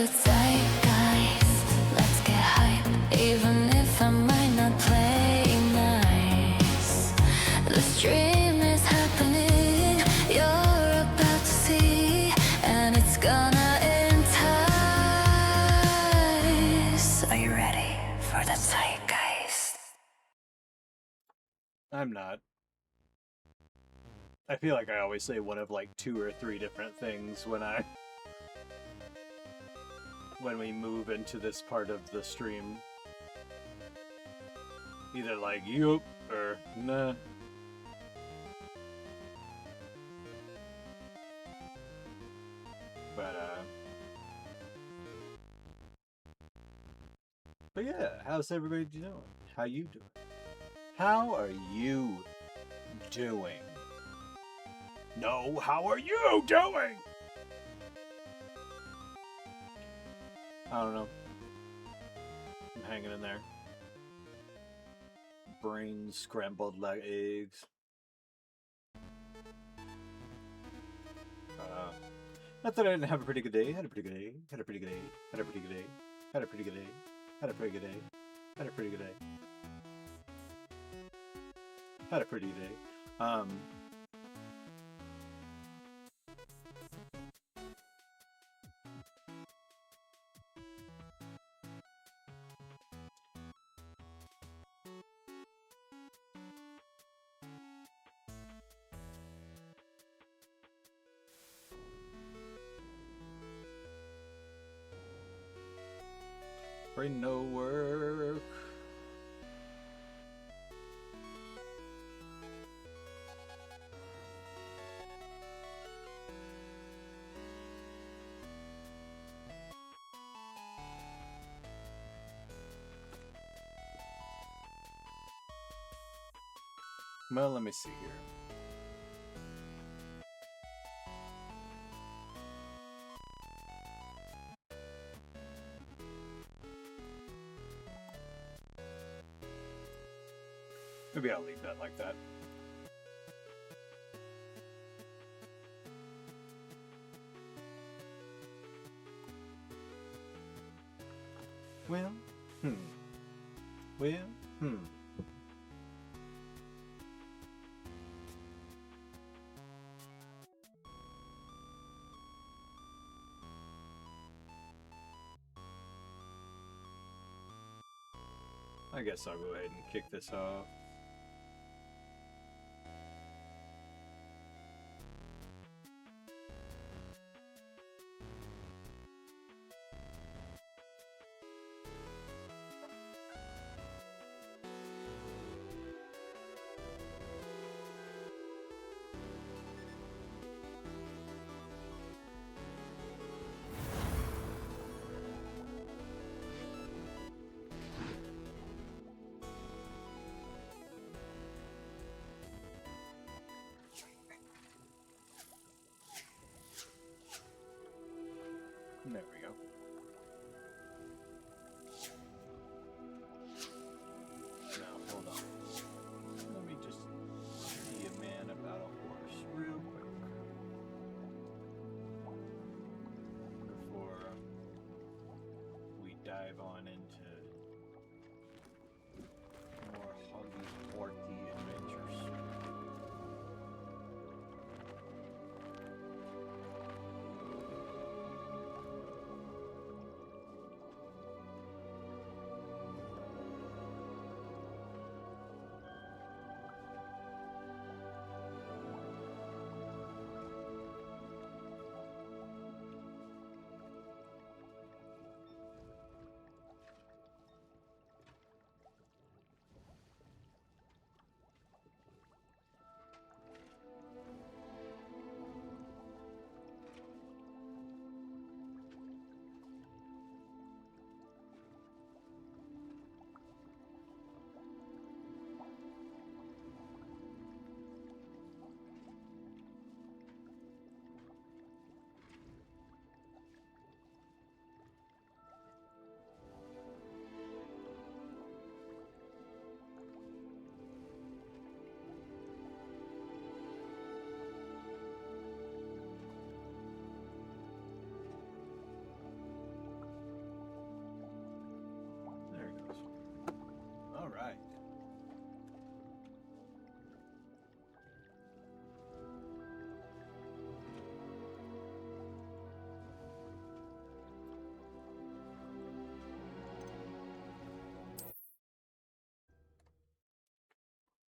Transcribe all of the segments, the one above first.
the zeitgeist. Let's get hype, even if I might not play nice. The stream is happening, you're about to see, and it's gonna entice. Are you ready for the zeitgeist? I'm not. I feel like I always say one of like 2 or 3 different things when we move into this part of the stream. Either like yup or nah. But yeah, how's everybody doing? How you doing? How are you doing? No, how are you doing? I don't know. I'm hanging in there. Brains scrambled like eggs. Not that I didn't have a pretty good day. Had a pretty good day. Had a pretty good day. Had a pretty good day. Had a pretty good day. Had a pretty good day. Had a pretty good day. Had a pretty good day. Brain no work. Well, let me see here. Maybe I'll leave that like that. Well, I guess I'll go ahead and kick this off.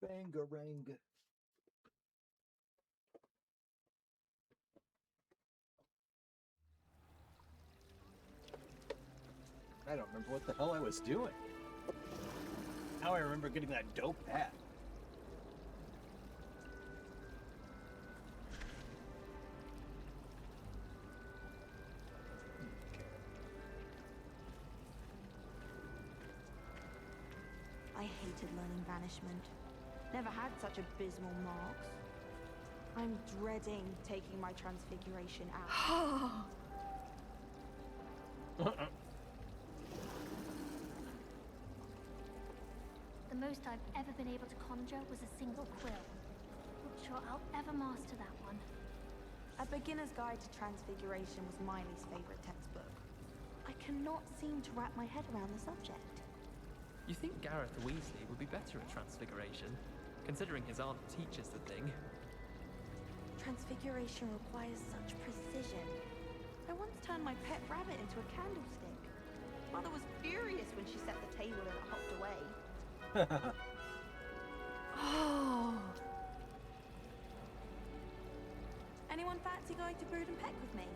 Bangarang. I don't remember what the hell I was doing. Now I remember getting that dope hat. I hated learning banishment. Never had such abysmal marks. I'm dreading taking my transfiguration out. The most I've ever been able to conjure was a single quill. Not sure I'll ever master that one. A Beginner's Guide to Transfiguration was Miley's favorite textbook. I cannot seem to wrap my head around the subject. You think Gareth Weasley would be better at Transfiguration, considering his aunt teaches the thing? Transfiguration requires such precision. I once turned my pet rabbit into a candlestick. Mother was furious when she set the table and it hopped away. Oh. Anyone fancy going to Brood and Peck with me?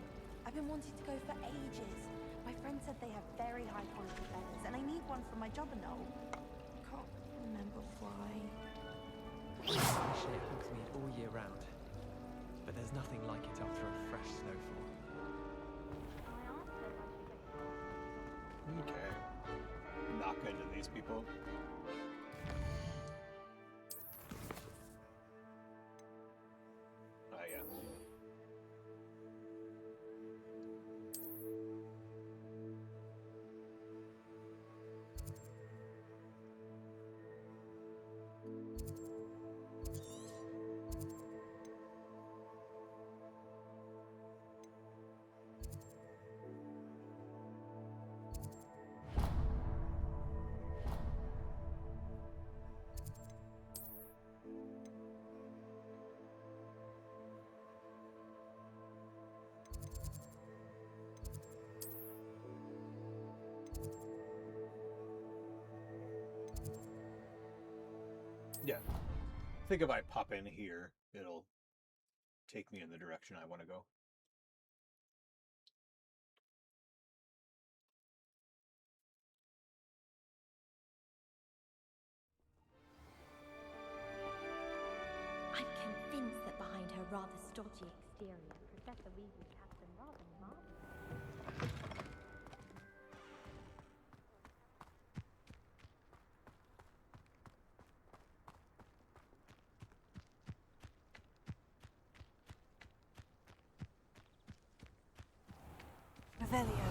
I've been wanting to go for ages. My friend said they have very high quality feathers, and I need one for my Jobberknoll. Can't remember why. Actually, it hugs me all year round. But there's nothing like it after a fresh snowfall. Okay. Not good to these people. Oh, yeah. Yeah. I think if I pop in here, it'll take me in the direction I want to go. I'm convinced that behind her rather stodgy exterior, Professor Weasley has some rather marvelous. Revelio.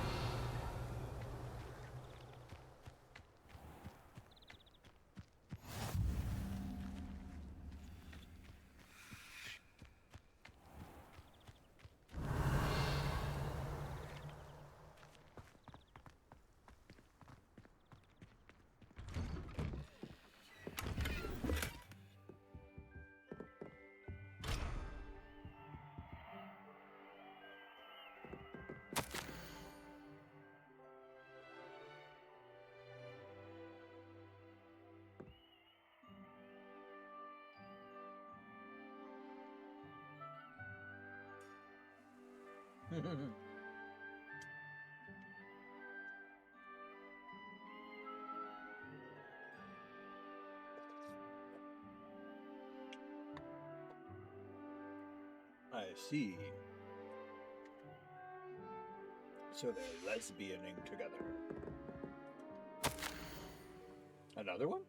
I see. So they're lesbianing together. Another one?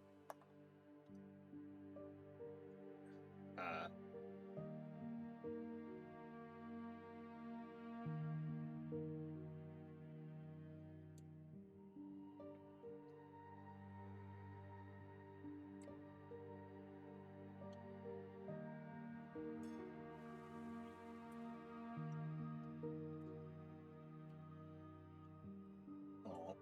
Oh.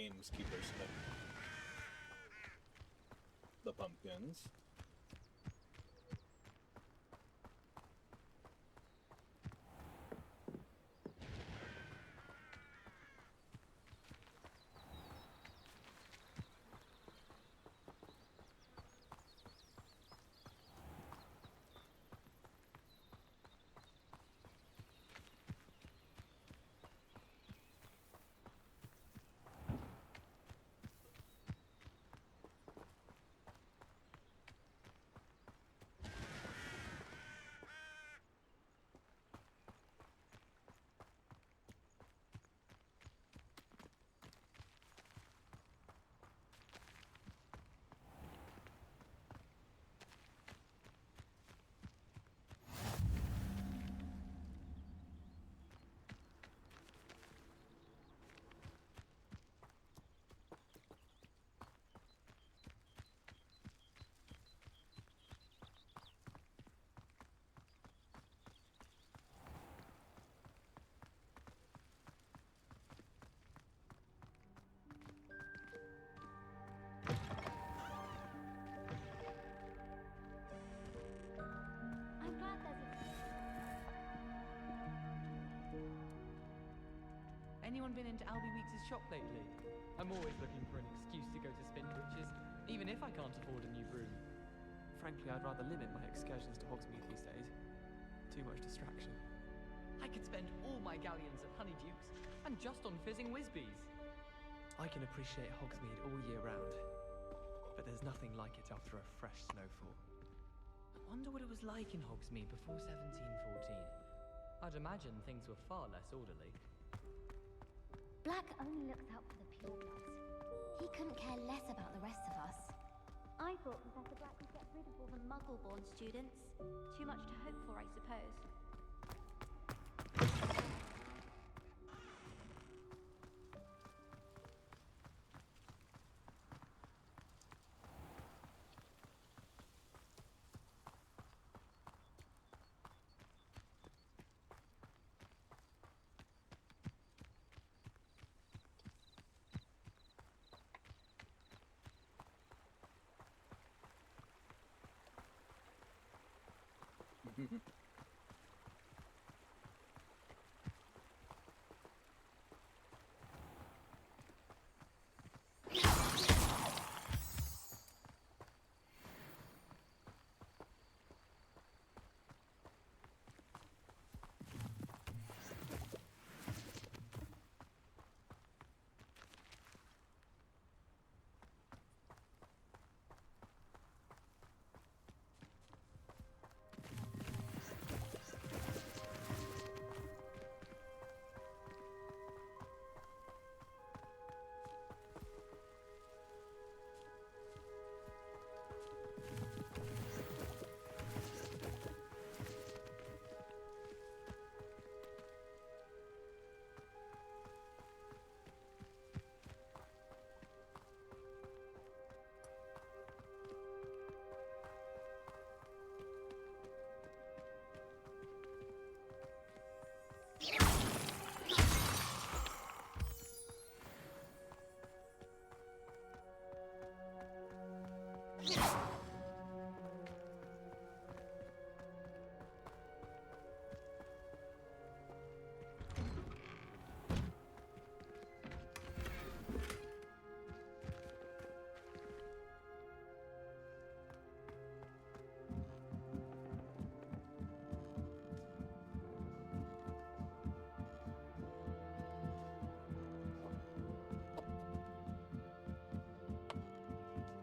gameskeepers snip the pumpkins. I'm glad there's a... Anyone been into Albie Weeks' shop lately? I'm always looking for an excuse to go to Spinbridge's, even if I can't afford a new broom. Frankly, I'd rather limit my excursions to Hogsmeade these days. Too much distraction. I could spend all my galleons at Honeydukes and just on fizzing Whizbees. I can appreciate Hogsmeade all year round, but there's nothing like it after a fresh snowfall. I wonder what it was like in Hogsmeade before 1714. I'd imagine things were far less orderly. Black only looks out for the purebloods. He couldn't care less about the rest of us. I thought Professor Black would get rid of all the Muggle-born students. Too much to hope for, I suppose.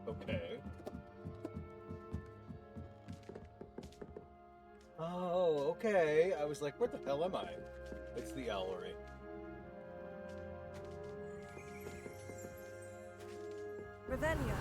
Okay. Oh, okay. I was like, where the hell am I? It's the Owlery. Revelio.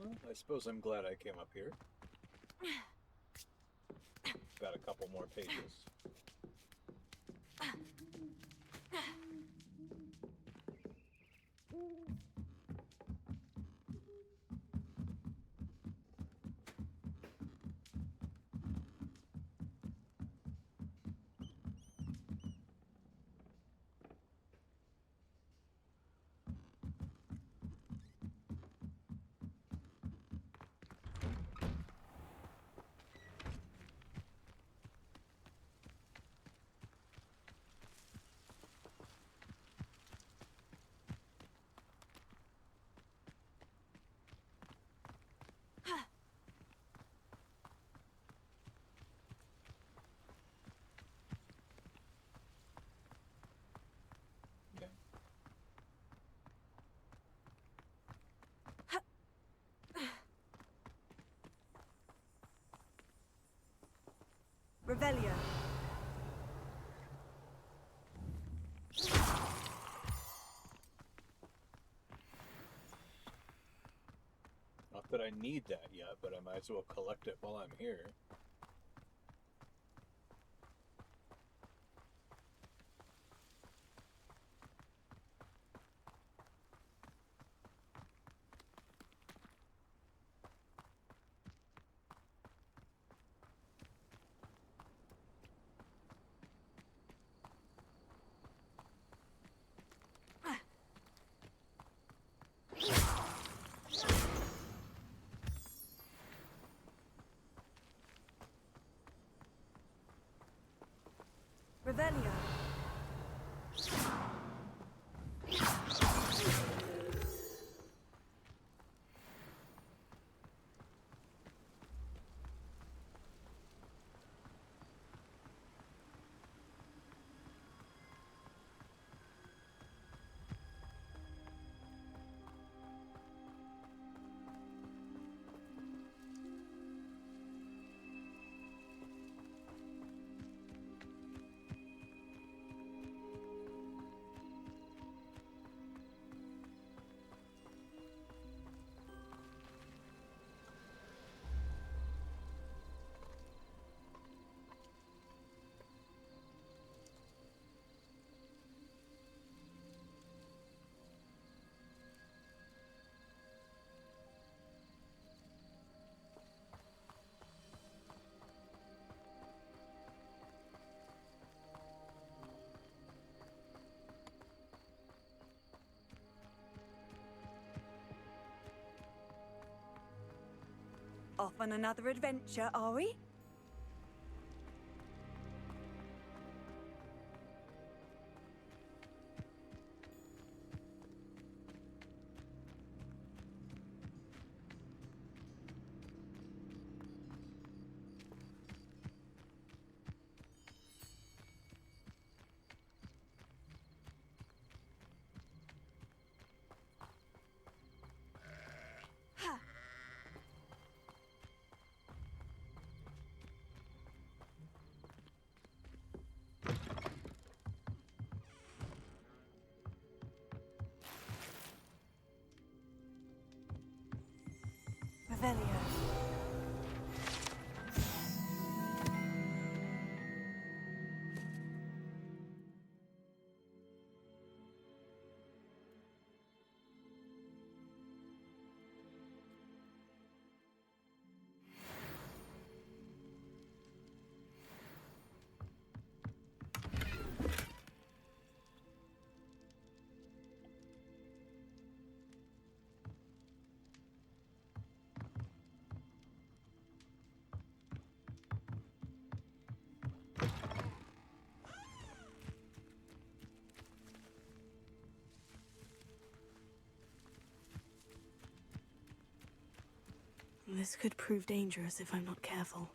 Well, I suppose I'm glad I came up here. Got a couple more pages. Okay. Revelio. Not that I need that yet, but I might as well collect it while I'm here. Revelio. Off on another adventure, are we? Revelio. This could prove dangerous if I'm not careful.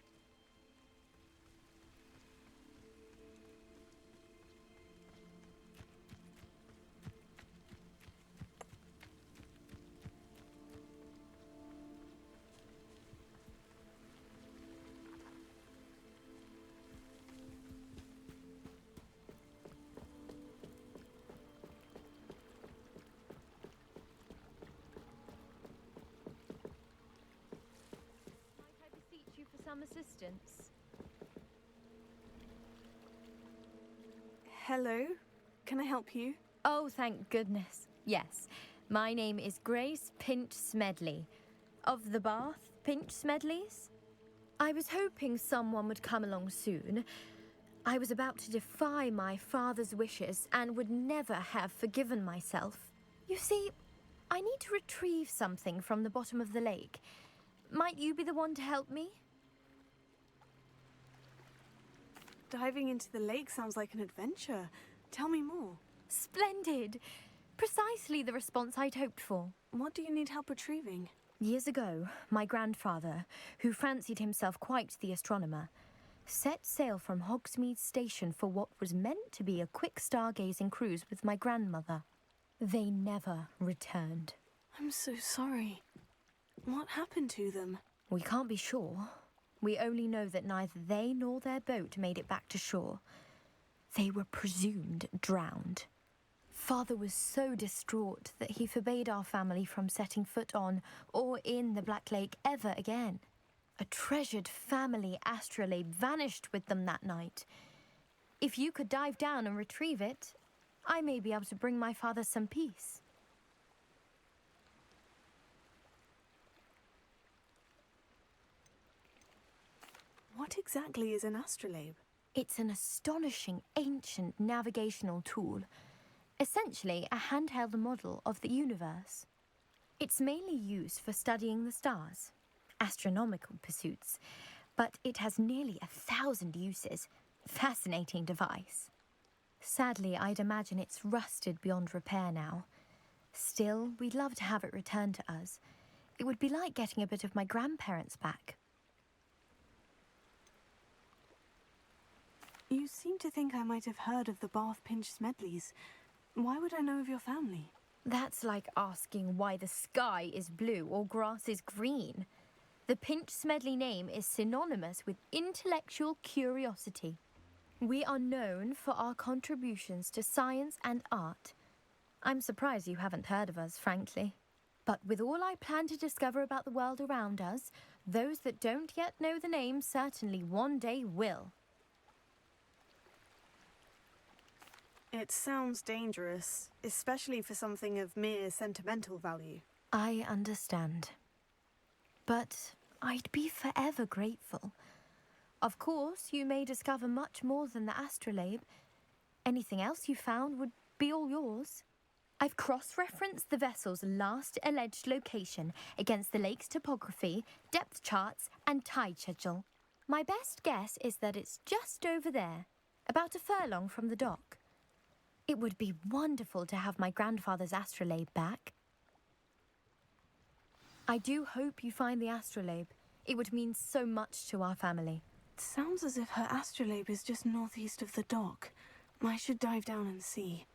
some assistance? Hello? Can I help you? Oh, thank goodness. Yes. My name is Grace Pinch Smedley. Of the Bath Pinch Smedleys? I was hoping someone would come along soon. I was about to defy my father's wishes and would never have forgiven myself. You see, I need to retrieve something from the bottom of the lake. Might you be the one to help me? Diving into the lake sounds like an adventure. Tell me more. Splendid! Precisely the response I'd hoped for. What do you need help retrieving? Years ago, my grandfather, who fancied himself quite the astronomer, set sail from Hogsmeade Station for what was meant to be a quick stargazing cruise with my grandmother. They never returned. I'm so sorry. What happened to them? We can't be sure. We only know that neither they nor their boat made it back to shore. They were presumed drowned. Father was so distraught that he forbade our family from setting foot on or in the Black Lake ever again. A treasured family astrolabe vanished with them that night. If you could dive down and retrieve it, I may be able to bring my father some peace. What exactly is an astrolabe? It's an astonishing ancient navigational tool, essentially a handheld model of the universe. It's mainly used for studying the stars, astronomical pursuits, but it has nearly 1,000 uses. Fascinating device. Sadly, I'd imagine it's rusted beyond repair now. Still, we'd love to have it returned to us. It would be like getting a bit of my grandparents back. You seem to think I might have heard of the Bath Pinch Smedleys. Why would I know of your family? That's like asking why the sky is blue or grass is green. The Pinch Smedley name is synonymous with intellectual curiosity. We are known for our contributions to science and art. I'm surprised you haven't heard of us, frankly. But with all I plan to discover about the world around us, those that don't yet know the name certainly one day will. It sounds dangerous, especially for something of mere sentimental value. I understand. But I'd be forever grateful. Of course, you may discover much more than the astrolabe. Anything else you found would be all yours. I've cross-referenced the vessel's last alleged location against the lake's topography, depth charts, and tide schedule. My best guess is that it's just over there, about a furlong from the dock. It would be wonderful to have my grandfather's astrolabe back. I do hope you find the astrolabe. It would mean so much to our family. It sounds as if her astrolabe is just northeast of the dock. I should dive down and see.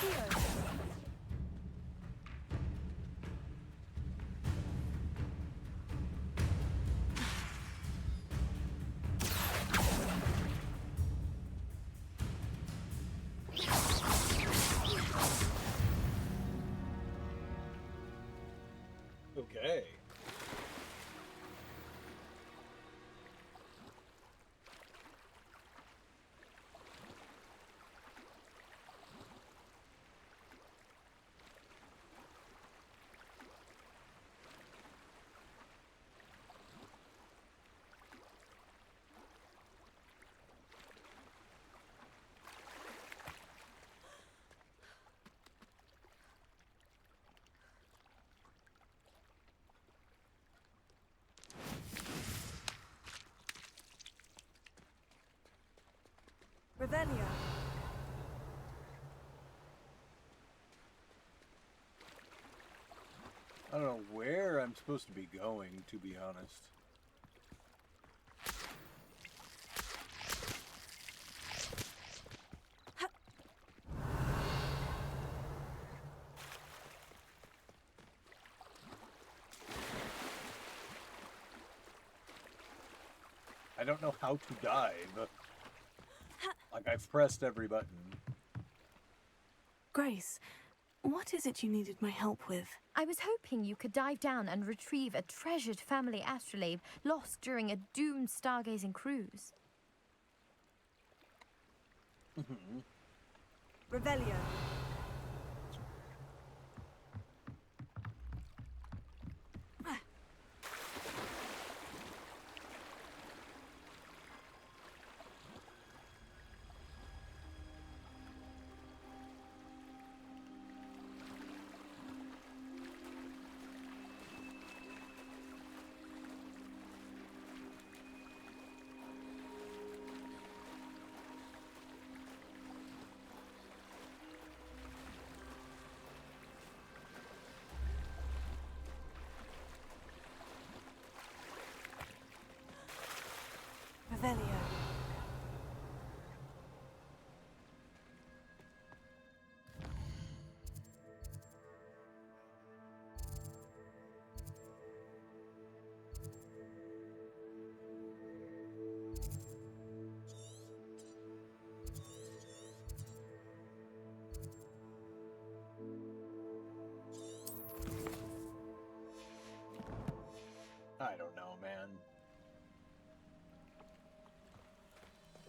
Accio! Okay. Revelio. I don't know where I'm supposed to be going, to be honest. I don't know how to dive. Like, I've pressed every button. Grace, what is it you needed my help with? I was hoping you could dive down and retrieve a treasured family astrolabe lost during a doomed stargazing cruise. Revelio. Revelio. I don't know, man.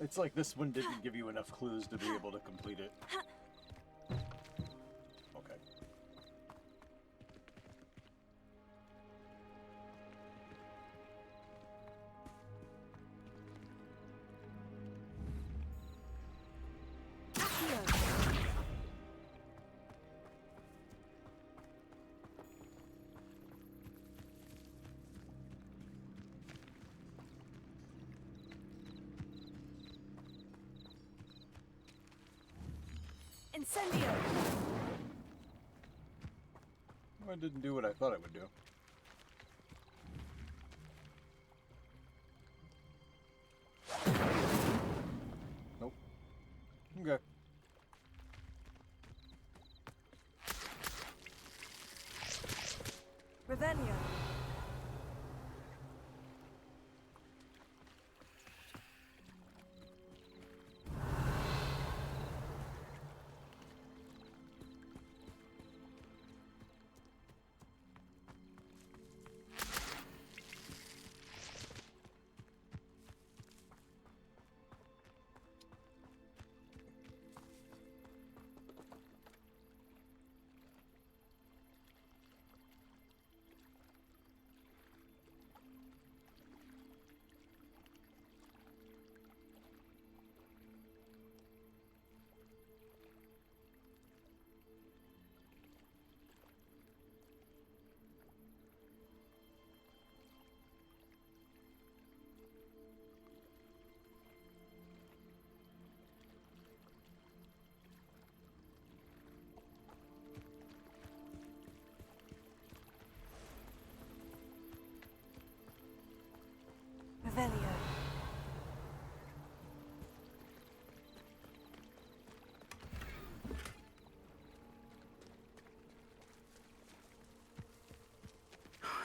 It's like this one didn't give you enough clues to be able to complete it. Okay. Accio. Incendio. Well, it didn't do what I thought it would do. Nope. Okay. Revelio.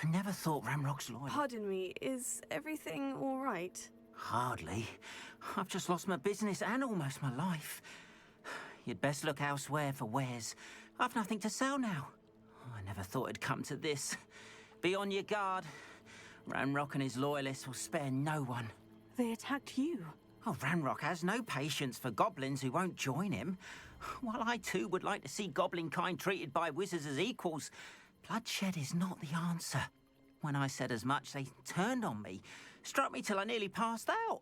I never thought Ramrock's loyal. Pardon me, is everything all right? Hardly. I've just lost my business and almost my life. You'd best look elsewhere for wares. I've nothing to sell now. I never thought it'd come to this. Be on your guard. Ramrock and his loyalists will spare no one. They attacked you. Oh, Ramrock has no patience for goblins who won't join him. While I too would like to see goblin kind treated by wizards as equals, bloodshed is not the answer. When I said as much, they turned on me, struck me till I nearly passed out.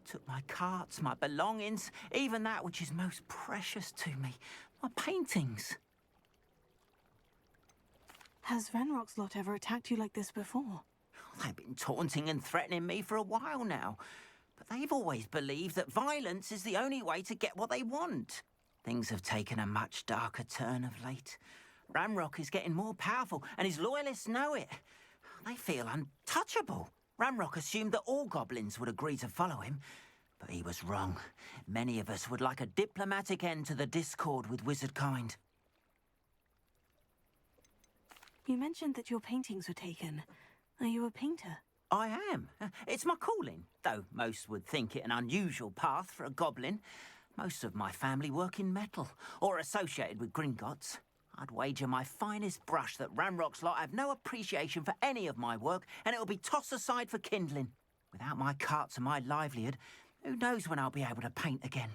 Took my carts, my belongings, even that which is most precious to me, my paintings. Has Ranrock's lot ever attacked you like this before? They've been taunting and threatening me for a while now, but they've always believed that violence is the only way to get what they want. Things have taken a much darker turn of late. Ramrock is getting more powerful, and his loyalists know it. They feel untouchable. Ramrock assumed that all goblins would agree to follow him, but he was wrong. Many of us would like a diplomatic end to the discord with wizard kind. You mentioned that your paintings were taken. Are you a painter? I am. It's my calling, though most would think it an unusual path for a goblin. Most of my family work in metal, or associated with Gringotts. I'd wager my finest brush that Ramrock's lot have no appreciation for any of my work, and it'll be tossed aside for kindling. Without my carts and my livelihood, who knows when I'll be able to paint again?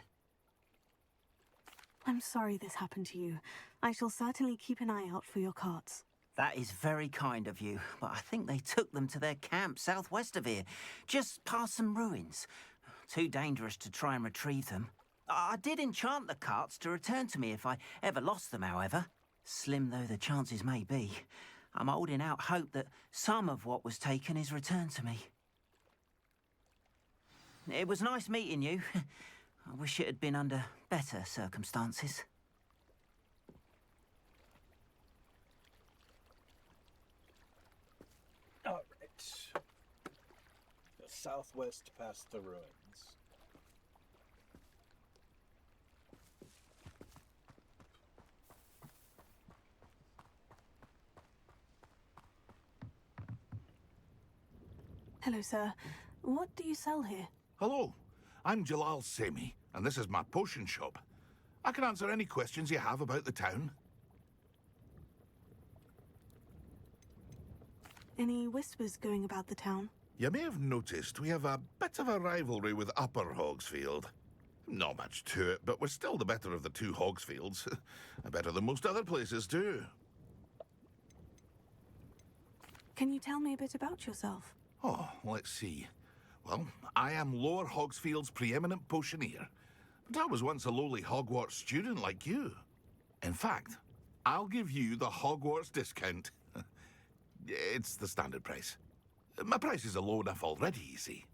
I'm sorry this happened to you. I shall certainly keep an eye out for your carts. That is very kind of you, but I think they took them to their camp southwest of here, just past some ruins. Too dangerous to try and retrieve them. I did enchant the carts to return to me if I ever lost them, however. Slim though the chances may be, I'm holding out hope that some of what was taken is returned to me. It was nice meeting you. I wish it had been under better circumstances. All right. Go southwest past the ruins. Hello, sir. What do you sell here? Hello, I'm Jalal Semi, and this is my potion shop. I can answer any questions you have about the town. Any whispers going about the town? You may have noticed we have a bit of a rivalry with Upper Hogsfield. Not much to it, but we're still the better of the two Hogsfields. Better than most other places, too. Can you tell me a bit about yourself? Oh, let's see. Well, I am Lower Hogsfield's preeminent potioneer, but I was once a lowly Hogwarts student like you. In fact, I'll give you the Hogwarts discount. It's the standard price. My prices are low enough already, you see.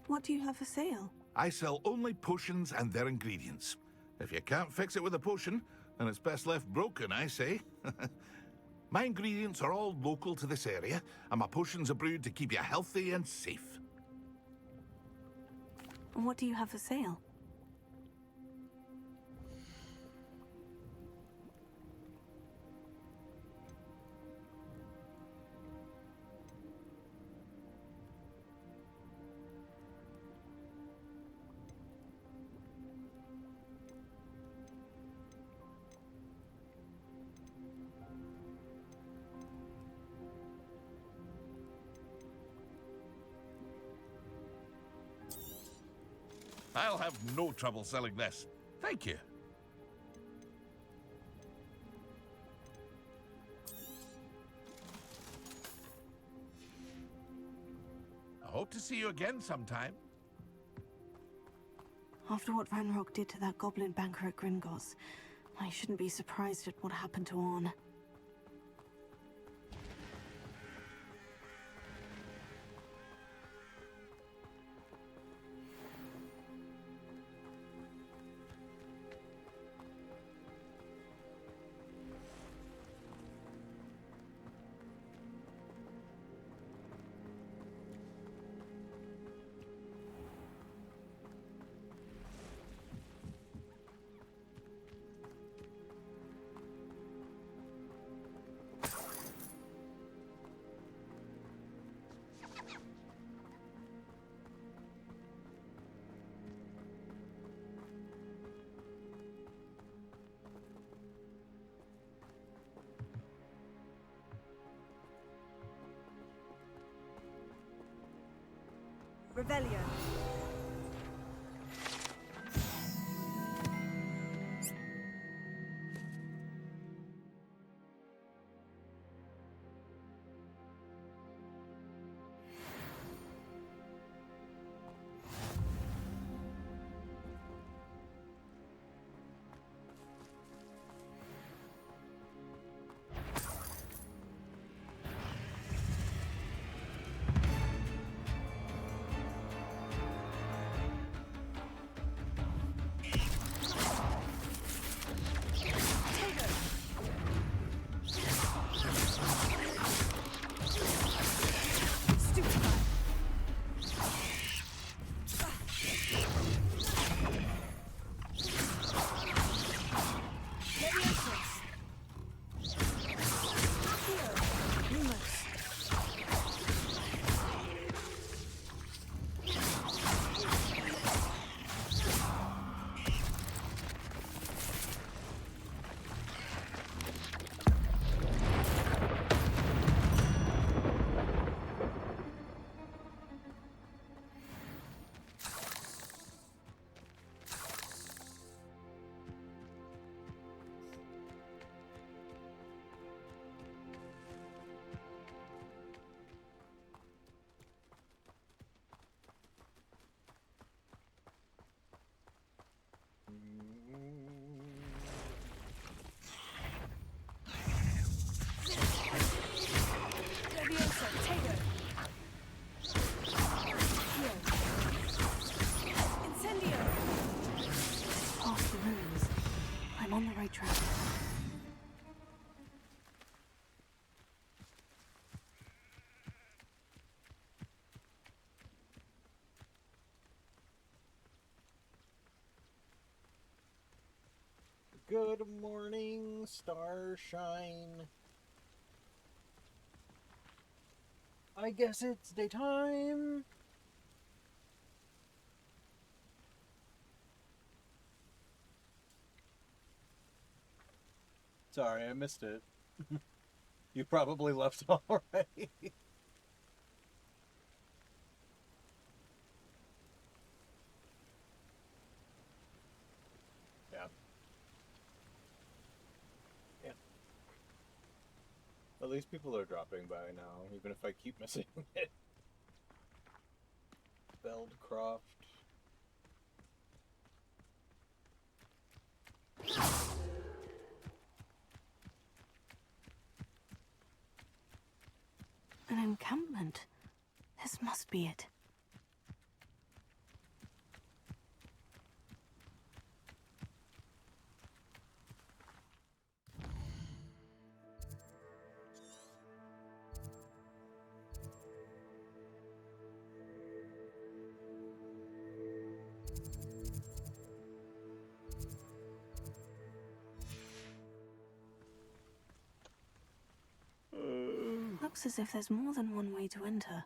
What do you have for sale? I sell only potions and their ingredients. If you can't fix it with a potion, then it's best left broken, I say. My ingredients are all local to this area, and my potions are brewed to keep you healthy and safe. What do you have for sale? I'll have no trouble selling this. Thank you. I hope to see you again sometime. After what Ranrock did to that goblin banker at Gringotts, I shouldn't be surprised at what happened to Orn. Revelio. I'm on the right track. Good morning, starshine. I guess it's daytime. Sorry, I missed it. You probably left already. Yeah. Yeah. At least people are dropping by now, even if I keep missing it. Beldcroft. An encampment. This must be it. Looks as if there's more than one way to enter.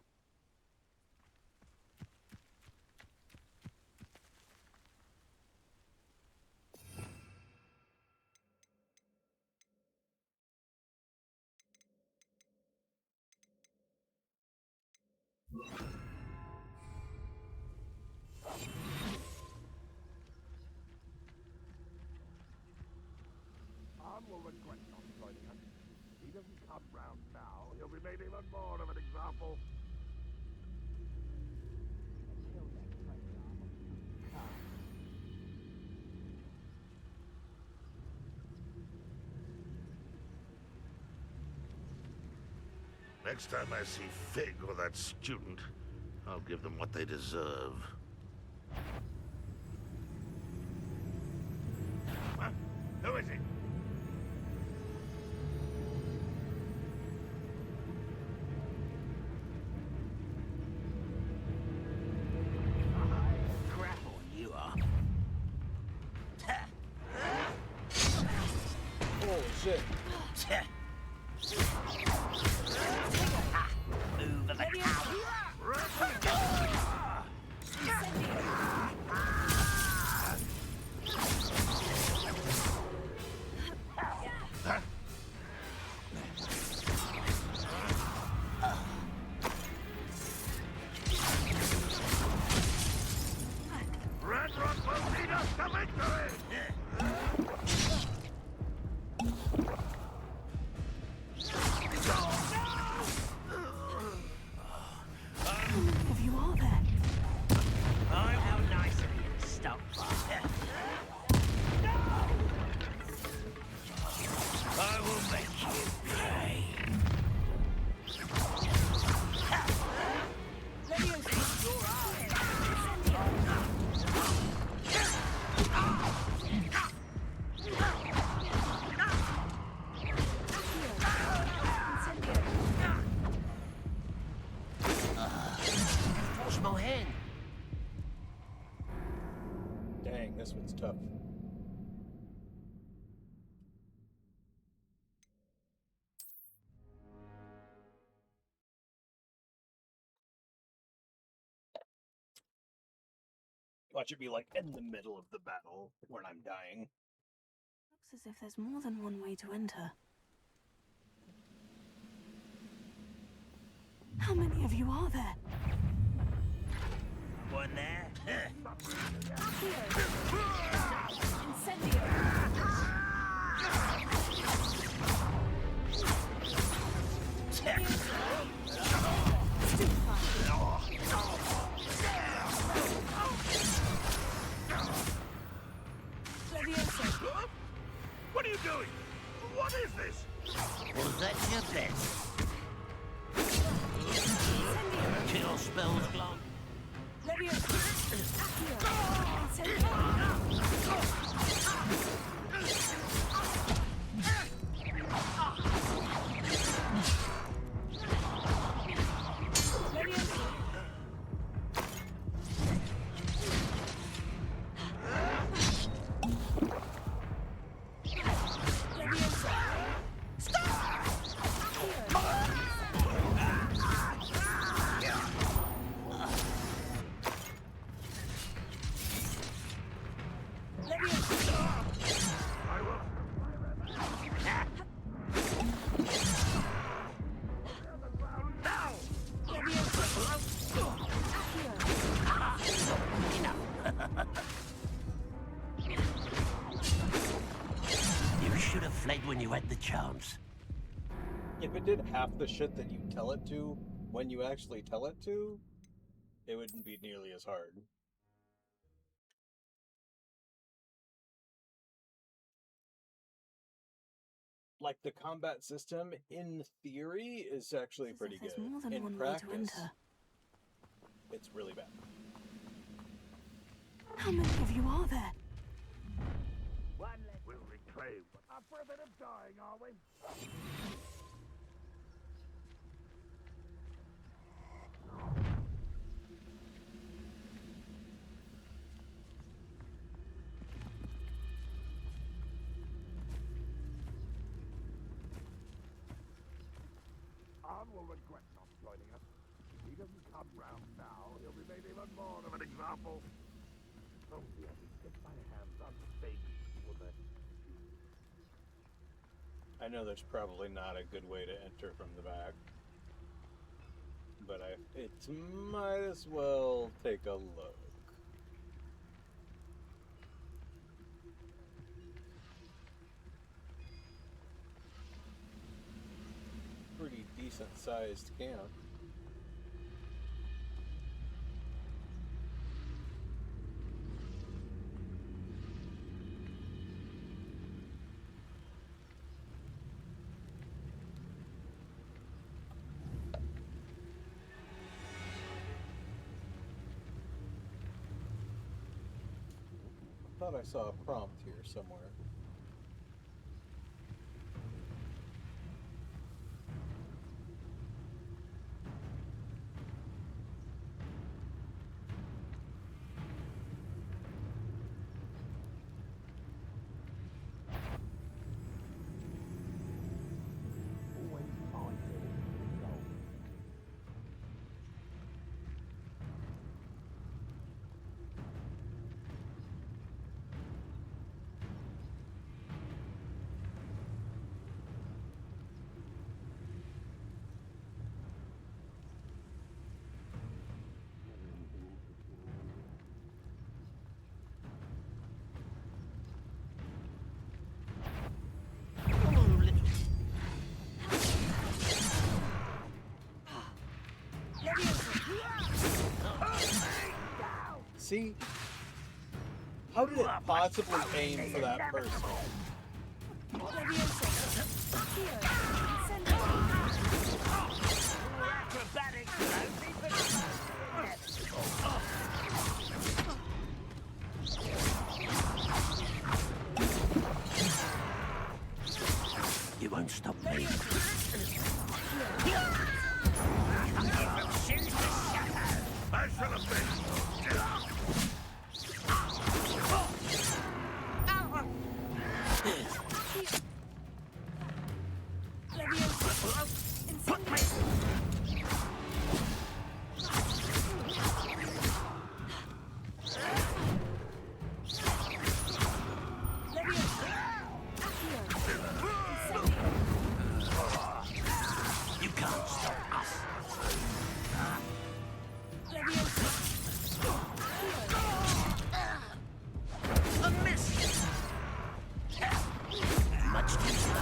Tom will regret not joining us. If he doesn't come round now, he'll be made even more of an example. Next time I see Fig or that student, I'll give them what they deserve. Huh? Who is it? Grapple, you are. Oh shit. Move of the cow. us to victory! How many of you are there? How nice of you to stop by. I will make you pay. Wash my hand. Dang, this one's tough. Watch it be like in the middle of the battle when I'm dying. Looks as if there's more than one way to enter. How many of you are there? One there. What are you doing? What is this? Was that your best? Kill spells, Glon. You should have fled when you had the chance. If it did half the shit that you tell it to when you actually tell it to, it wouldn't be nearly as hard. Like, the combat system, in theory, is actually pretty good. There's more than In one way practice, to enter. it's really bad. How many of you are there? We'll reclaim. Up for a bit of dying, are we? Arn will regret not joining us. If he doesn't come round now, he'll be made even more of an example. Oh dear, I can get my hands on big woman. I know there's probably not a good way to enter from the back, but it might as well take a look. Pretty decent sized camp. I thought I saw a prompt here somewhere. See? How did it possibly aim for that person? You won't stop me. I shall have been. You can't stop us. A miss. Much too slow.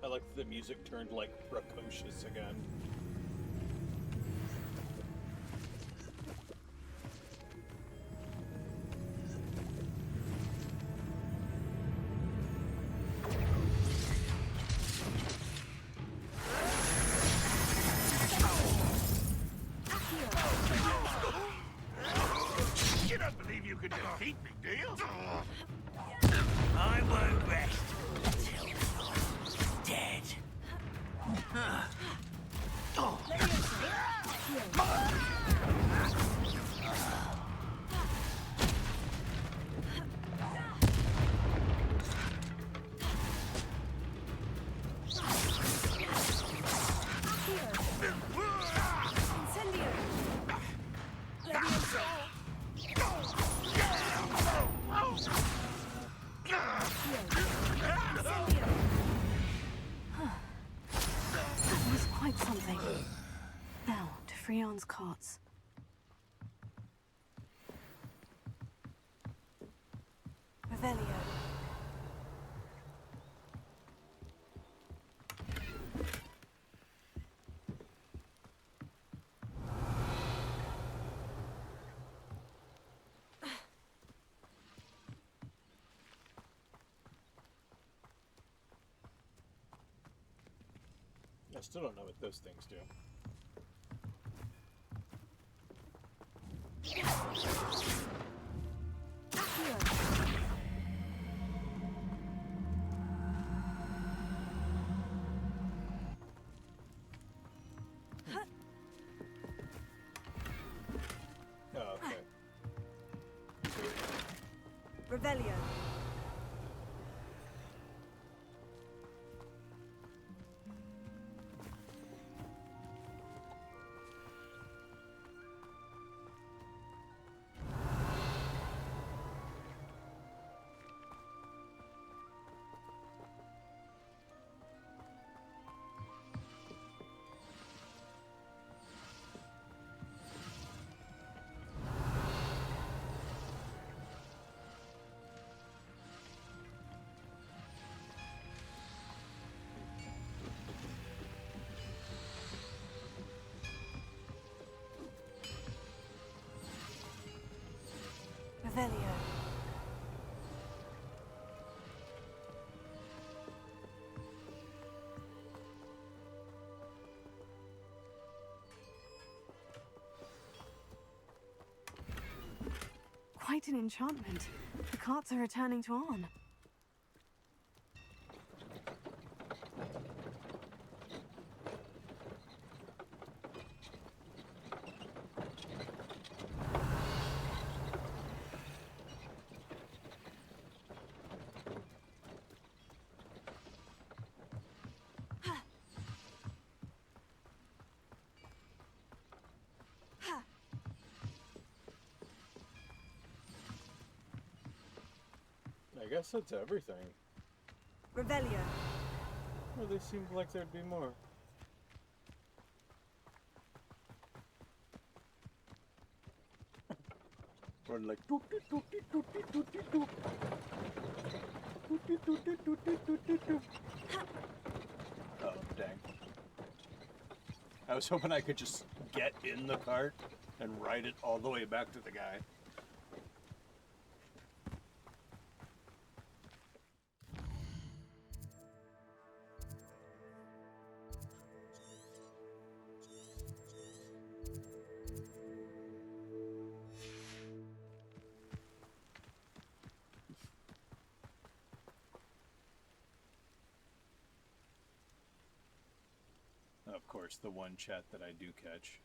I like that the music turned like precocious again. You don't believe you can defeat me, do you? I won't rest until you're dead. That was quite something. Now, to Freon's cots. Revelio. I still don't know what those things do. Oh, okay. Revelio. Revelio. Quite an enchantment. The carts are returning to Arn. guess that's everything. Revelio. Well, they seemed like there'd be more. Or like doot doot doot doot doot doot doot doot. Doot doot doot doot doot doot doot doot. Oh dang. I was hoping I could just get in the cart and ride it all the way back to the guy. Of course, the one chat that I do catch.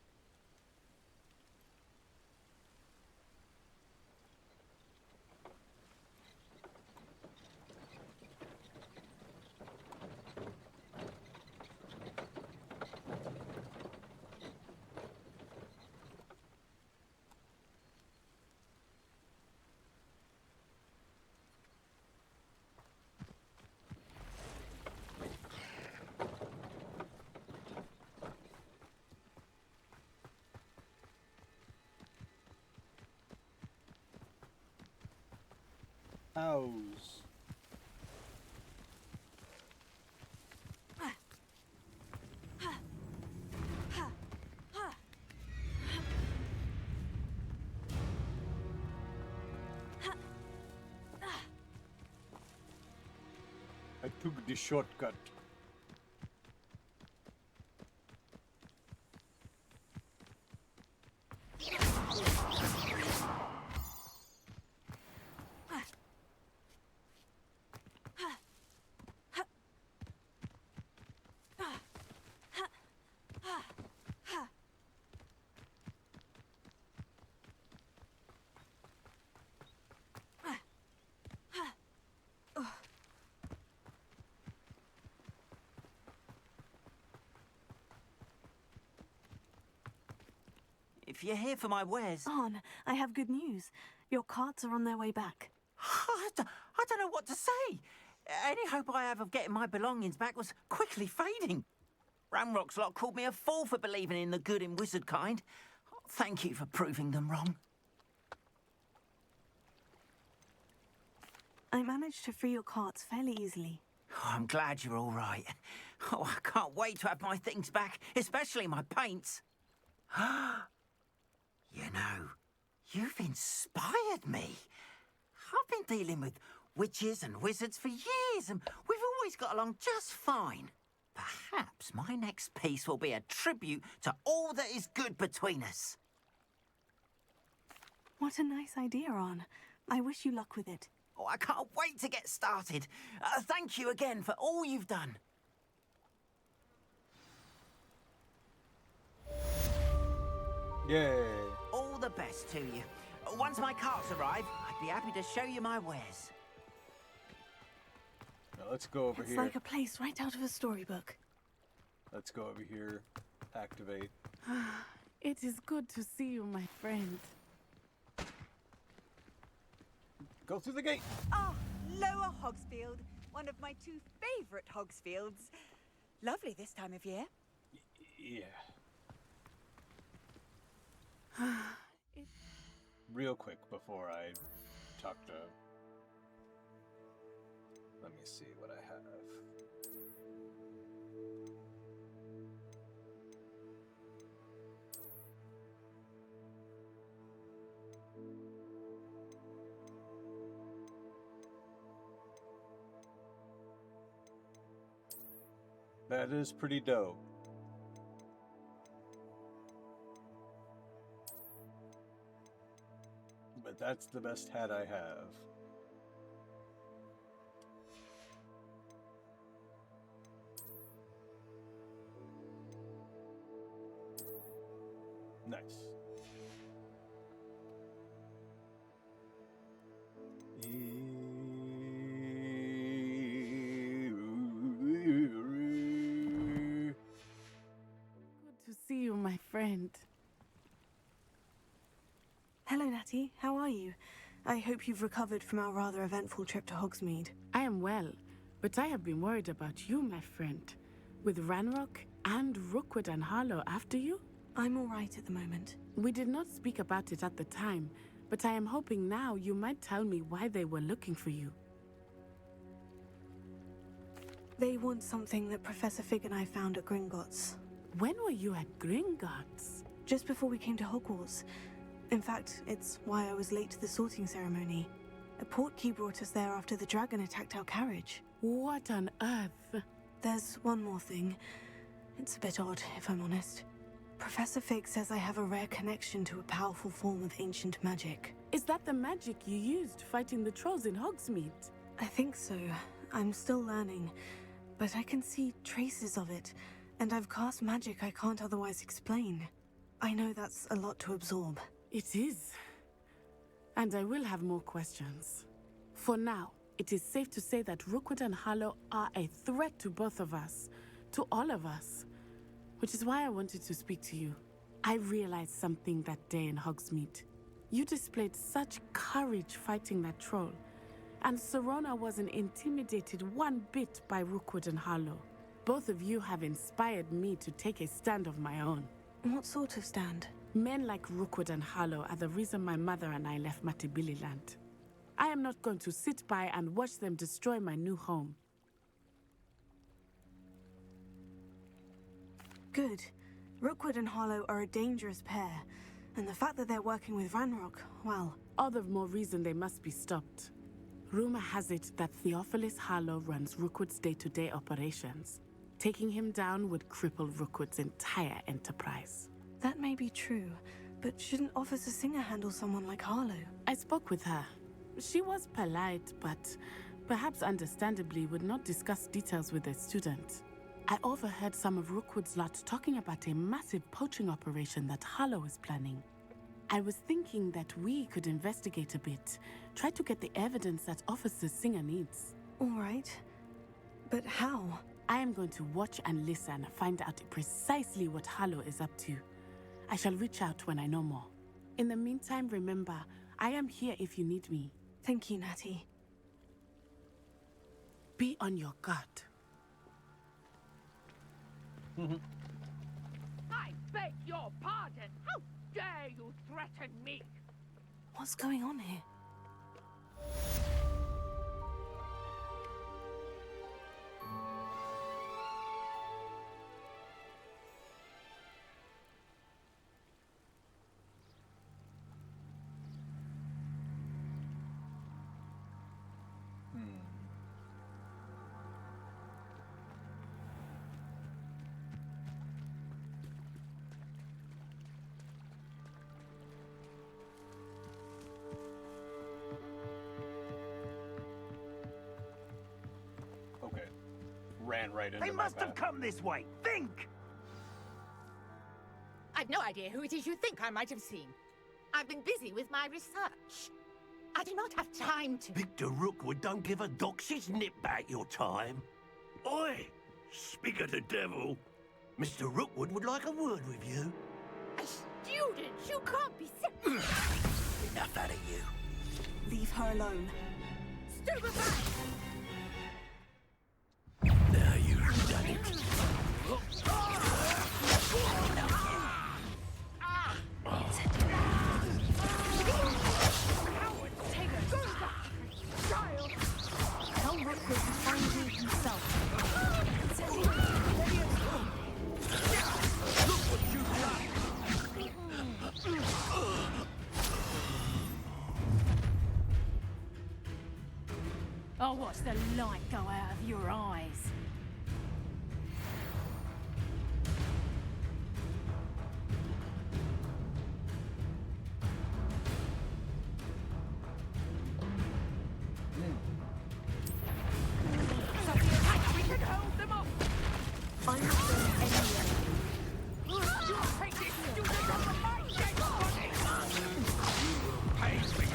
House. I took the shortcut. If you're here for my wares... Arn, I have good news. Your carts are on their way back. I don't know what to say. Any hope I have of getting my belongings back was quickly fading. Ramrock's lot called me a fool for believing in the good in wizard kind. Thank you for proving them wrong. I managed to free your carts fairly easily. Oh, I'm glad you're all right. Oh, I can't wait to have my things back, especially my paints. You know, you've inspired me. I've been dealing with witches and wizards for years, and we've always got along just fine. Perhaps my next piece will be a tribute to all that is good between us. What a nice idea, Arn. I wish you luck with it. Oh, I can't wait to get started. Thank you again for all you've done. Yay. All the best to you. Once my carts arrive, I'd be happy to show you my wares. Now let's go over It's here. like a place right out of a storybook. Let's go over here. Activate. It is good to see you, my friend. Go through the gate. Ah, Lower Hogsfield, one of my two favourite Hogsfields. Lovely this time of year. Yeah. Real quick before I talk to... Let me see what I have. That is pretty dope. But that's the best hat I have. Nice. Good to see you, my friend. Hello, Natty. How are you? I hope you've recovered from our rather eventful trip to Hogsmeade. I am well, but I have been worried about you, my friend. With Ranrock and Rookwood and Harlow after you? I'm all right at the moment. We did not speak about it at the time, but I am hoping now you might tell me why they were looking for you. They want something that Professor Fig and I found at Gringotts. When were you at Gringotts? Just before we came to Hogwarts. In fact, it's why I was late to the sorting ceremony. A portkey brought us there after the dragon attacked our carriage. What on earth? There's one more thing. It's a bit odd, if I'm honest. Professor Fig says I have a rare connection to a powerful form of ancient magic. Is that the magic you used fighting the trolls in Hogsmeade? I think so. I'm still learning, but I can see traces of it, and I've cast magic I can't otherwise explain. I know that's a lot to absorb. It is. And I will have more questions. For now, it is safe to say that Rookwood and Harlow are a threat to both of us, to all of us. Which is why I wanted to speak to you. I realized something that day in Hogsmeade. You displayed such courage fighting that troll, and Serona wasn't intimidated one bit by Rookwood and Harlow. Both of you have inspired me to take a stand of my own. What sort of stand? Men like Rookwood and Harlow are the reason my mother and I left Matibililand. I am not going to sit by and watch them destroy my new home. Good. Rookwood and Harlow are a dangerous pair, and the fact that they're working with Ranrock, well... All the more reason they must be stopped. Rumor has it that Theophilus Harlow runs Rookwood's day-to-day operations. Taking him down would cripple Rookwood's entire enterprise. That may be true, but shouldn't Officer Singer handle someone like Harlow? I spoke with her. She was polite, but perhaps understandably would not discuss details with a student. I overheard some of Rookwood's lot talking about a massive poaching operation that Harlow is planning. I was thinking that we could investigate a bit, try to get the evidence that Officer Singer needs. All right. But how? I am going to watch and listen, find out precisely what Harlow is up to. I shall reach out when I know more. In the meantime, remember, I am here if you need me. Thank you, Natty. Be on your guard. I beg your pardon. How dare you threaten me? What's going on here? Ran right into They my must have path. come this way. Think! I've no idea who it is you think I might have seen. I've been busy with my research. I do not have time to... Victor Rookwood don't give a doxy's nip back your time. Oi! Speak of the devil. Mr. Rookwood would like a word with you. A student? You can't be... Enough out of you. Leave her alone. Stupefy! Now you've done it. Tell Rookwood to find you himself. Look what you've done! I'll watch the light go out of your eyes. We can hold them off! I'm not going anywhere. You'll take this student off of my dead body! Pay for your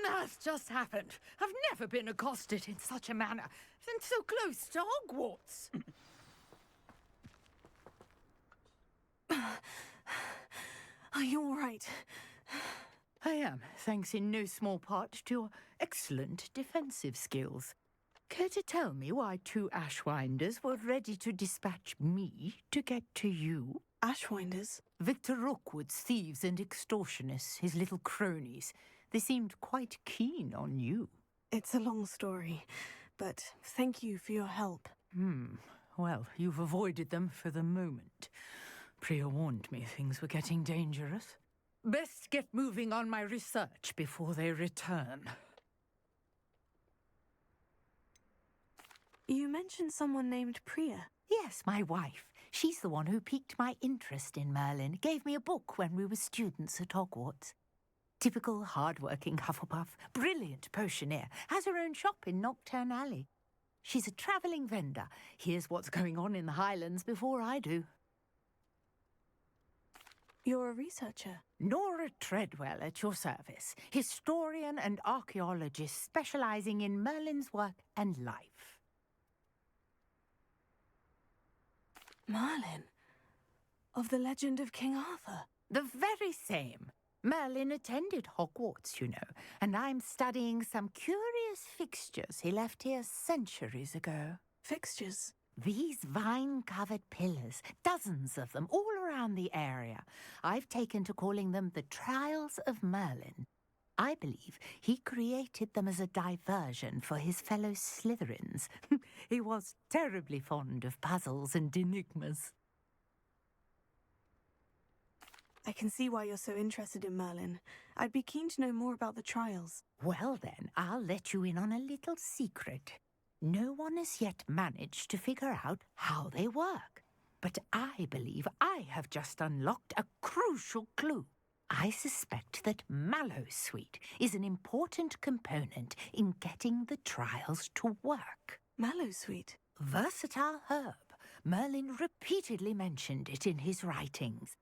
on earth just happened? I've never been accosted in such a manner, and so close to Hogwarts. Are you all right? I am, thanks in no small part to your excellent defensive skills. Care to tell me why 2 Ashwinders were ready to dispatch me to get to you? Ashwinders? Victor Rookwood's thieves and extortionists, his little cronies. They seemed quite keen on you. It's a long story, but thank you for your help. Well, you've avoided them for the moment. Priya warned me things were getting dangerous. Best get moving on my research before they return. You mentioned someone named Priya. Yes, my wife. She's the one who piqued my interest in Merlin, gave me a book when we were students at Hogwarts. Typical hard-working Hufflepuff, brilliant potioneer, has her own shop in Knockturn Alley. She's a travelling vendor, hears what's going on in the Highlands before I do. You're a researcher? Nora Treadwell at your service, historian and archaeologist specialising in Merlin's work and life. Merlin? Of the legend of King Arthur? The very same. Merlin attended Hogwarts, you know, and I'm studying some curious fixtures he left here centuries ago. Fixtures? These vine-covered pillars, dozens of them, all around the area. I've taken to calling them the Trials of Merlin. I believe he created them as a diversion for his fellow Slytherins. He was terribly fond of puzzles and enigmas. I can see why you're so interested in Merlin. I'd be keen to know more about the trials. Well then, I'll let you in on a little secret. No one has yet managed to figure out how they work. But I believe I have just unlocked a crucial clue. I suspect that Mallowsweet is an important component in getting the trials to work. Mallowsweet? Versatile herb. Merlin repeatedly mentioned it in his writings.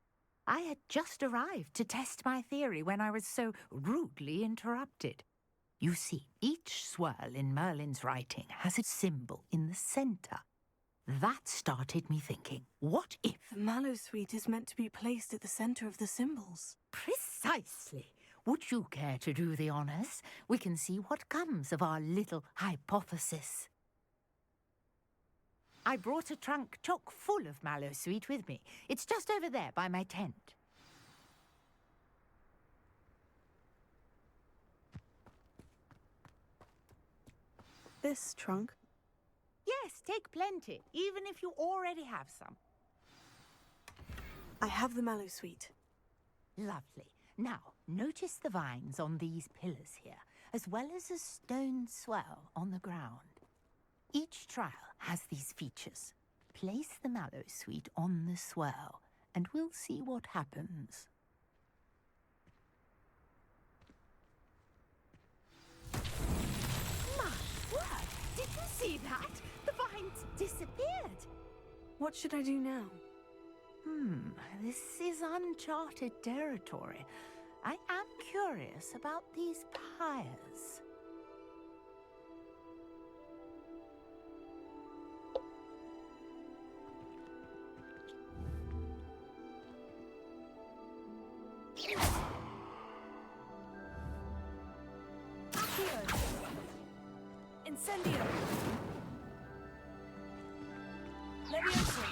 I had just arrived to test my theory when I was so rudely interrupted. You see, each swirl in Merlin's writing has a symbol in the centre. That started me thinking, what if... The Mallowsweet is meant to be placed at the centre of the symbols. Precisely. Would you care to do the honours? We can see what comes of our little hypothesis. I brought a trunk chock full of Mallowsweet with me. It's just over there by my tent. This trunk? Yes, take plenty, even if you already have some. I have the Mallowsweet. Lovely. Now, notice the vines on these pillars here, as well as a stone swell on the ground. Each trial has these features. Place the Mallowsweet on the swell, and we'll see what happens. My word! Did you see that? The vines disappeared. What should I do now? This is uncharted territory. I am curious about these pyres. Incendio! Leviosa!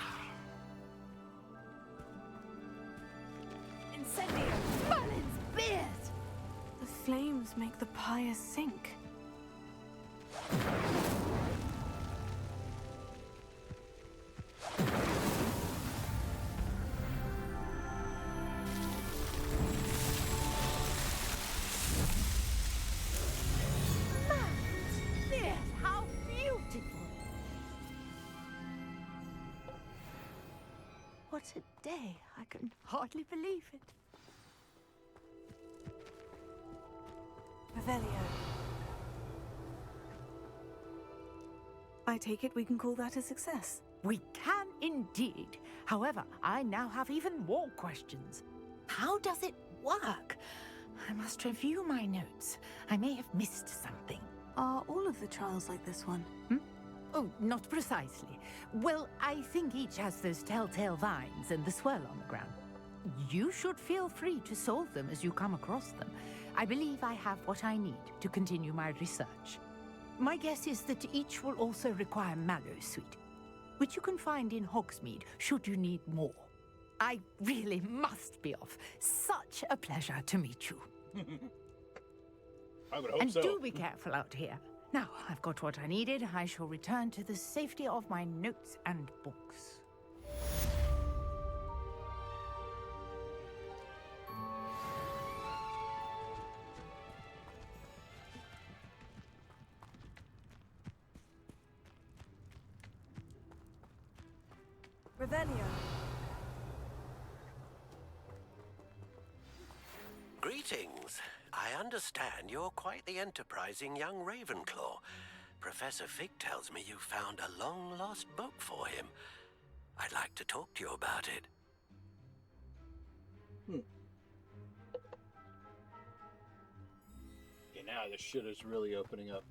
Incendio! Merlin's beard! The flames make the pyre sink. How beautiful! What a day! I can hardly believe it. Revelio. I take it we can call that a success. We can indeed. However, I now have even more questions. How does it work? I must review my notes. I may have missed something. Are all of the trials like this one? Oh, not precisely. Well, I think each has those telltale vines and the swirl on the ground. You should feel free to solve them as you come across them. I believe I have what I need to continue my research. My guess is that each will also require mallowsweet, which you can find in Hogsmeade should you need more. I really must be off. Such a pleasure to meet you. I would hope And so. do be careful out here. Now, I've got what I needed. I shall return to the safety of my notes and books. Revelio. Greetings. I understand you're quite the enterprising young Ravenclaw. Professor Fig tells me you found a long-lost book for him. I'd like to talk to you about it. Okay, now this shit is really opening up.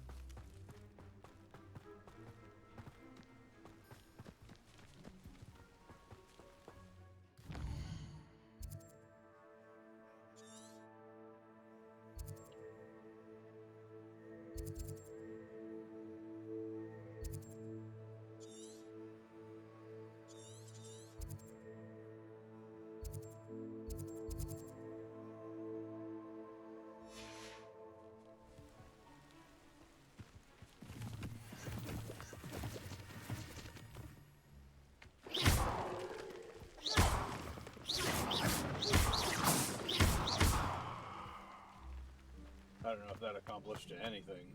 I don't know if that accomplished anything.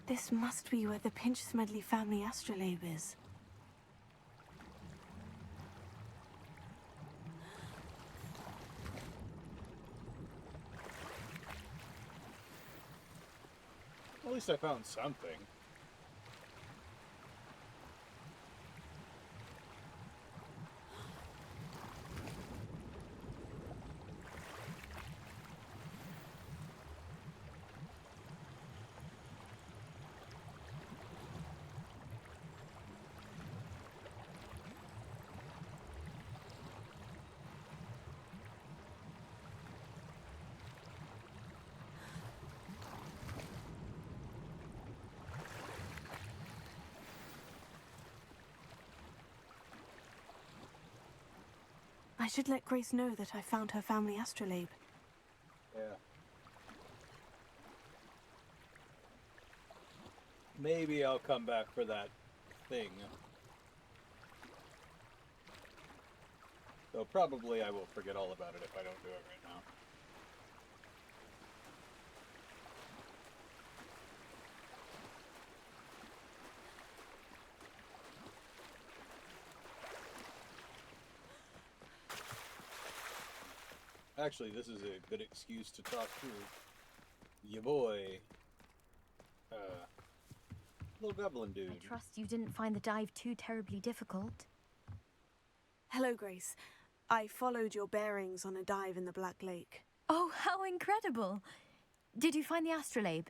This must be where the Pinch-Smedley family astrolabe is. At least I found something. I should let Grace know that I found her family astrolabe. Yeah. Maybe I'll come back for that thing. Though probably I will forget all about it if I don't do it right now. Actually, this is a good excuse to talk to your boy, little goblin dude. I trust you didn't find the dive too terribly difficult. Hello, Grace. I followed your bearings on a dive in the Black Lake. Oh, how incredible! Did you find the astrolabe?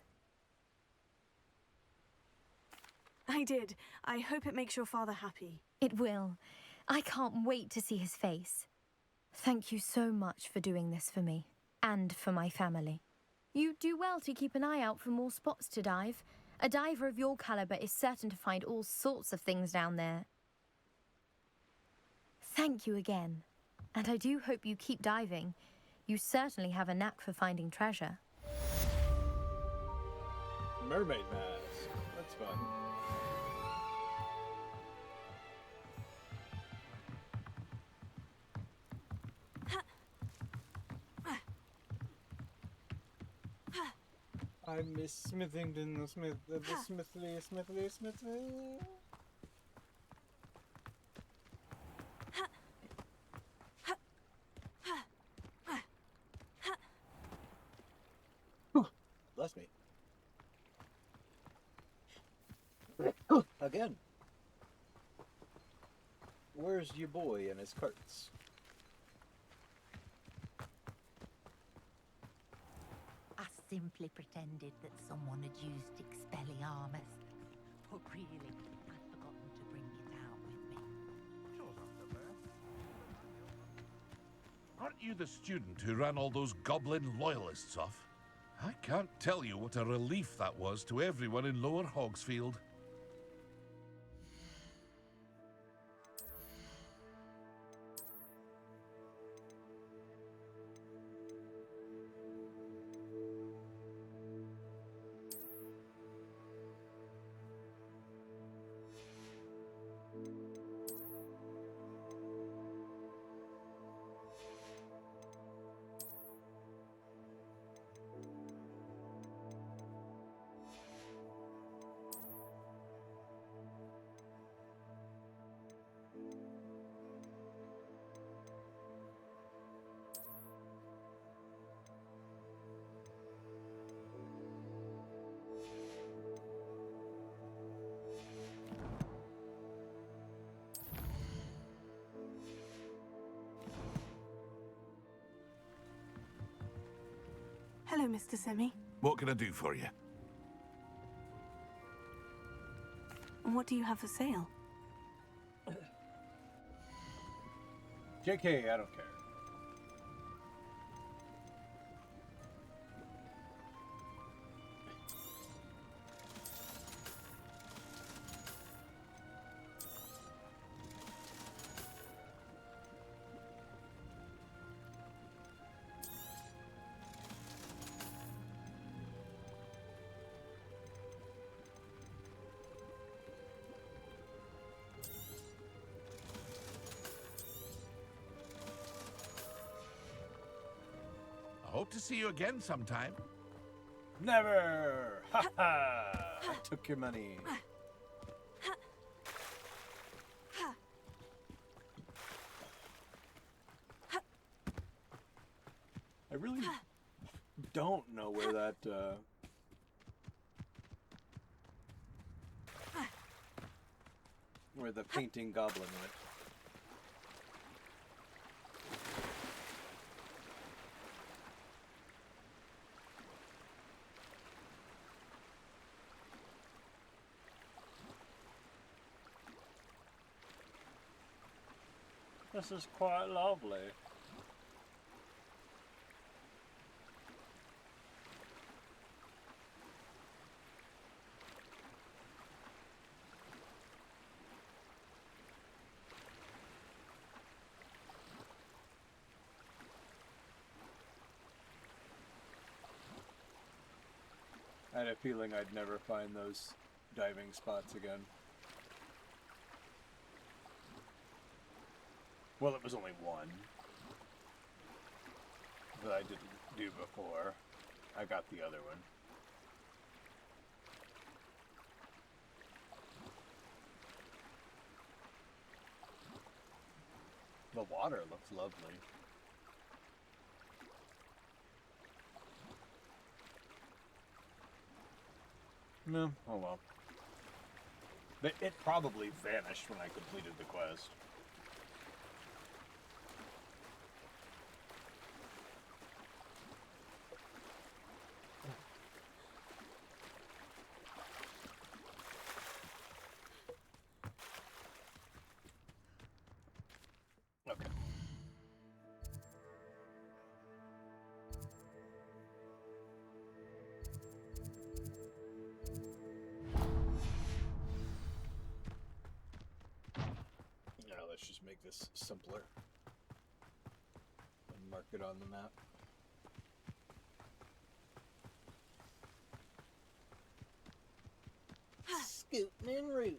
I did. I hope it makes your father happy. It will. I can't wait to see his face. Thank you so much for doing this for me, and for my family. You do well to keep an eye out for more spots to dive, A diver of your caliber is certain to find all sorts of things down there. Thank you again. And I do hope you keep diving. You certainly have a knack for finding treasure. Mermaid mask. That's fun. I miss Smithington, the Smithly. Bless me. Again. Where's your boy and his carts? I simply pretended that someone had used Expelliarmus. But really, I'd forgotten to bring it out with me. Aren't you the student who ran all those goblin loyalists off? I can't tell you what a relief that was to everyone in Lower Hogsfield. Hello, Mr. Semi. What can I do for you? And what do you have for sale? JK, I don't care. I hope to see you again sometime. Never! Ha ha! I took your money. I really don't know where that, where the painting goblin went. This is quite lovely. I had a feeling I'd never find those diving spots again. Well, it was only one that I didn't do before. I got the other one. The water looks lovely. No, oh well. But it probably vanished when I completed the quest. Okay. make this simpler and mark it on the map. Scooting and rooting.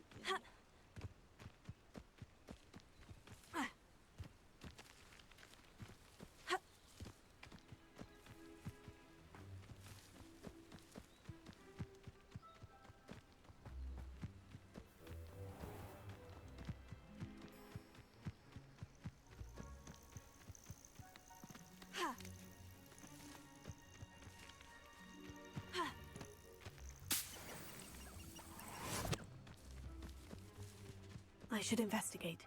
I should investigate.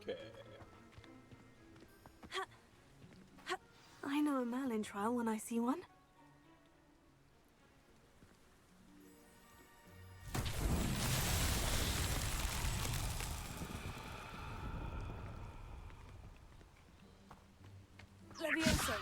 Okay. I know a Merlin trial when I see one. Levioso.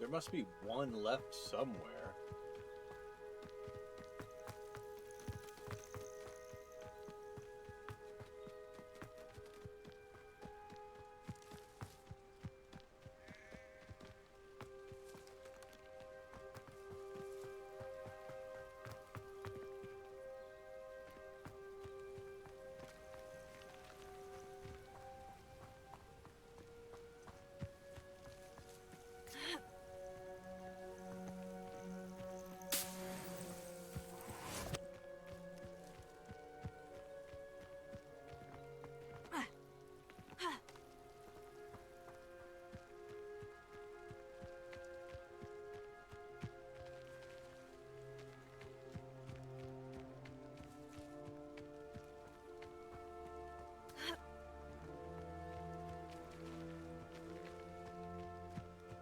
There must be one left somewhere.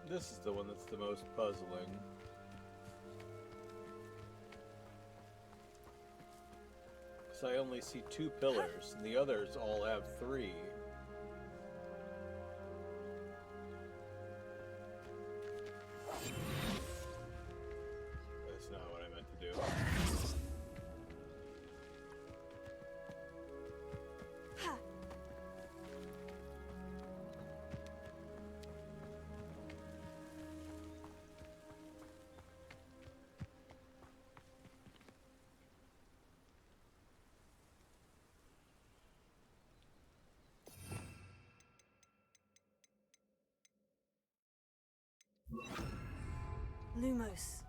This is the one that's the most puzzling. So I only see 2 pillars, and the others all have 3. That's not what I meant to do. Lumos.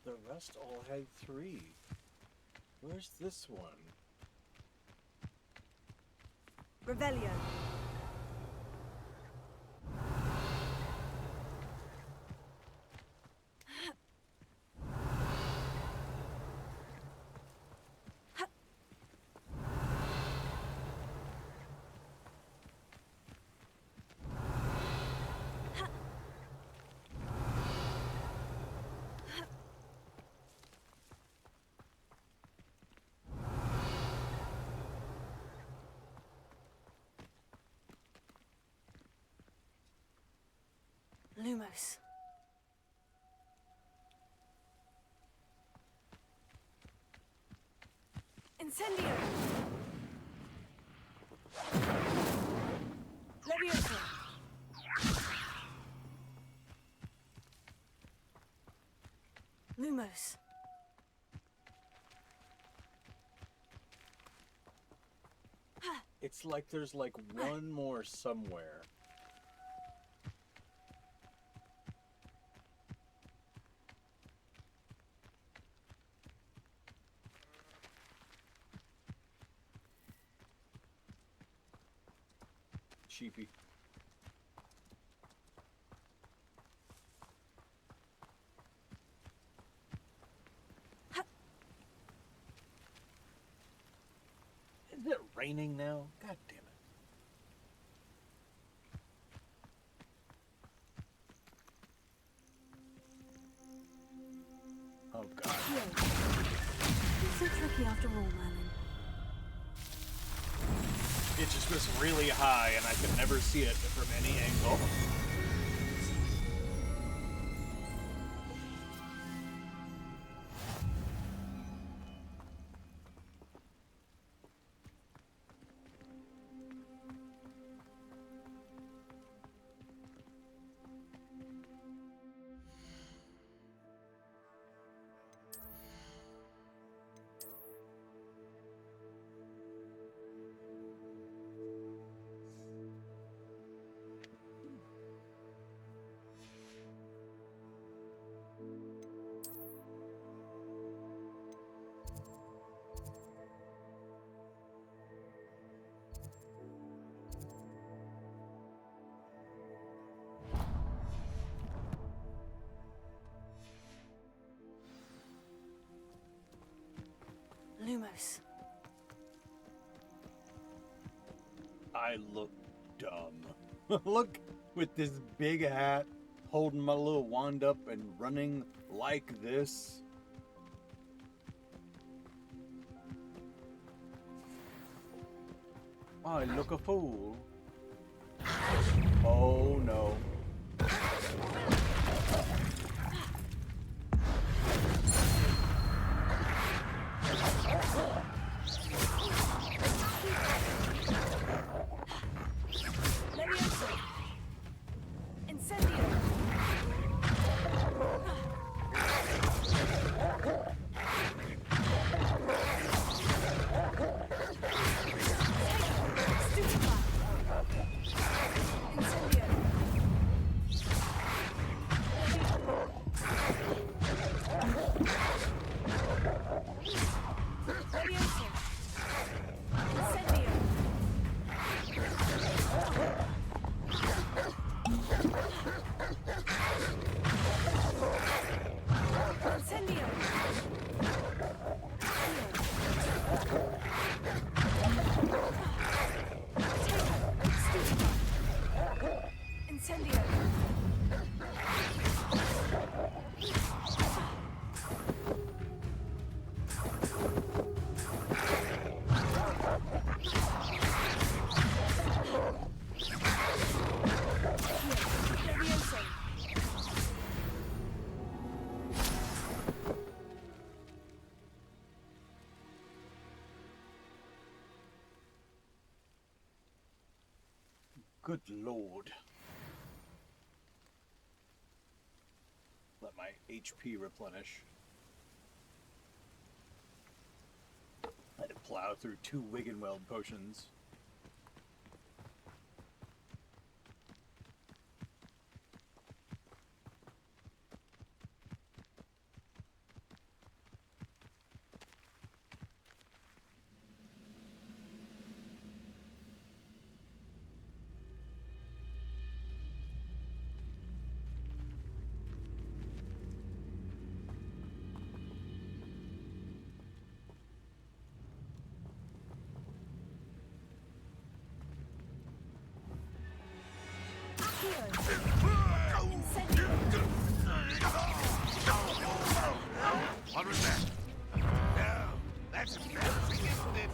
The rest all had 3. Where's this one? Revelio. Lumos. Incendio. Lumos. It's like there's like one more somewhere. Sheepy. Is it raining now? God damn it. Oh god. It's so tricky after all, Merlin. It just was really high and I could never see it from any angle. Lumos. I look dumb. Look, with this big hat, holding my little wand up and running like this. I look a fool. Oh no. Good lord. Let my HP replenish. I had to plow through 2 Wiggenweld potions. What was that? No, that's embarrassing, isn't it?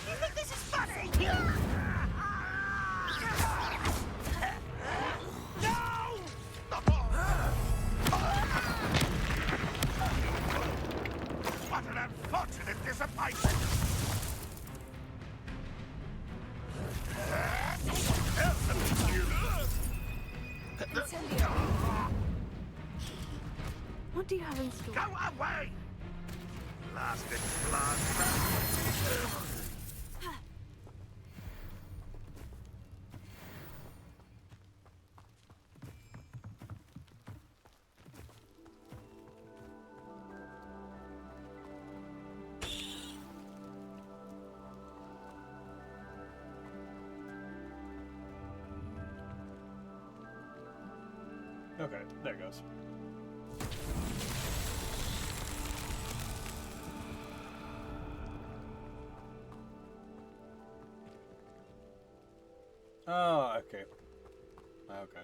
You think this is funny? No! Aaron's store. Go away! Blasted blaster! Okay, there it goes. Oh, okay. Okay.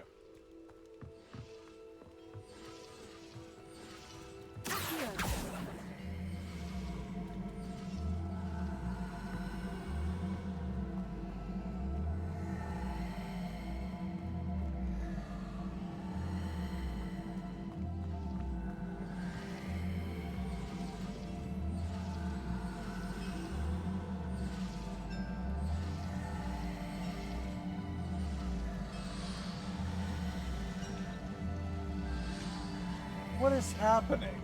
What is happening?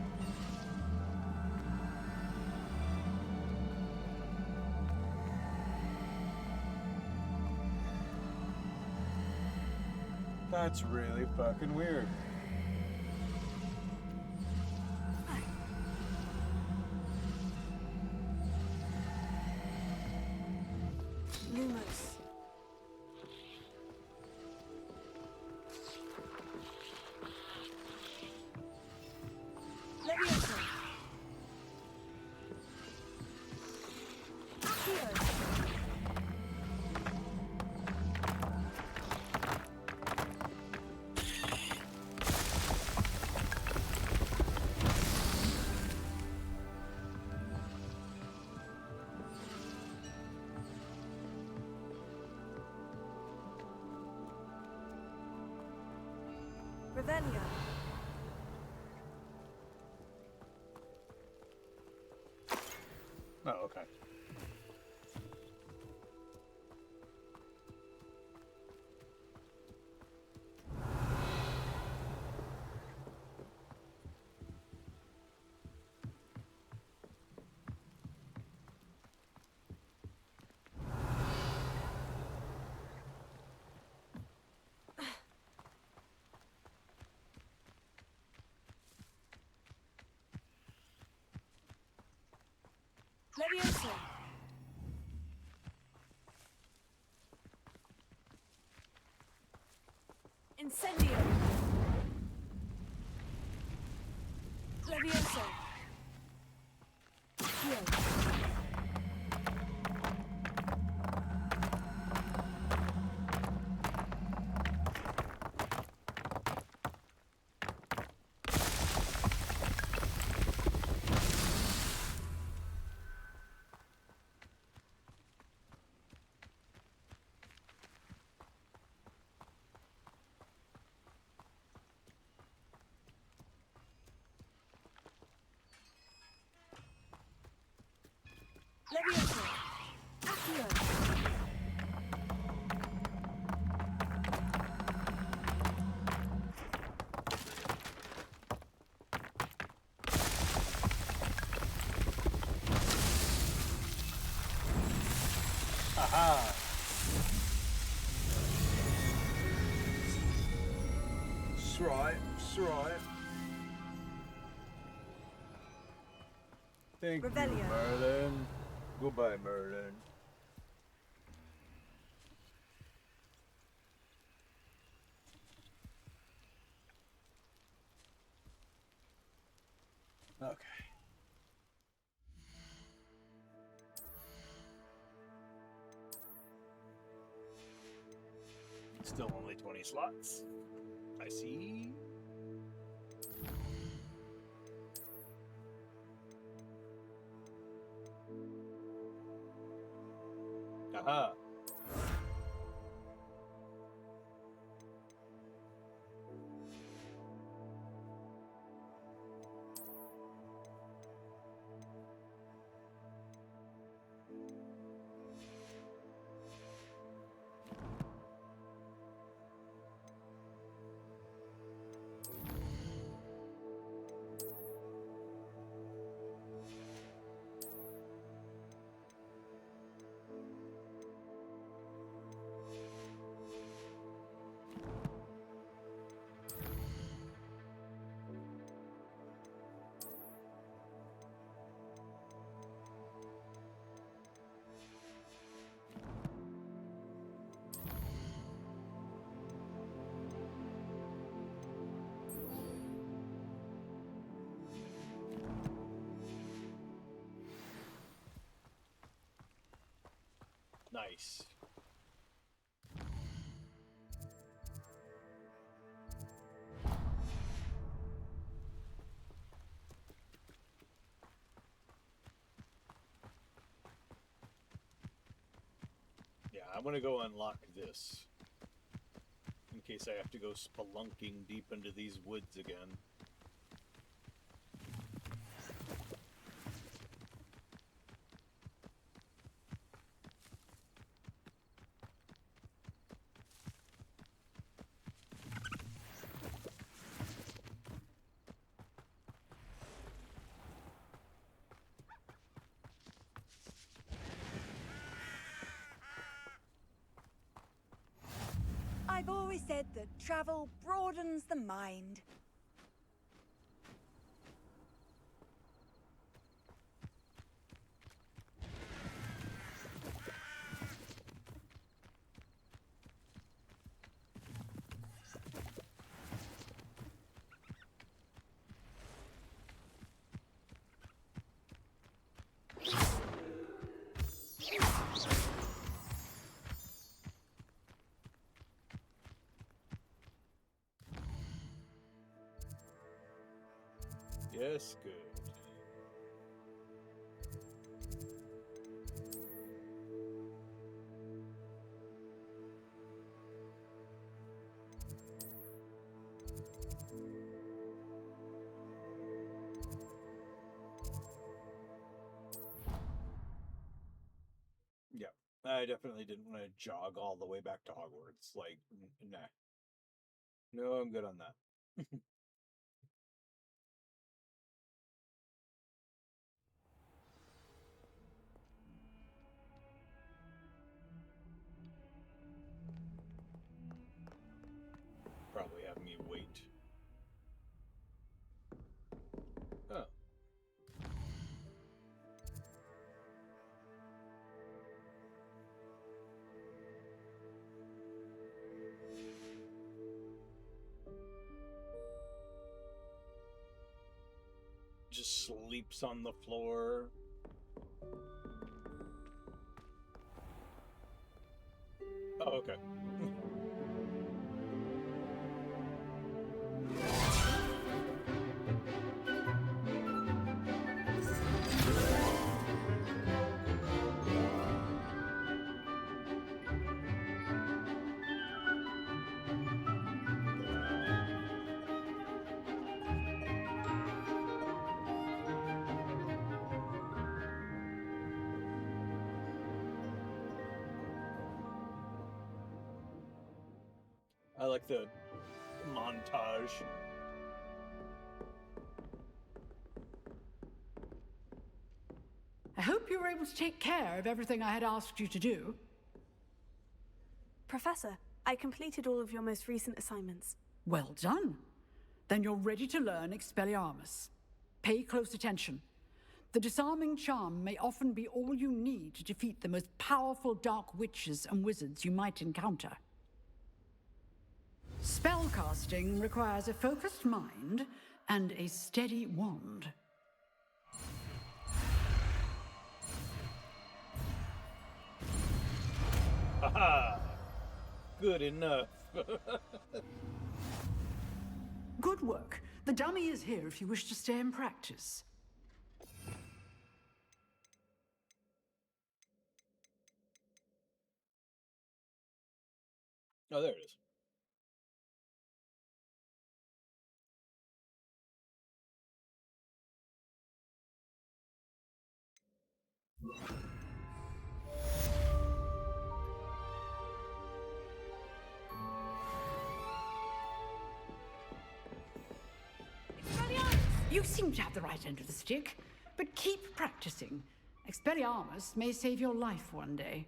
That's really fucking weird. Lumos. Leviosa. Accio. Revelio. Oh, okay. Leviosa. Incendio. Leviosa. Accio. Leviosa. Accio. Aha! Right, right. Thank you, Revelio. Merlin. Goodbye, Merlin. Okay. Still only 20 slots. I see. Aha. Nice. Yeah, I'm gonna go unlock this. In case I have to go spelunking deep into these woods again. I've always said that travel broadens the mind. Yes, good. Yeah, I definitely didn't want to jog all the way back to Hogwarts. Like, nah. No, I'm good on that. Probably have me wait. Oh. Just sleeps on the floor. Oh, okay. I like the montage. I hope you were able to take care of everything I had asked you to do. Professor, I completed all of your most recent assignments. Well done. Then you're ready to learn Expelliarmus. Pay close attention. The disarming charm may often be all you need to defeat the most powerful dark witches and wizards you might encounter. Spellcasting requires a focused mind and a steady wand. Haha! Good enough. Good work. The dummy is here if you wish to stay and practice. Oh, there it is. You seem to have the right end of the stick, but keep practicing. Expelliarmus may save your life one day.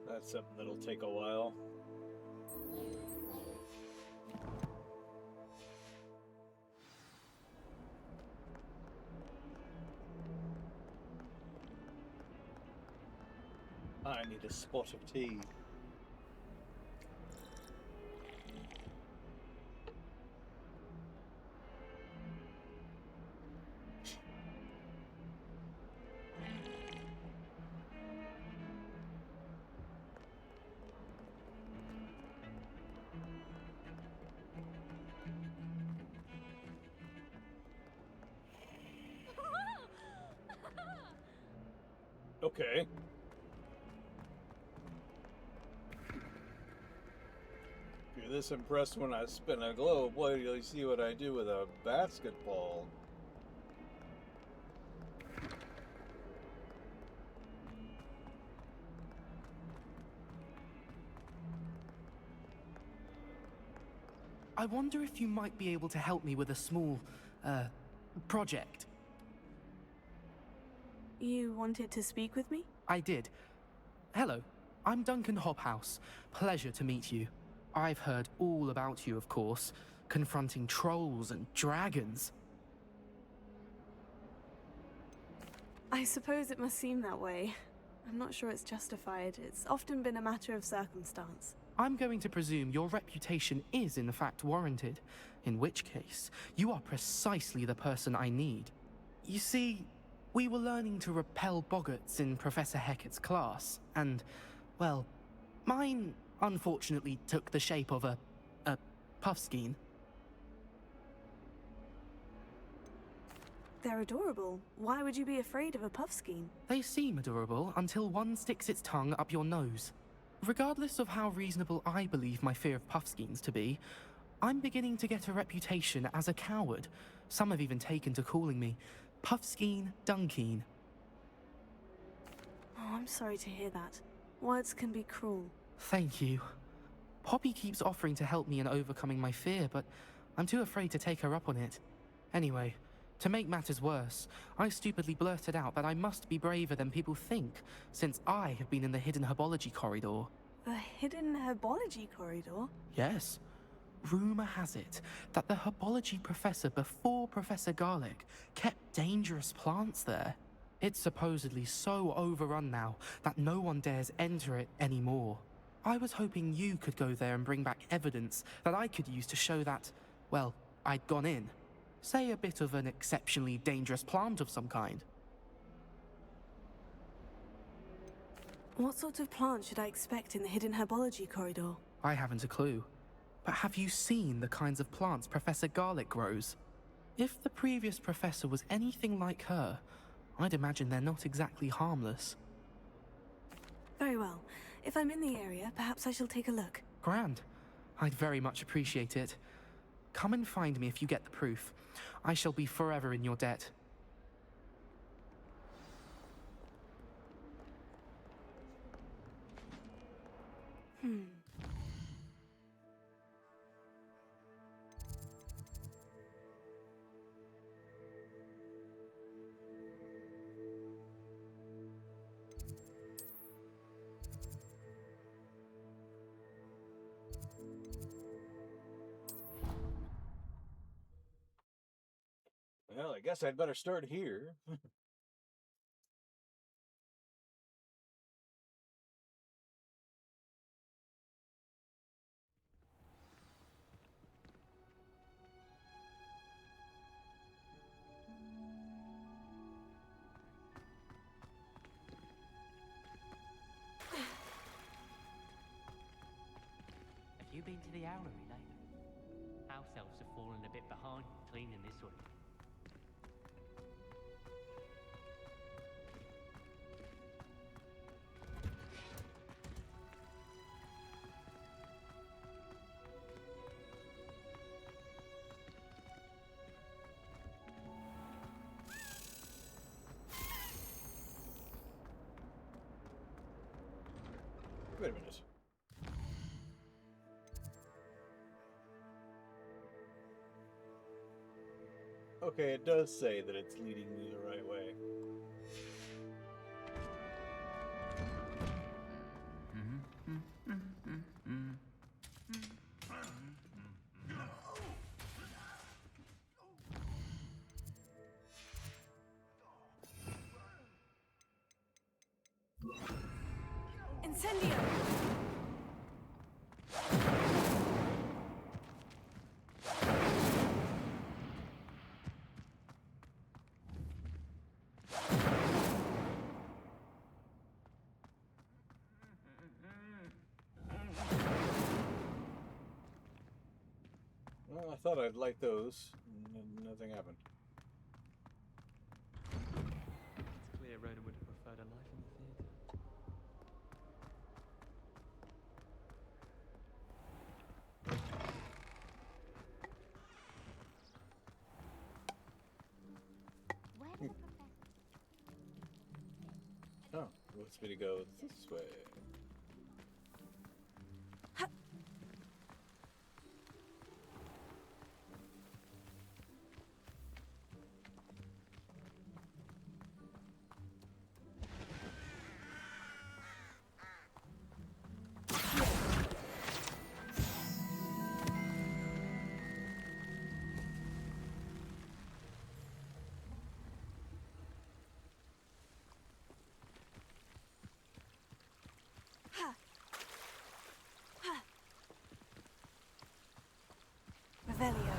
That's something that'll take a while. I need a spot of tea. Okay. If you're this impressed when I spin a globe, wait till you see what I do with a basketball. I wonder if you might be able to help me with a small, project. You wanted to speak with me? I did. Hello, I'm Duncan Hobhouse. Pleasure to meet you. I've heard all about you, of course, confronting trolls and dragons. I suppose it must seem that way. I'm not sure it's justified. It's often been a matter of circumstance. I'm going to presume your reputation is in fact warranted, in which case, you are precisely the person I need. You see, we were learning to repel boggarts in Professor Hecat's class, and, well, mine unfortunately took the shape of a puffskein. They're adorable. Why would you be afraid of a puffskein? They seem adorable until one sticks its tongue up your nose. Regardless of how reasonable I believe my fear of puffskeins to be, I'm beginning to get a reputation as a coward. Some have even taken to calling me Puffskein Dunkeen. Oh, I'm sorry to hear that. Words can be cruel. Thank you. Poppy keeps offering to help me in overcoming my fear, but I'm too afraid to take her up on it. Anyway, to make matters worse, I stupidly blurted out that I must be braver than people think, since I have been in the hidden herbology corridor. The hidden herbology corridor? Yes. Rumor has it that the herbology professor before Professor Garlic kept dangerous plants there. It's supposedly so overrun now that no one dares enter it anymore. I was hoping you could go there and bring back evidence that I could use to show that, well, I'd gone in. Say a bit of an exceptionally dangerous plant of some kind. What sort of plant should I expect in the hidden herbology corridor? I haven't a clue. But have you seen the kinds of plants Professor Garlic grows? If the previous professor was anything like her, I'd imagine they're not exactly harmless. Very well. If I'm in the area, perhaps I shall take a look. Grand. I'd very much appreciate it. Come and find me if you get the proof. I shall be forever in your debt. Well, I guess I'd better start here. Have you been to the owlery lately? House elves have fallen a bit behind cleaning this week. Wait a minute. Okay, it does say that it's leading me the right way. Incendio! Well, I thought I'd like those. Nothing happened. It's clear Ronan would have preferred a life in the theatre. Where did the professor... Oh, it wants me to go this way. Revelio.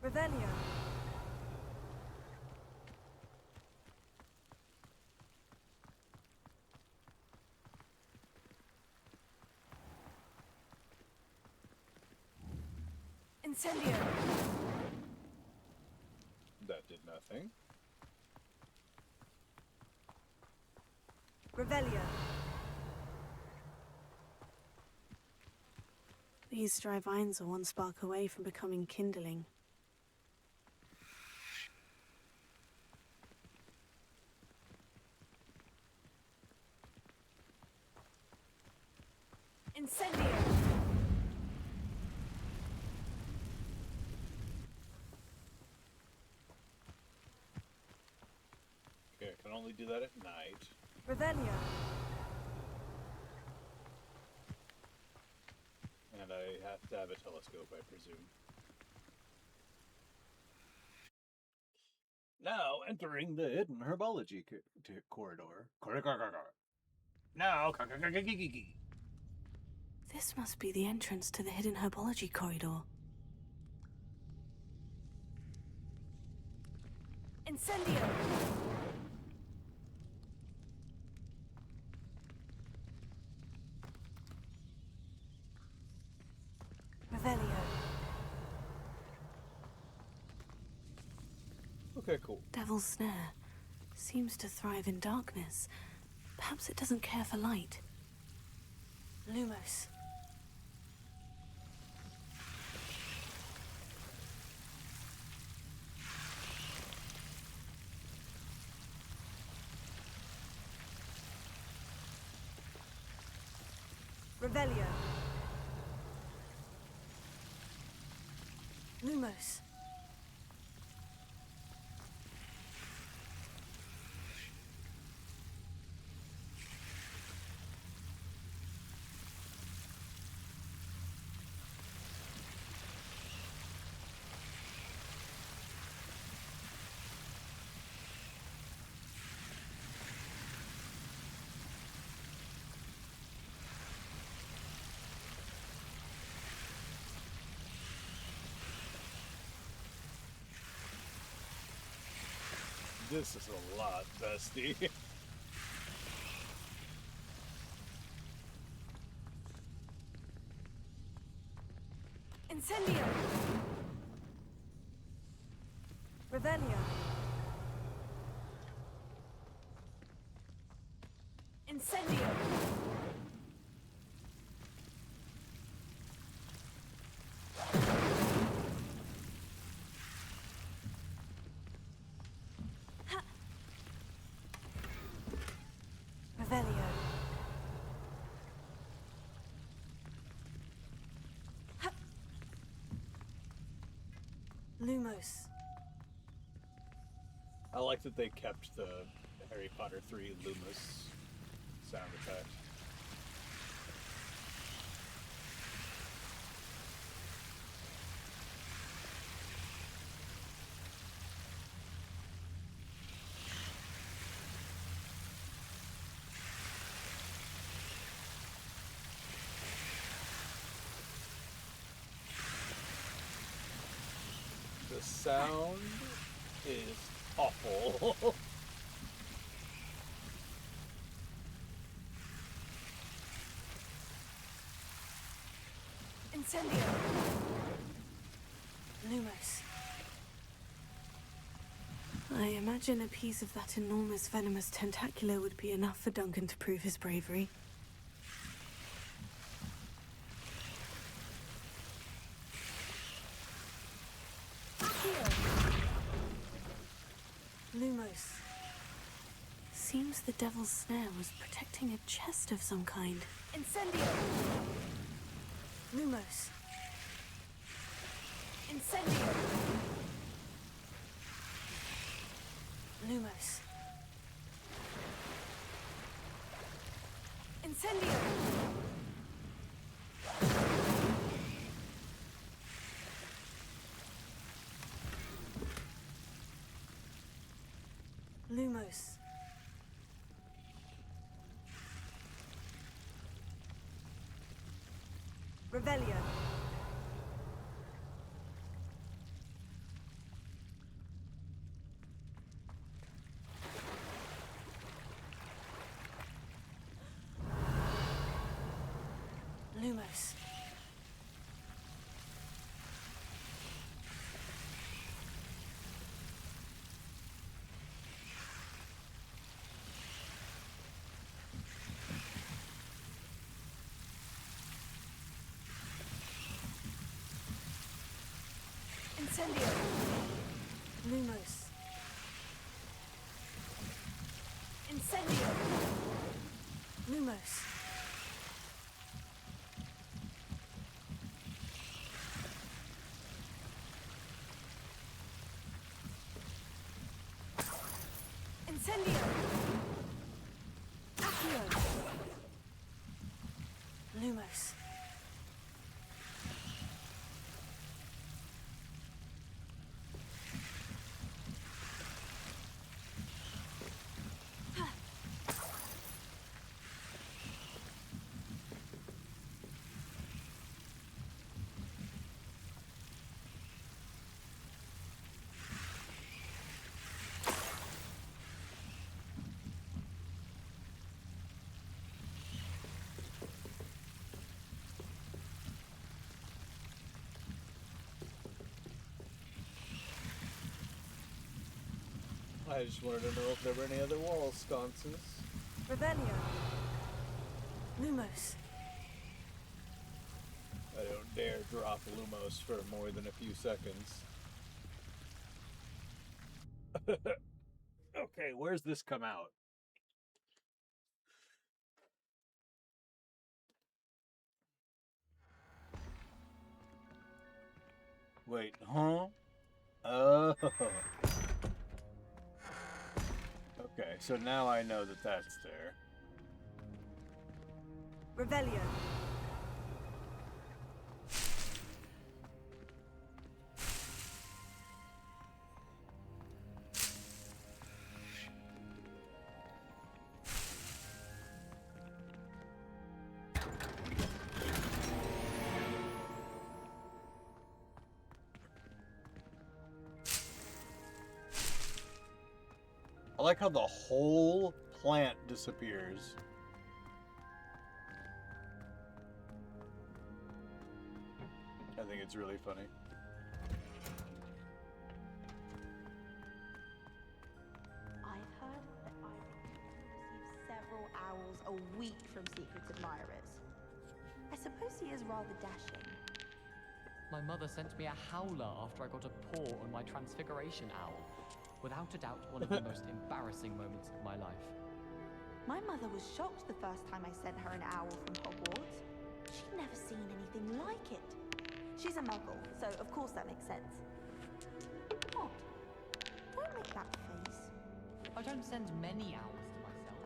Revelio. Incendio. That did nothing. Revelio. These dry vines are one spark away from becoming kindling. Incendio! Okay, I can only do that at night. Revelio. And I have to have a telescope, I presume. Now entering the hidden herbology corridor. Now, This must be the entrance to the hidden herbology corridor. Incendio! Revelio. Okay, cool. Devil's Snare seems to thrive in darkness. Perhaps it doesn't care for light. Lumos. Revelio. Lumos. This is a lot, bestie. Incendio! Revelio. Incendio! Ha! Revelio. Lumos. I like that they kept the Harry Potter 3 Lumos sound effect. The sound is awful. Incendio. Lumos. I imagine a piece of that enormous venomous tentacular would be enough for Duncan to prove his bravery. Lumos. Seems the devil's snare was protecting a chest of some kind. Incendio! Lumos. Incendio! Lumos. Incendio! Lumos. Revelio. Lumos. Incendio. Lumos. Incendio. Lumos. Incendio. Accio. Lumos. I just wanted to know if there were any other wall sconces. Revelio. Lumos. I don't dare drop Lumos for more than a few seconds. Okay, where's this come out? Wait, huh? Oh. Okay, so now I know that that's there. Revelio. I like how the whole plant disappears. I think it's really funny. I've heard that Isaac receives several owls a week from secret admirers. I suppose he is rather dashing. My mother sent me a howler after I got a paw on my transfiguration owl. Without a doubt, one of the most embarrassing moments of my life. My mother was shocked the first time I sent her an owl from Hogwarts. She'd never seen anything like it. She's a muggle, so of course that makes sense. like that face. I don't send many owls to myself.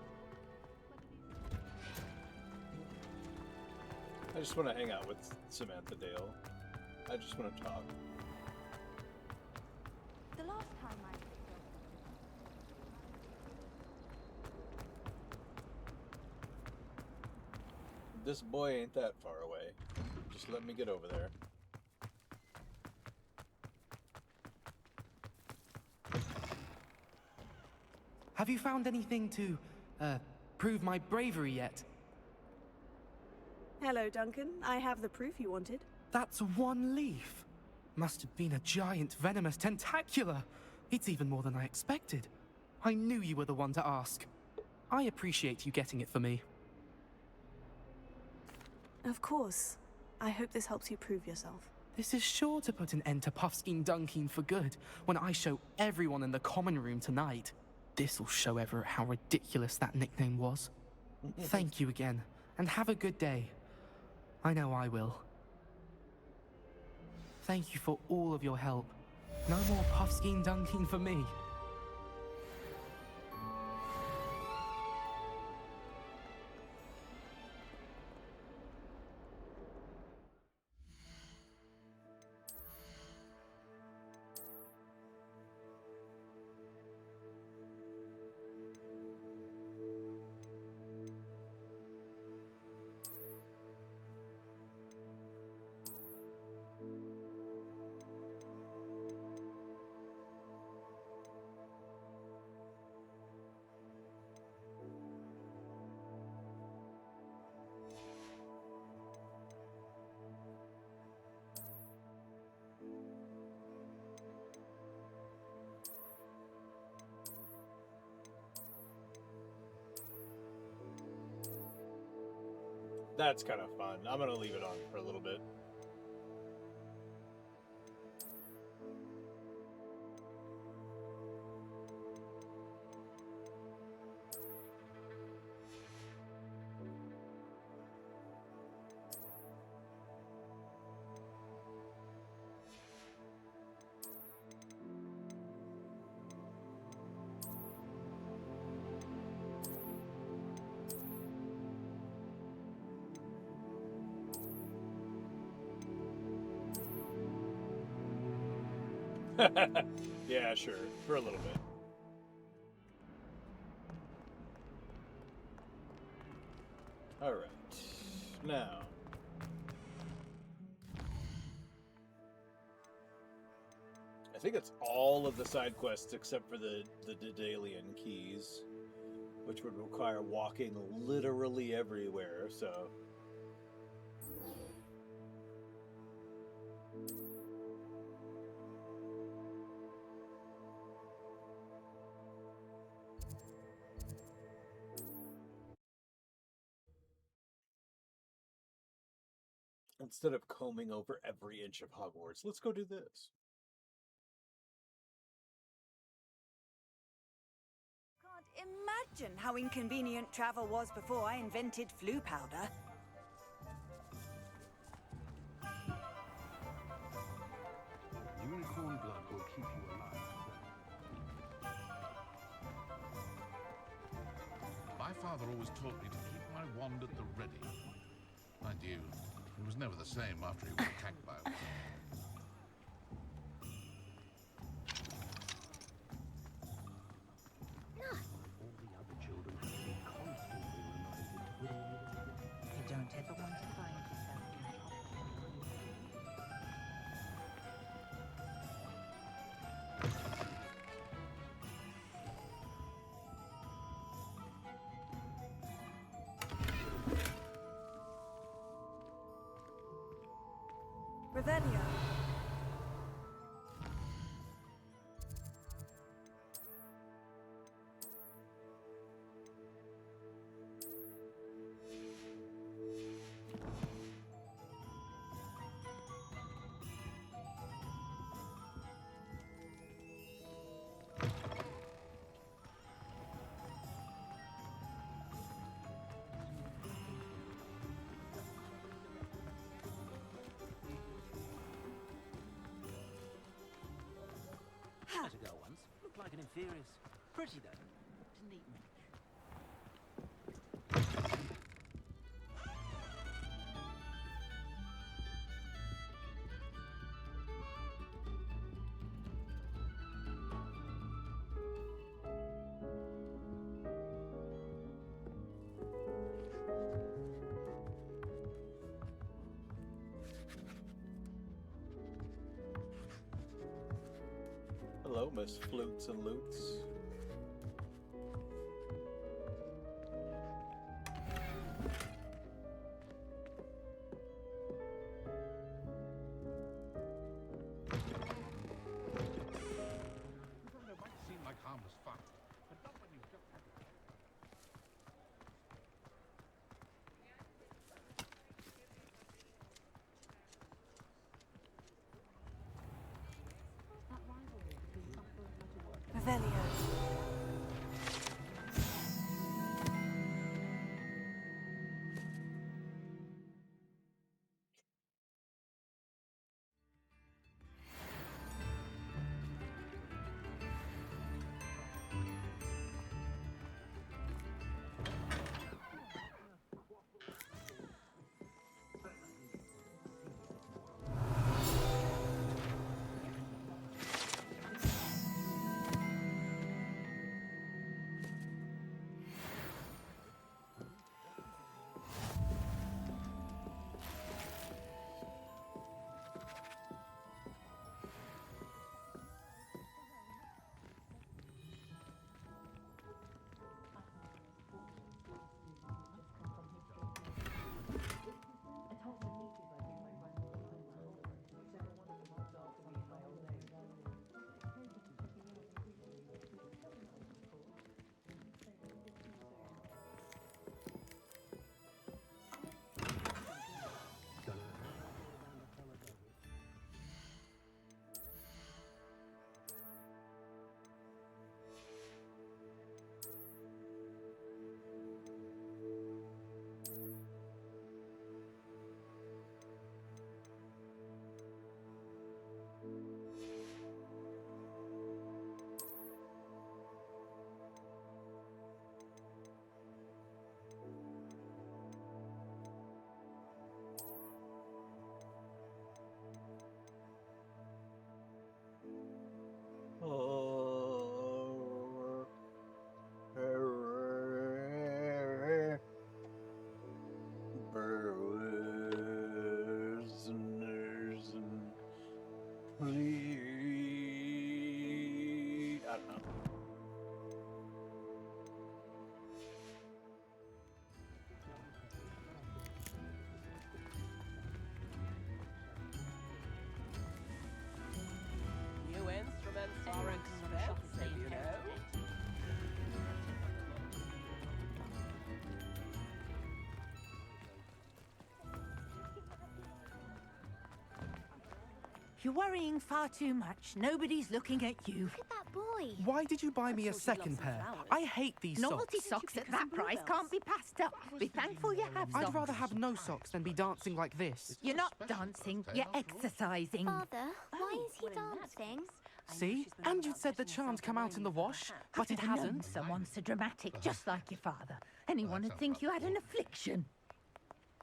I just want to hang out with Samantha Dale. I just want to talk. The last time I picked up. This boy ain't that far away. Just let me get over there. Have you found anything to, prove my bravery yet? Hello, Duncan. I have the proof you wanted. That's one leaf. Must have been a giant venomous tentacula. It's even more than I expected. I knew you were the one to ask. I appreciate you getting it for me. Of course. I hope this helps you prove yourself. This is sure to put an end to Puffskein Dunkeen for good when I show everyone in the common room tonight. This'll show Everett how ridiculous that nickname was. Thank you again, and have a good day. I know I will. Thank you for all of your help. No more Puffskein Dunkeen for me. That's kind of fun. I'm gonna leave it on for a little bit. Yeah, sure. For a little bit. Alright. Now. I think it's all of the side quests except for the Daedalian keys, which would require walking literally everywhere, so... Instead of combing over every inch of Hogwarts, let's go do this. Can't imagine how inconvenient travel was before I invented flu powder. Unicorn blood will keep you alive. My father always taught me to keep my wand at the ready. Mind you, he was never the same after he was attacked by a wand. All the other children have been constantly reminded to put away the wand. You don't ever want to find yourself in trouble. Revelio. like an inferior's. Pretty though. Didn't eat much. Hello, Miss Flutes and Loots. It might seem like harmless fun, but not when you've just had it. Revelio. I don't know. New instruments are expensive, you know. You're worrying far too much. Nobody's looking at you. Look at that boy. Why did you buy me a second pair? I hate these Novelty socks. socks at that price can't be passed up. Be thankful you have socks. I'd rather have no socks than be dancing like this. You're not dancing, you're exercising. Father, why is he dancing? See? And you'd said the charms come out in the wash, but it hasn't. Someone so dramatic, just like your father. Anyone would think you had an affliction.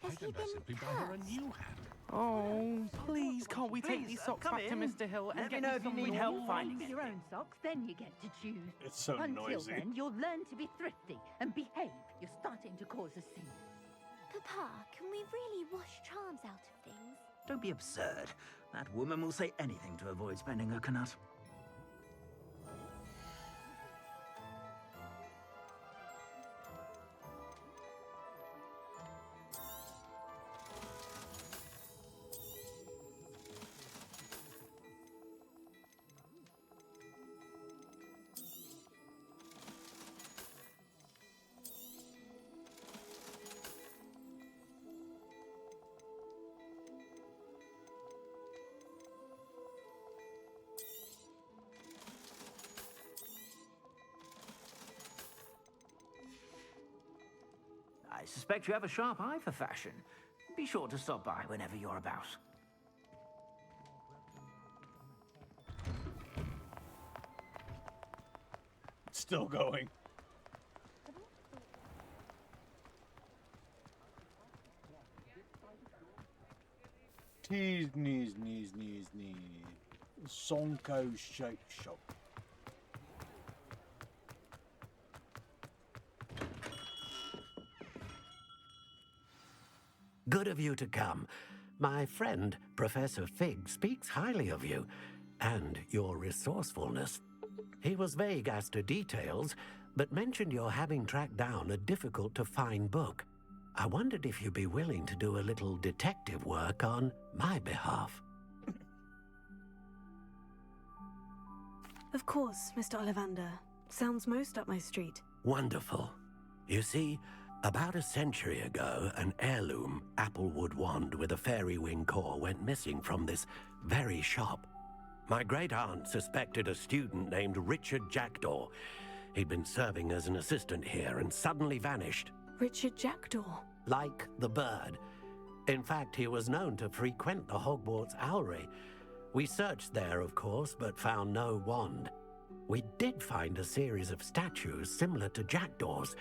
Has he been Simply buy her a new hat. Oh, please, can't we take these socks come back to in. Mr. Hill and Let get me know if you something need help more? finding Your own socks, then you get to choose. It's so Until noisy. then, you'll learn to be thrifty and behave. You're starting to cause a scene. Papa, can we really wash charms out of things? Don't be absurd. That woman will say anything to avoid spending her canut. I suspect you have a sharp eye for fashion. Be sure to stop by whenever you're about. still going. Tease, knees. Sonko Shake Shop. Good of you to come. My friend, Professor Fig, speaks highly of you and your resourcefulness. He was vague as to details, but mentioned your having tracked down a difficult-to-find book. I wondered if you'd be willing to do a little detective work on my behalf. Of course, Mr. Ollivander. Sounds most up my street. Wonderful. You see, about a century ago, an heirloom applewood wand with a fairy wing core went missing from this very shop. My great-aunt suspected a student named Richard Jackdaw. He'd been serving as an assistant here and suddenly vanished. Richard Jackdaw? Like the bird. In fact, he was known to frequent the Hogwarts Owlery. We searched there, of course, but found no wand. We did find a series of statues similar to Jackdaw's.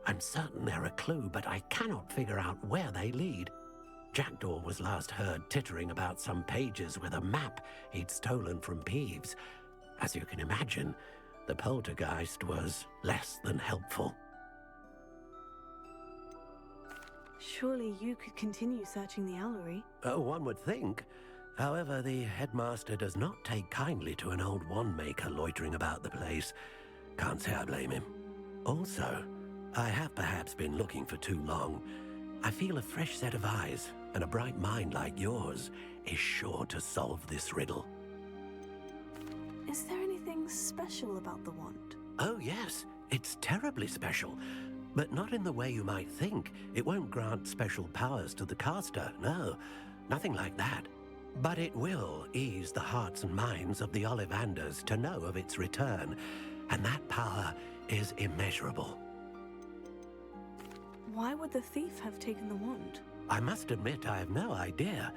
I'm certain they're a clue, but I cannot figure out where they lead. Jackdaw was last heard tittering about some pages with a map he'd stolen from Peeves. As you can imagine, the poltergeist was less than helpful. Surely you could continue searching the Owlery. Oh, one would think. However, the headmaster does not take kindly to an old wand-maker loitering about the place. Can't say I blame him. Also, I have perhaps been looking for too long. I feel a fresh set of eyes, and a bright mind like yours is sure to solve this riddle. Is there anything special about the wand? Oh, yes. It's terribly special. But not in the way you might think. It won't grant special powers to the caster, no. Nothing like that. But it will ease the hearts and minds of the Ollivanders to know of its return, and that power is immeasurable. Why would the thief have taken the wand? I must admit I have no idea.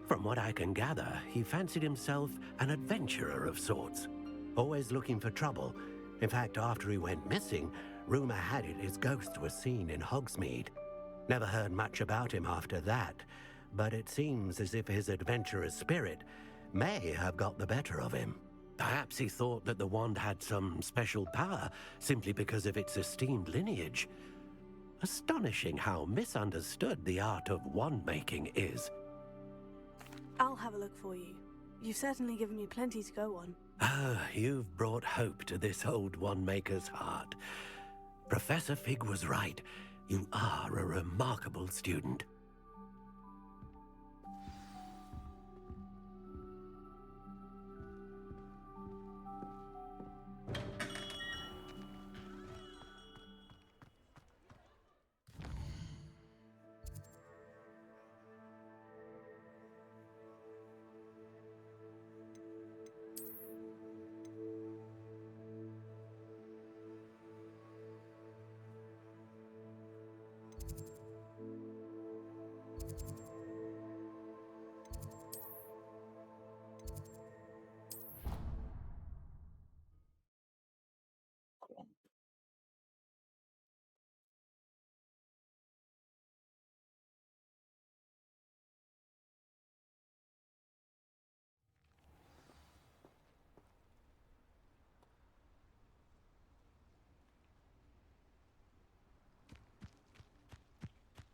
From what I can gather, he fancied himself an adventurer of sorts, always looking for trouble. In fact, after he went missing, rumor had it his ghost was seen in Hogsmeade. Never heard much about him after that, but it seems as if his adventurous spirit may have got the better of him. Perhaps he thought that the wand had some special power simply because of its esteemed lineage. Astonishing how misunderstood the art of wand-making is. I'll have a look for you. You've certainly given me plenty to go on. Ah, you've brought hope to this old wand-maker's heart. Professor Fig was right. You are a remarkable student.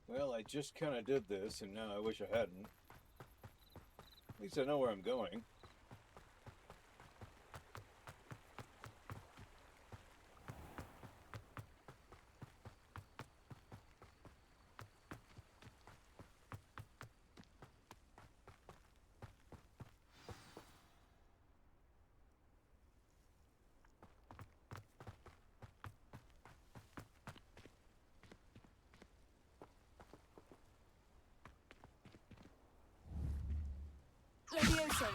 Well, I just kind of did this, and now I wish I hadn't. At least I know where I'm going. Levioso!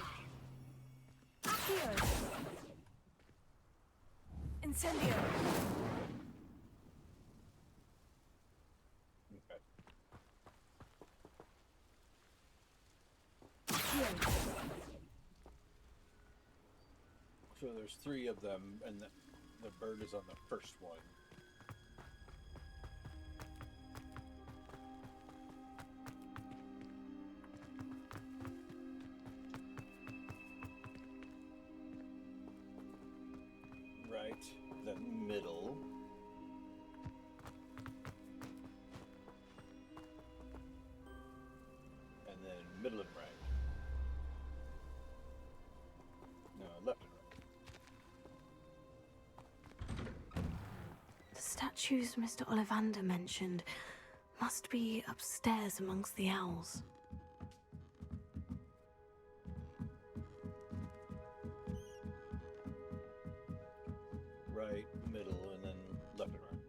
Accio! Incendio! Okay. Accio! So there's 3 of them, and The bird is on the first one. Right, the middle. And then middle and right. No, left and right. The statues Mr. Ollivander mentioned must be upstairs amongst the owls. Right, middle, and then left and right.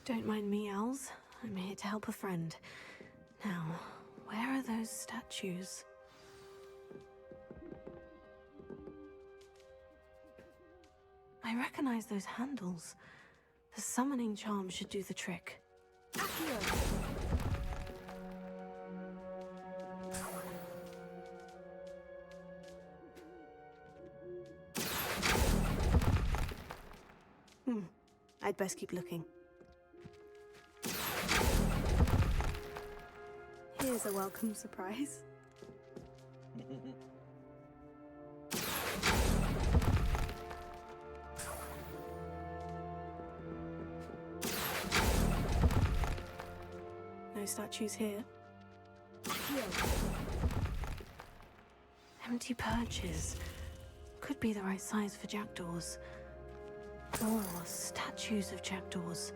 Don't mind me, owls. I'm here to help a friend. Now, where are those statues? I recognize those handles. The summoning charm should do the trick. I'd best keep looking. Here's a welcome surprise. No statues here. Empty perches. Could be the right size for jackdaws. Or statues of jackdaws.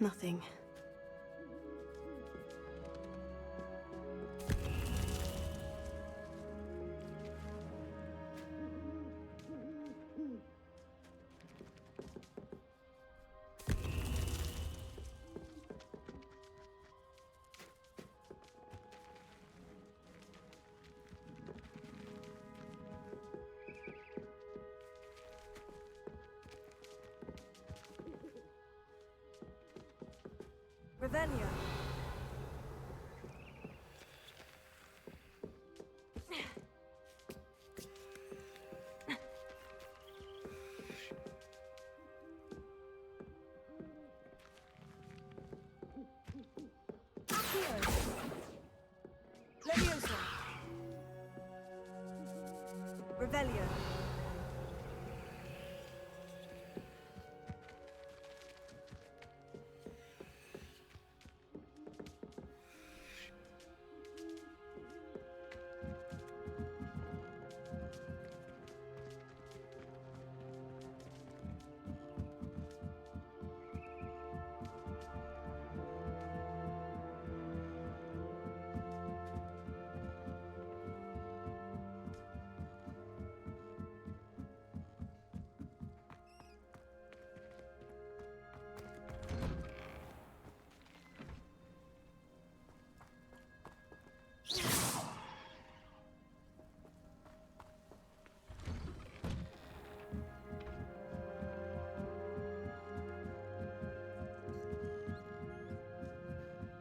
Nothing. Revelio. Leviosa. Revelio.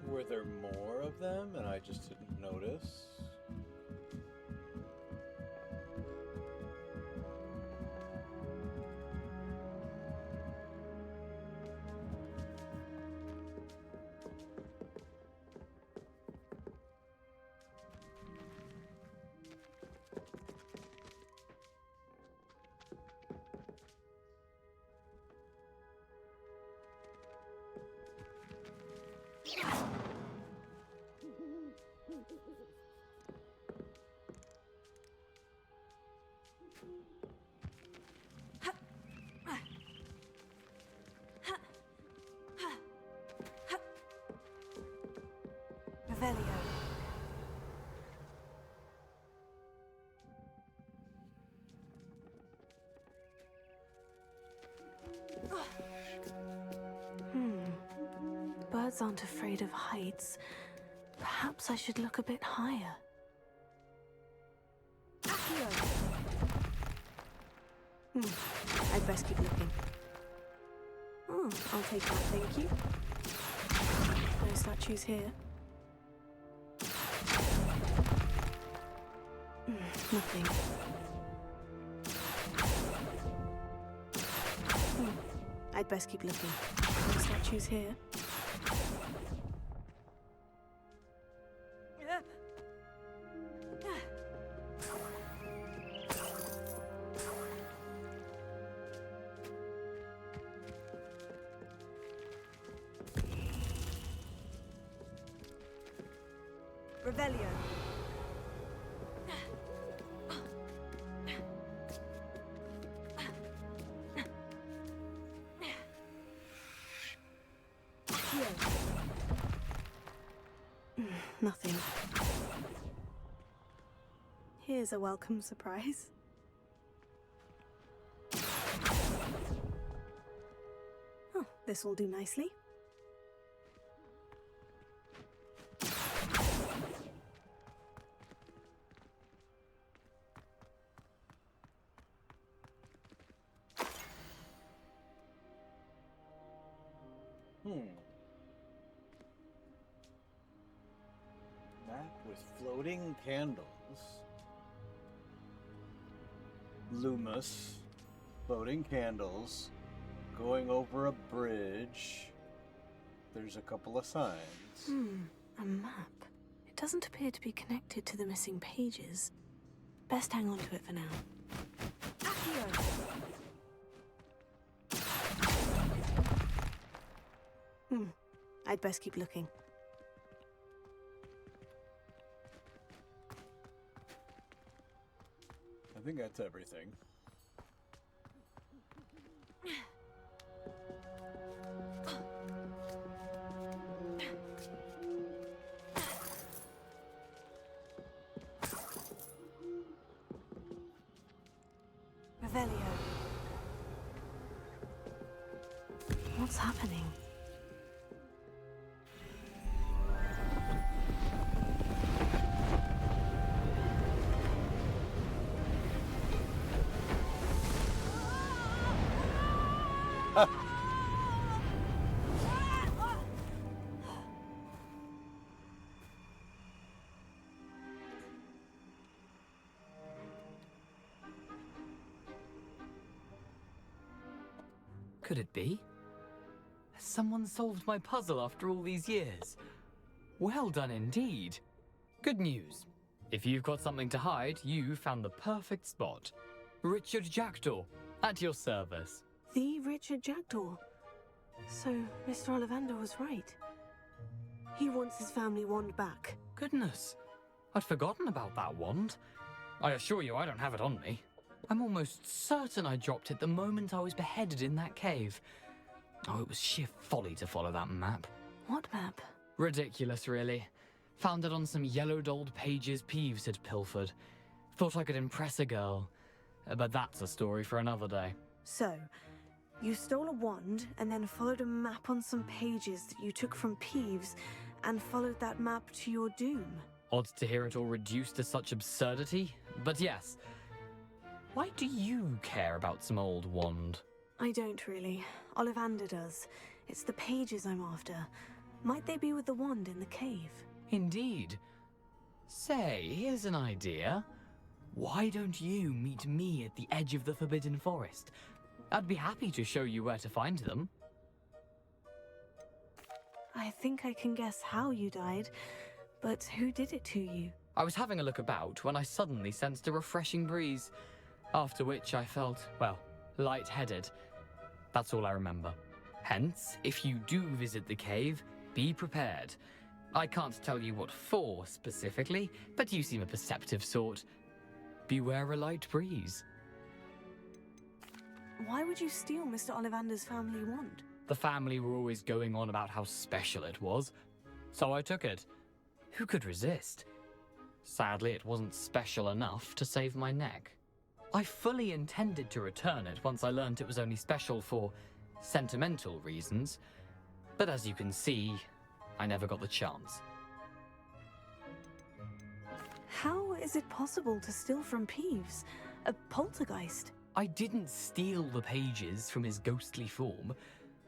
Were there more of them and I just didn't notice? Revelio. Birds aren't afraid of heights. Perhaps I should look a bit higher. I'd best keep looking. Oh, I'll take that, thank you. No statues here. Nothing. I'd best keep looking. No statues here. Revelio. Nothing. Here's a welcome surprise. Oh, this will do nicely. Map with floating candles. Loomis. Floating candles. Going over a bridge. There's a couple of signs. A map. It doesn't appear to be connected to the missing pages. Best hang on to it for now. I'd best keep looking. I think that's everything. Revelio. What's happening? Could it be? Has someone solved my puzzle after all these years? Well done indeed. Good news. If you've got something to hide, you found the perfect spot. Richard Jackdaw, at your service. The Richard Jackdaw. So, Mr. Ollivander was right. He wants his family wand back. Goodness, I'd forgotten about that wand. I assure you I don't have it on me. I'm almost certain I dropped it the moment I was beheaded in that cave. Oh, it was sheer folly to follow that map. What map? Ridiculous, really. Found it on some yellowed old pages Peeves had pilfered. Thought I could impress a girl. But that's a story for another day. So, you stole a wand and then followed a map on some pages that you took from Peeves and followed that map to your doom. Odd to hear it all reduced to such absurdity, but yes. Why do you care about some old wand? I don't really. Ollivander does. It's the pages I'm after. Might they be with the wand in the cave? Indeed. Say, here's an idea. Why don't you meet me at the edge of the Forbidden Forest? I'd be happy to show you where to find them. I think I can guess how you died, but who did it to you? I was having a look about when I suddenly sensed a refreshing breeze, after which I felt, well, lightheaded. That's all I remember. Hence, if you do visit the cave, be prepared. I can't tell you what for specifically, but you seem a perceptive sort. Beware a light breeze. Why would you steal Mr. Ollivander's family wand? The family were always going on about how special it was, so I took it. Who could resist? Sadly, it wasn't special enough to save my neck. I fully intended to return it once I learned it was only special for sentimental reasons, but as you can see, I never got the chance. How is it possible to steal from Peeves? A poltergeist? I didn't steal the pages from his ghostly form.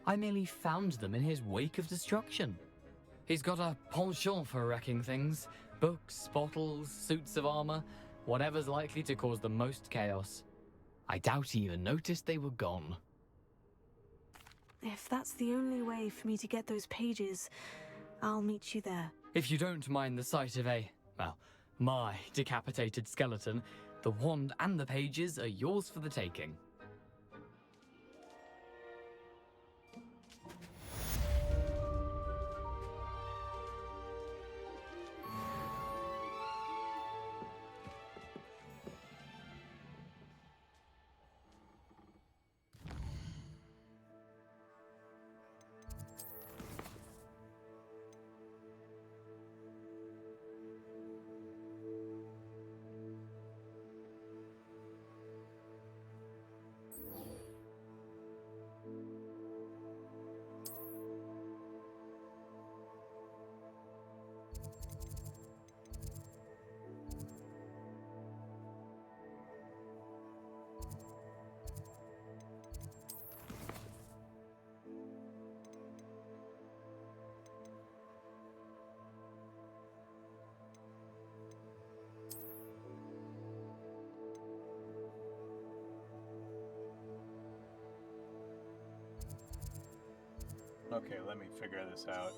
I merely found them in his wake of destruction. He's got a penchant for wrecking things. Books, bottles, suits of armor, whatever's likely to cause the most chaos. I doubt he even noticed they were gone. If that's the only way for me to get those pages, I'll meet you there. If you don't mind the sight of my decapitated skeleton, the wand and the pages are yours for the taking. Okay, let me figure this out.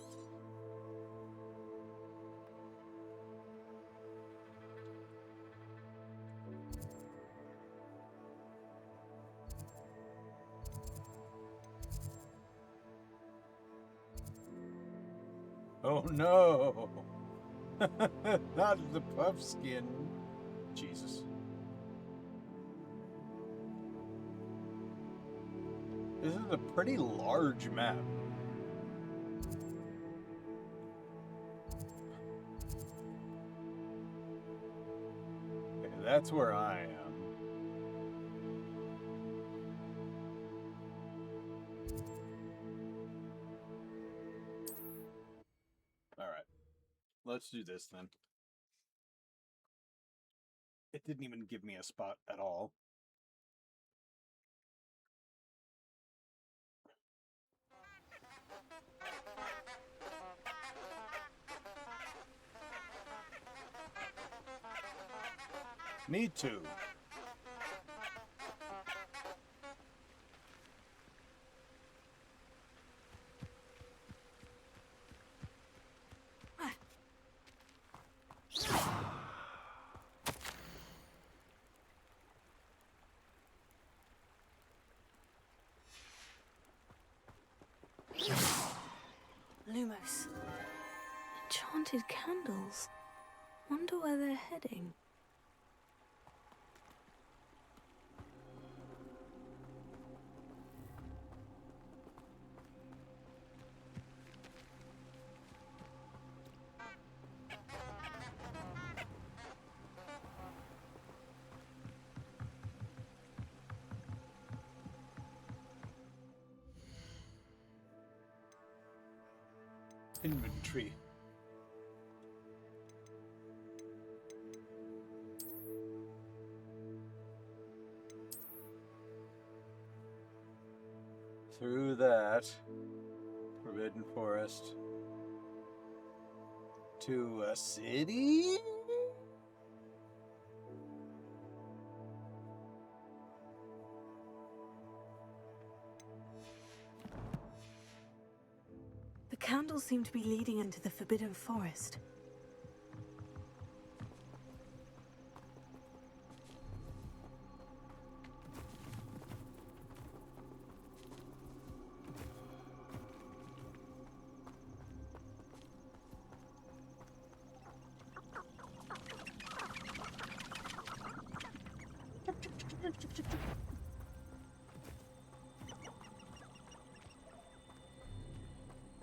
Oh no! Not the puff skin. Jesus. This is a pretty large map. Okay, that's where I am. Alright. Let's do this then. It didn't even give me a spot at all. Me too. Lumos. Enchanted candles. Wonder where they're heading. Inventory. Through that forbidden forest to a city? The candles seem to be leading into the forbidden forest.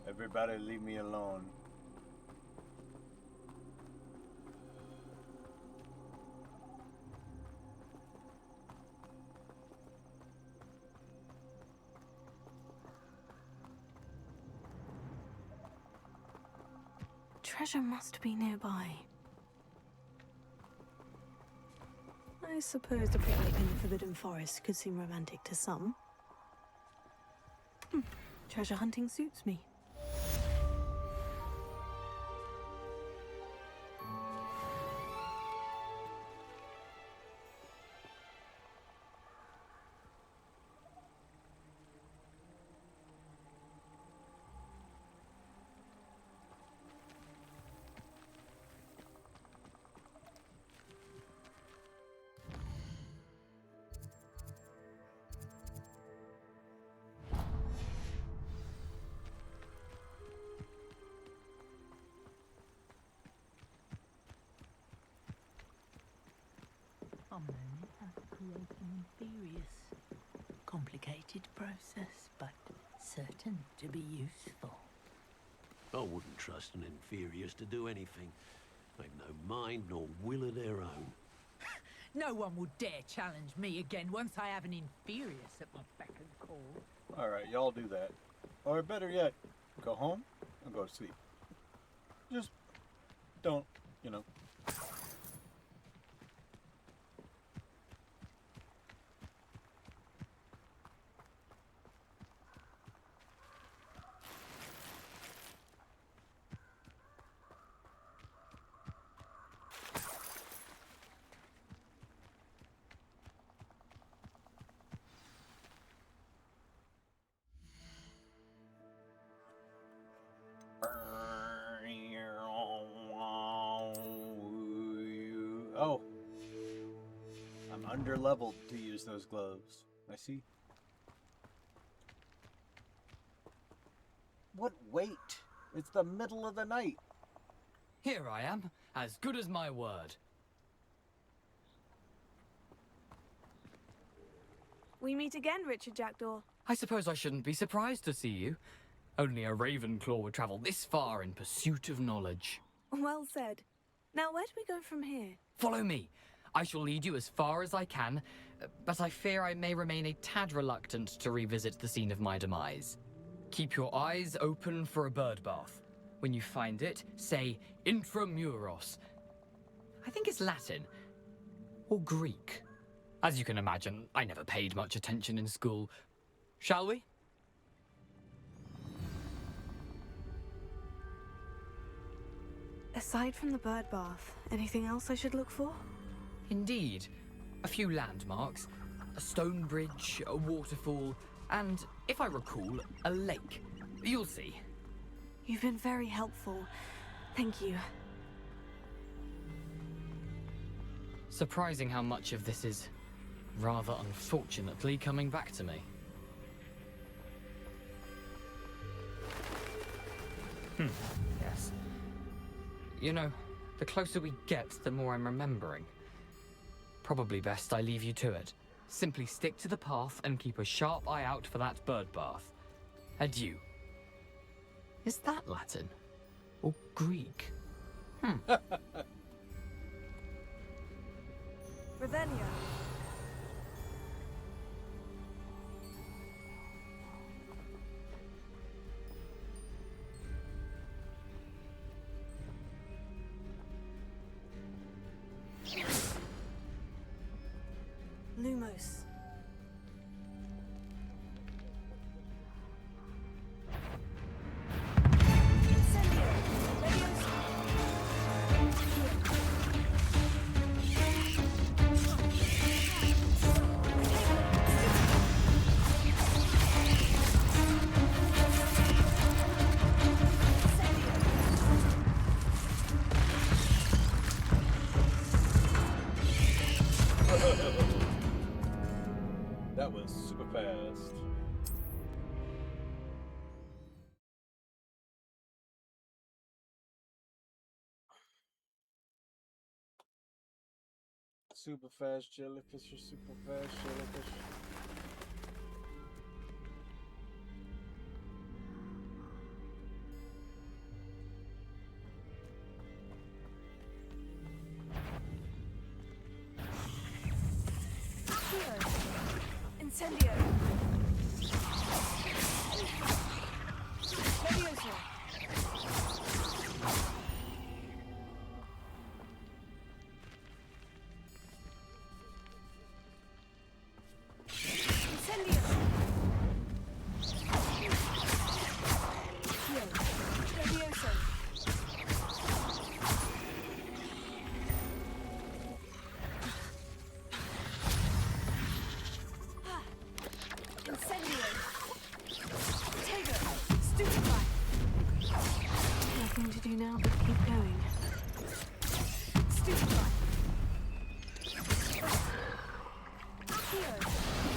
Everybody leave me alone. Treasure must be nearby. I suppose a picnic in the Forbidden Forest could seem romantic to some. Treasure hunting suits me. I'm learning how to create an Inferius. Complicated process, but certain to be useful. I wouldn't trust an Inferius to do anything. They've no mind nor will of their own. No one will dare challenge me again once I have an Inferius at my beck and call. Alright, y'all do that. Or better yet, go home and go to sleep. Just don't, you know. Oh. I'm under-leveled to use those gloves. I see. What wait? It's the middle of the night. Here I am, as good as my word. We meet again, Richard Jackdaw. I suppose I shouldn't be surprised to see you. Only a Ravenclaw would travel this far in pursuit of knowledge. Well said. Now, where do we go from here? Follow me. I shall lead you as far as I can, but I fear I may remain a tad reluctant to revisit the scene of my demise. Keep your eyes open for a bird bath. When you find it, say intramuros. I think it's Latin. Or Greek. As you can imagine, I never paid much attention in school. Shall we? Aside from the bird bath, anything else I should look for? Indeed. A few landmarks, a stone bridge, a waterfall, and, if I recall, a lake. You'll see. You've been very helpful. Thank you. Surprising how much of this is, rather unfortunately, coming back to me. Yes. You know, the closer we get, the more I'm remembering. Probably best I leave you to it. Simply stick to the path and keep a sharp eye out for that bird bath. Adieu. Is that Latin? Or Greek? Revelio. Lumos. That was super fast. Super fast jellyfish or super fast jellyfish. Incendio. Levioso. Incendio. Stupefy. Accio.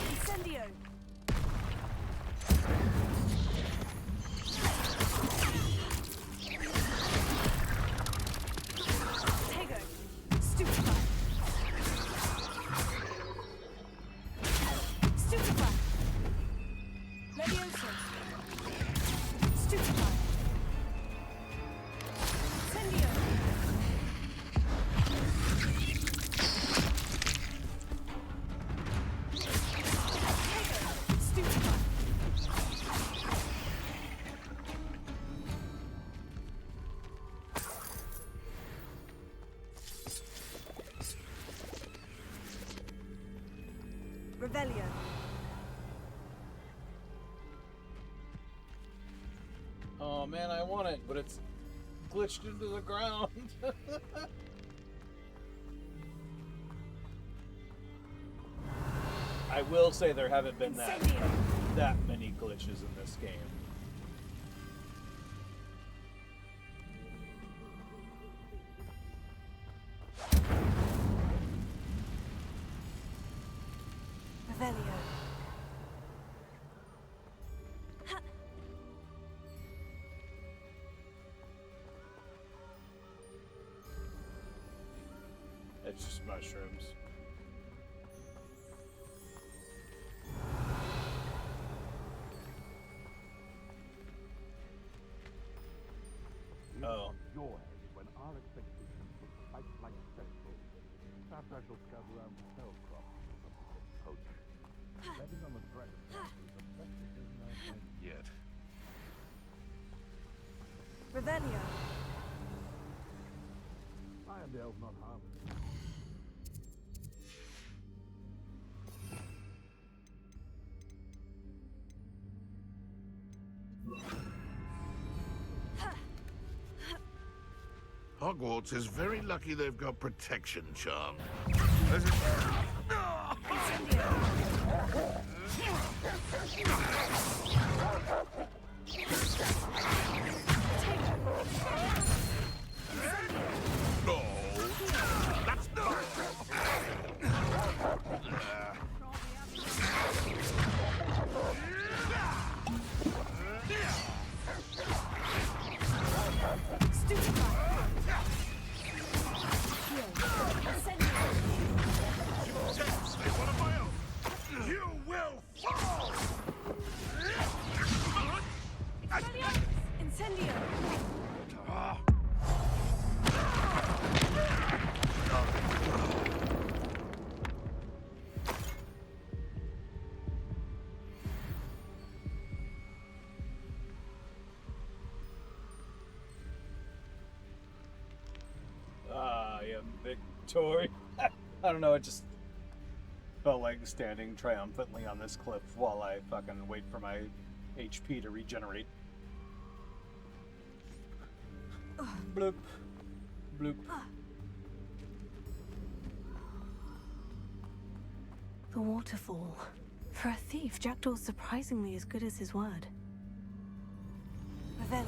Incendio. Tego. Stupefy. Stupefy. Levioso. Stupefy. Incendio. Stupefy. Revelio. Oh man, I want it, but it's glitched into the ground. I will say there haven't been that many glitches in this game. Revelio. It's just mushrooms. Oh. Your head when our expectations were spiked like petrol. Perhaps I shall scout around the cell crop or something to poach. Betting on the dragon is the best decision I've made yet. Revelio. Irondale's not harmless. Hogwarts is very lucky they've got protection charm. No, that's not. You will fall! Incendio. I am victory. I don't know, it just felt like standing triumphantly on this cliff while I fucking wait for my HP to regenerate. Bloop. Bloop. The waterfall. For a thief, Jackdaw's surprisingly as good as his word. Revelio.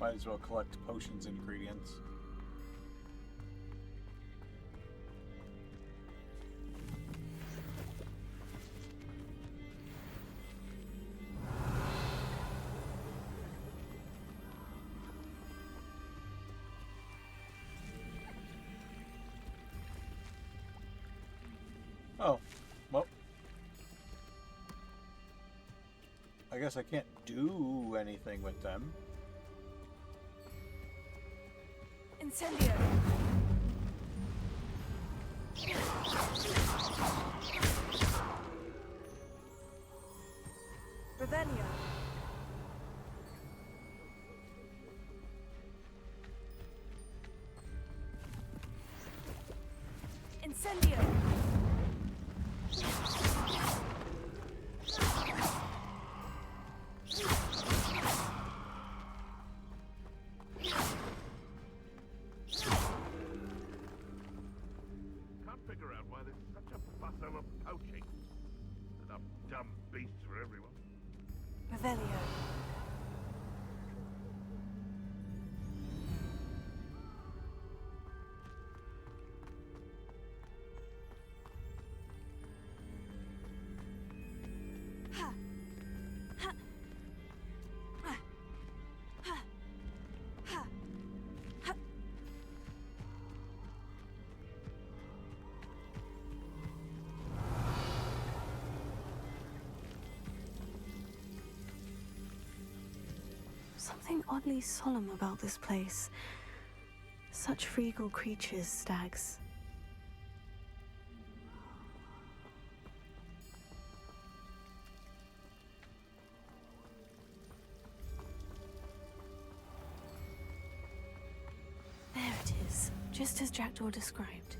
Might as well collect potions ingredients. Oh, well. I guess I can't do anything with them. Incendio. Revelio. Incendio. Can't figure out why there's such stop poaching. Enough dumb beasts for everyone. Revelio. Something oddly solemn about this place. Such regal creatures, stags. There it is, just as Jackdaw described.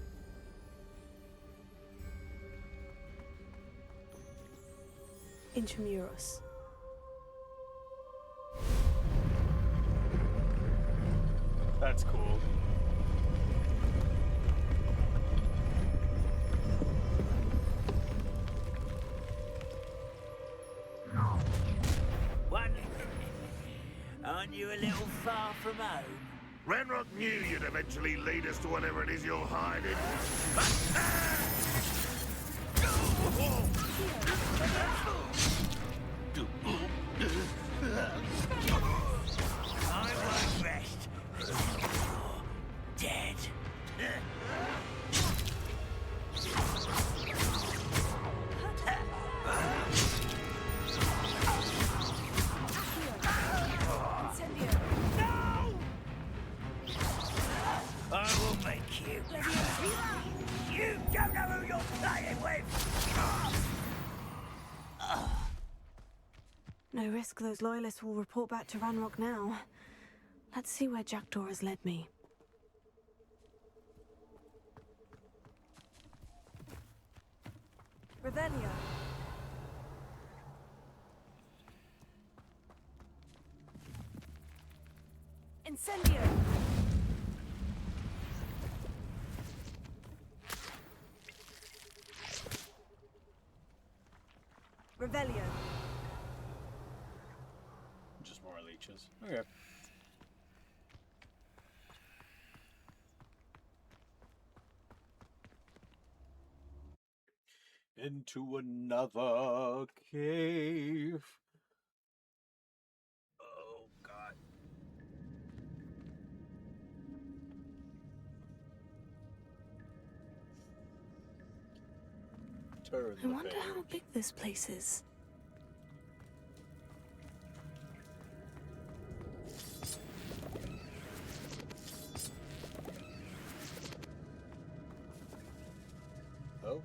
Intramuros. That's cool. What? Aren't you a little far from home? Ranrock knew you'd eventually lead us to whatever it is you're hiding. I won't rest. Dead. I will make you. You don't know who you're playing with. No risk those loyalists will report back to Ranrock now. Let's see where Jackdaw has led me. Revelio. Incendio. Revelio. Just more leeches. Okay. Into another cave. Oh, God. Turn I wonder how big this place is. Oh.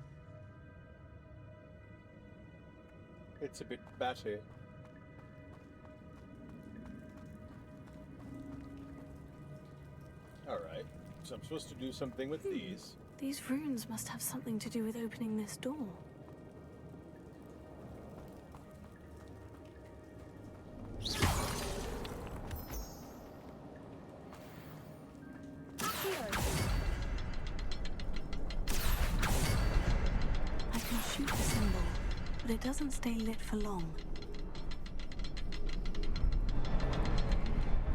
It's a bit batty. Alright, so I'm supposed to do something with these. These runes must have something to do with opening this door. I can shoot the symbol, but it doesn't stay lit for long.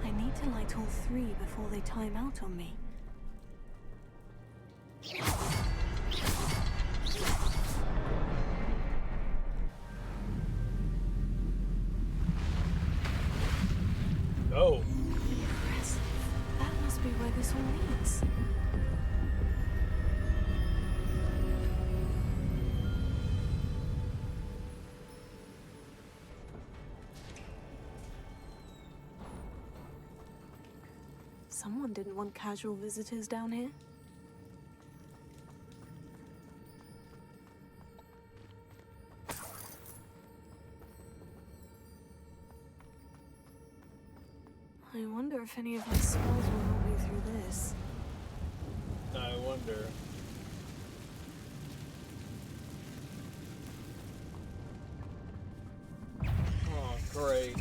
I need to light all three before they time out on me. Oh. Impressive. That must be where this all leads. Someone didn't want casual visitors down here. I wonder if any of my spells will help me through this. I wonder. Oh, great.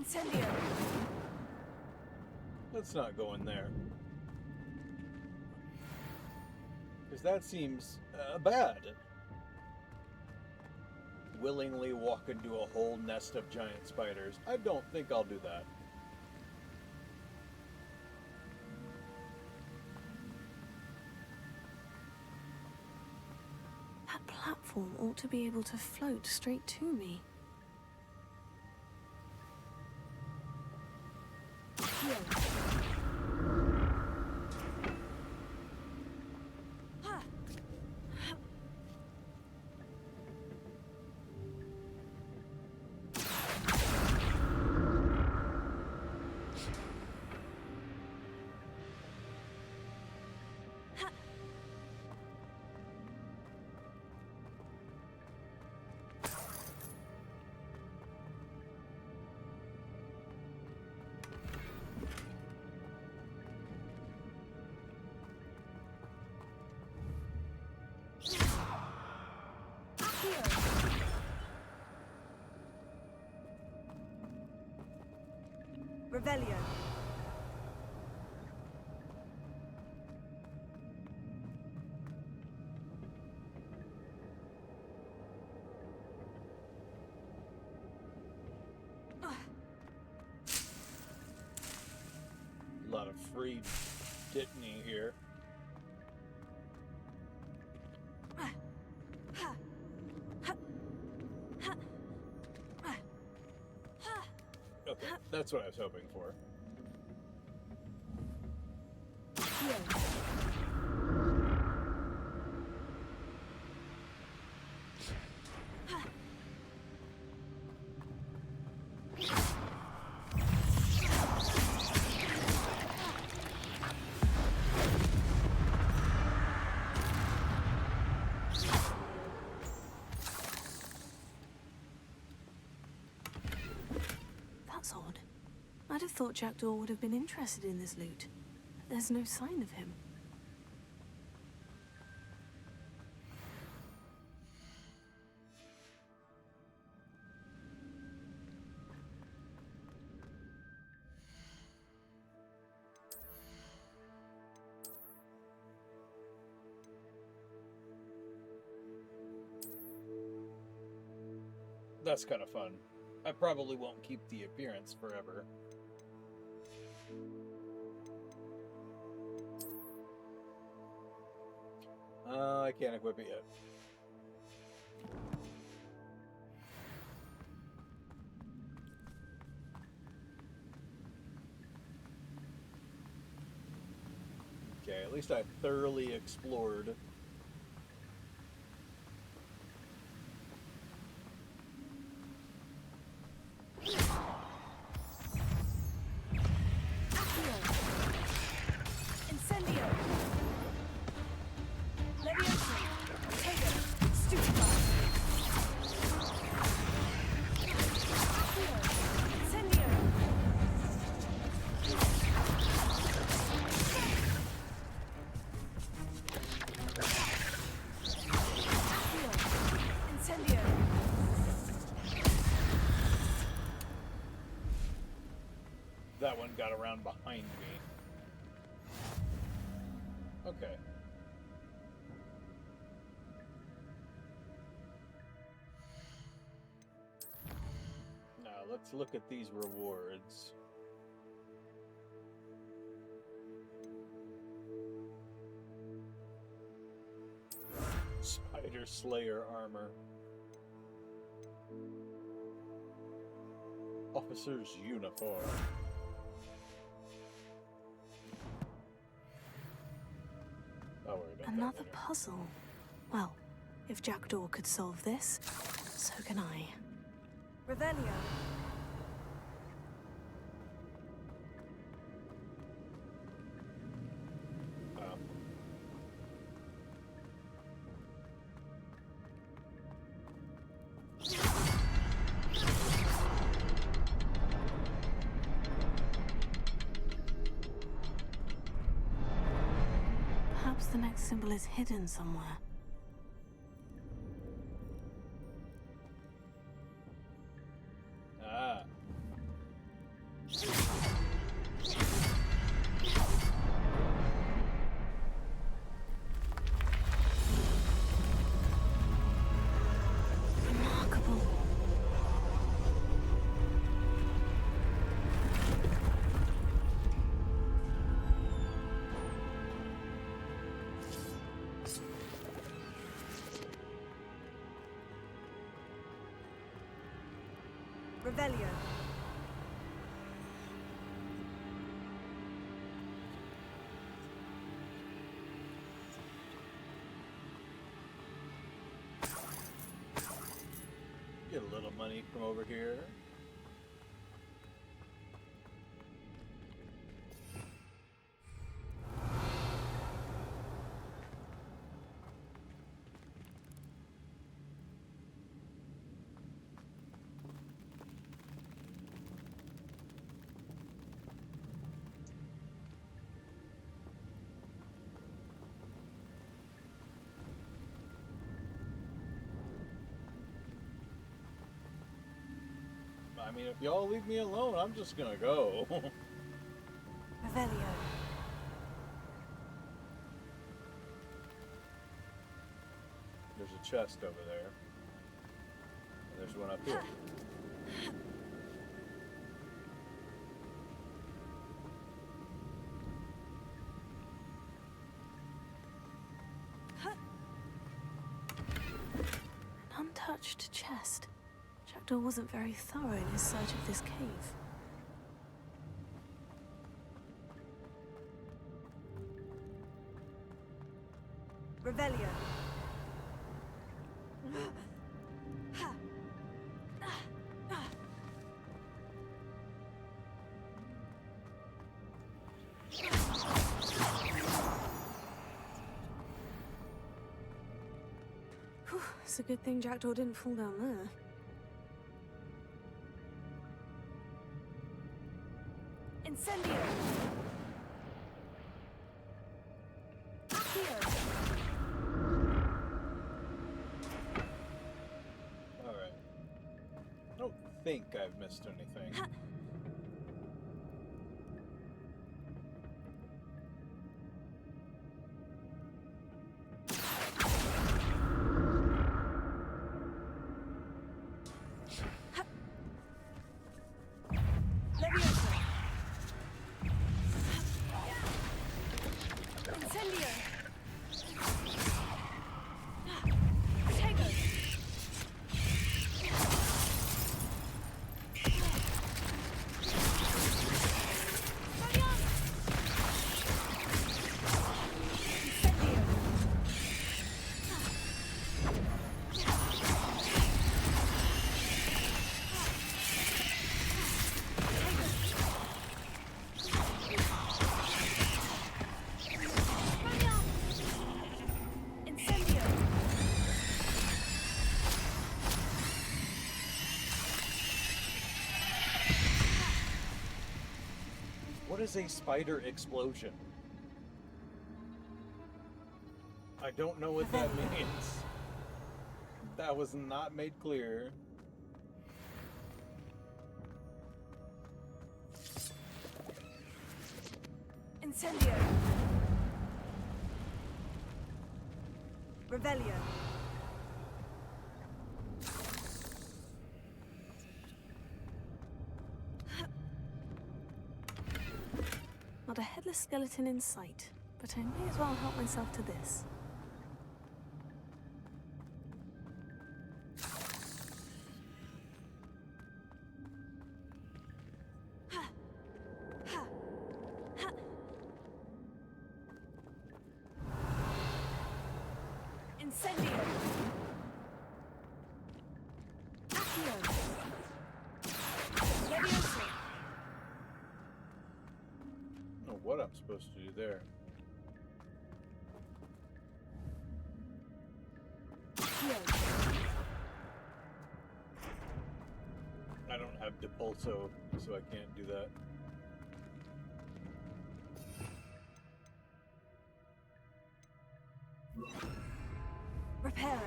Incendio! Let's not go in there. Because that seems bad. Willingly walk into a whole nest of giant spiders. I don't think I'll do that. That platform ought to be able to float straight to me. Revelio. A lot of free Dittany here. Okay, that's what I was hoping for. That's odd. I'd have thought Jackdaw would have been interested in this loot. There's no sign of him. That's kind of fun. I probably won't keep the appearance forever. I can't equip it yet. Okay, at least I thoroughly explored. That one got around behind me. Okay. Now let's look at these rewards. Spider Slayer armor. Officer's uniform. Another puzzle. Well, if Jackdaw could solve this, so can I. Revelio. Perhaps the next symbol is hidden somewhere. Revelio. Get a little money from over here. I mean, if y'all leave me alone, I'm just gonna go. Revelio. There's a chest over there. And there's one up here. An untouched chest. Jackdaw wasn't very thorough in his search of this cave. Revelio. Whew, it's a good thing Jackdaw didn't fall down there. Incendio. Accio. Alright. I don't think I've missed anything. Leviosa. Incendio. Tego. Incendio. What is a spider explosion? I don't know what that means. That was not made clear. Incendio. Revelio. Not a headless skeleton in sight, but I may as well help myself to this. Incendio. Accio. Leviosa. I don't know what I'm supposed to do there. I don't have Depulso, so I can't do that. Reparo.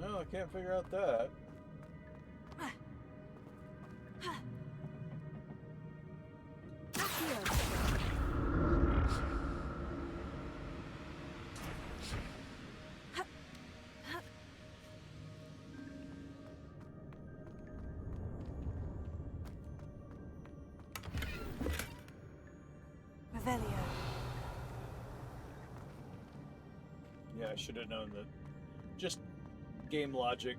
No, I can't figure out that. Revelio. I should have known that. Just game logic.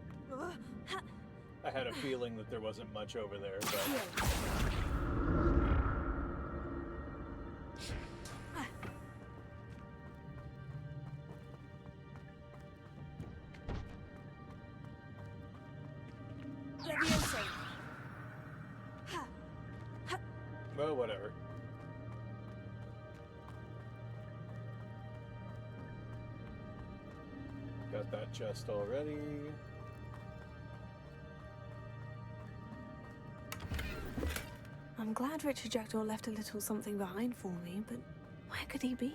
I had a feeling that there wasn't much over there, but... Well, whatever. Got that chest already. I'm glad Richard Jackdaw left a little something behind for me, but where could he be?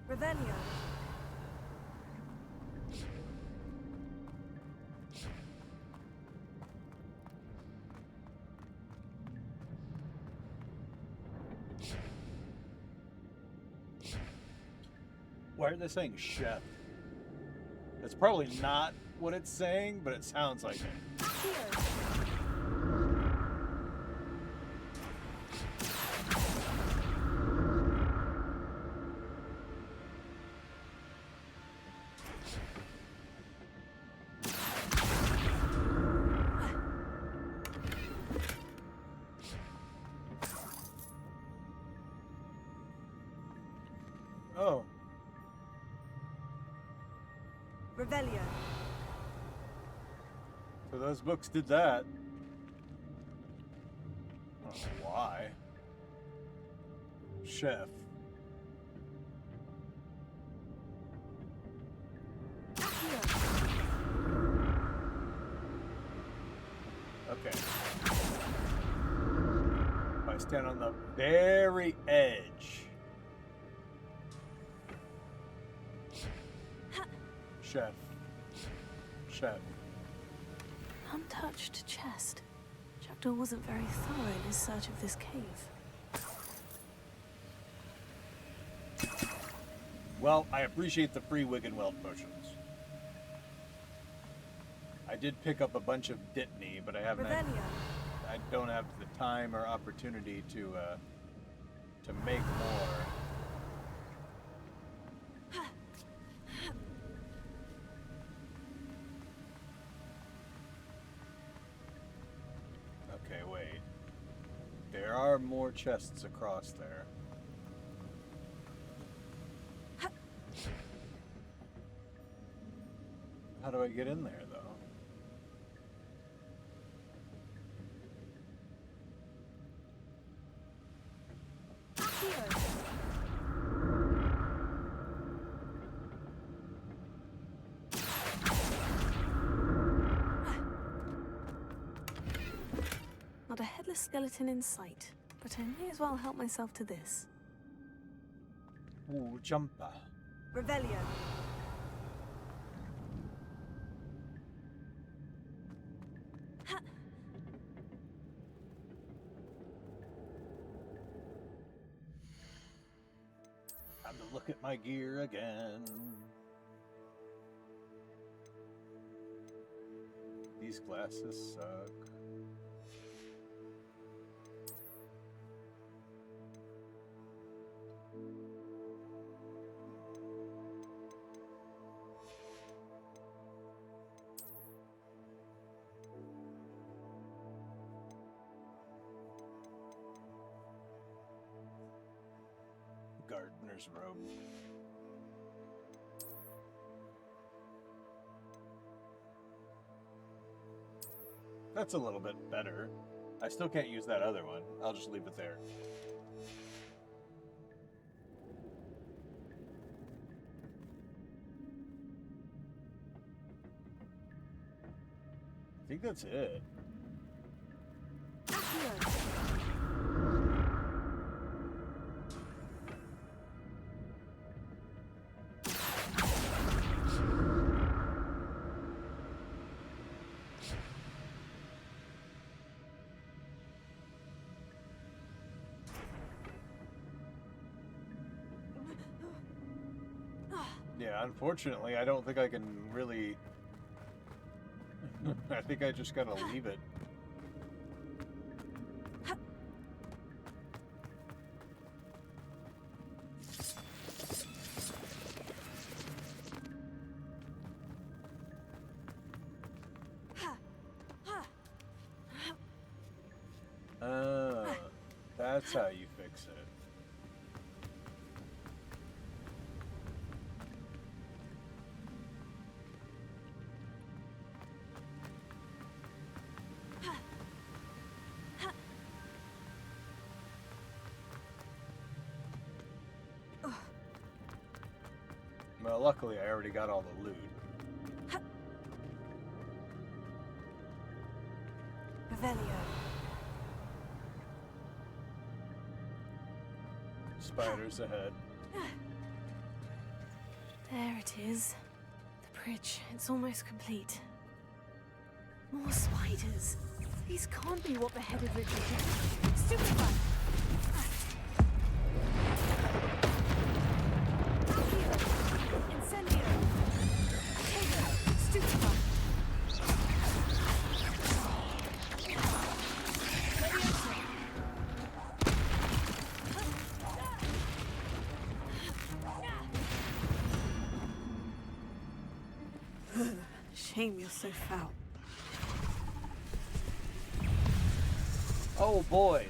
Revelio. Why are they saying chef? That's probably not what it's saying, but it sounds like it. Oh. Revelio. So those books did that. I don't know why. Chef. Okay. I stand on the very edge. Chef. Chef. Untouched chest. Jackdaw wasn't very thorough in his search of this cave. Well, I appreciate the free Wiggenweld potions. I did pick up a bunch of Dittany, but I haven't. I don't have the time or opportunity to make more. Okay, wait. There are more chests across there. How do I get in there, though? Not a headless skeleton in sight, but I may as well help myself to this. Ooh, jumper. Revelio. Time to look at my gear again. These glasses suck. Gardener's robe. That's a little bit better. I still can't use that other one. I'll just leave it there. I think that's it. Yeah, unfortunately, I don't think I can really I think I just gotta leave it. That's how you fix it. Well, luckily I already got all the loot. Revelio. Spiders ahead. There it is. The bridge. It's almost complete. More spiders. These can't be what the headed Richard did. Stupefy! Incendio! Tego! Stupefy! Shame you're so foul. Oh boy.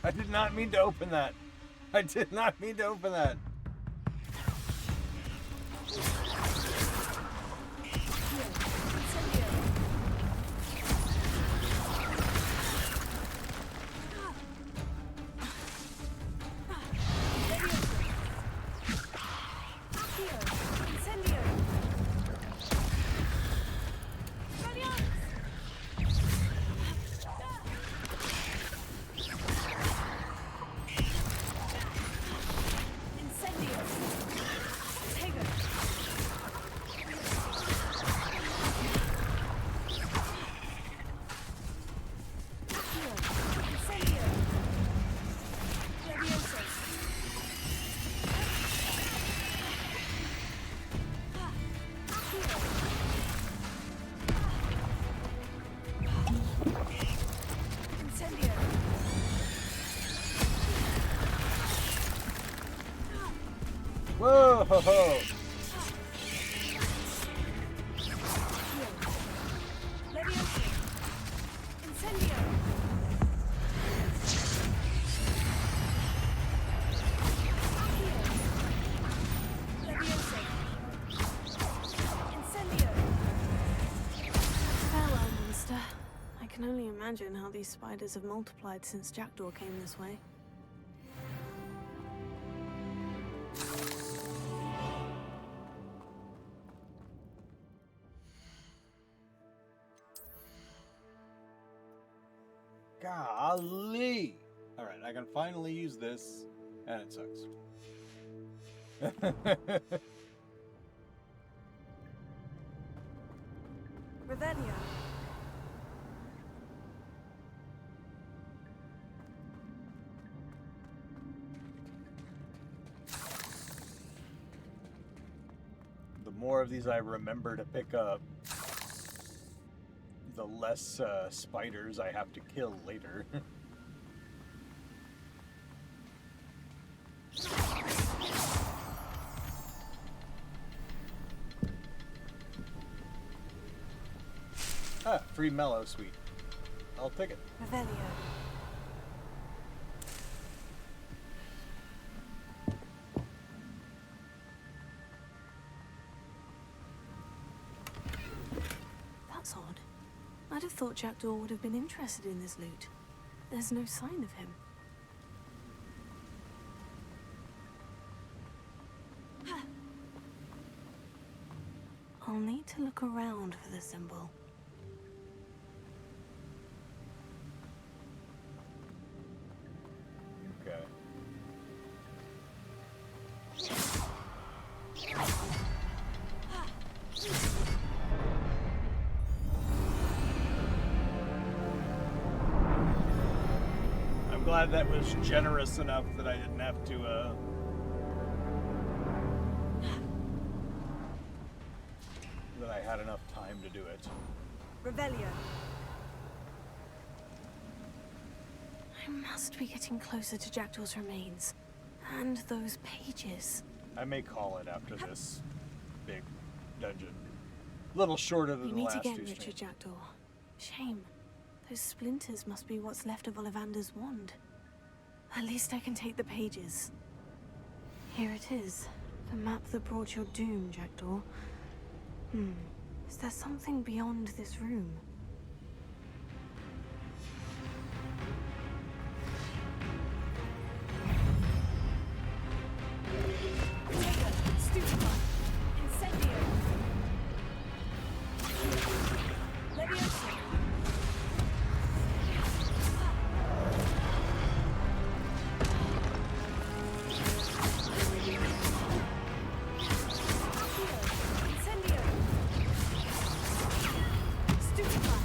I did not mean to open that. I did not mean to open that. Whoa! Ho, ho. Farewell, monster. I can only imagine how these spiders have multiplied since Jackdaw came this way. Golly! Alright, I can finally use this, and it sucks. Revelio. The more of these I remember to pick up, the less spiders I have to kill later. Ah, free mellow sweet. I'll take it. Revelio. That's odd. I'd have thought Jackdaw would have been interested in this loot. There's no sign of him. I'll need to look around for the symbol. Okay. I'm glad that was generous enough that I didn't have to, that I had enough time to do it. Revelio. I must be getting closer to Jackdaw's remains. And those pages. I may call it after this big dungeon. A little shorter than We the meet last again, two Richard streams. Jackdaw. Shame. Those splinters must be what's left of Ollivander's wand. At least I can take the pages. Here it is. The map that brought your doom, Jackdaw. Is there something beyond this room? Stupefy. Incendio. Leviosa. Incendio. Stupefy.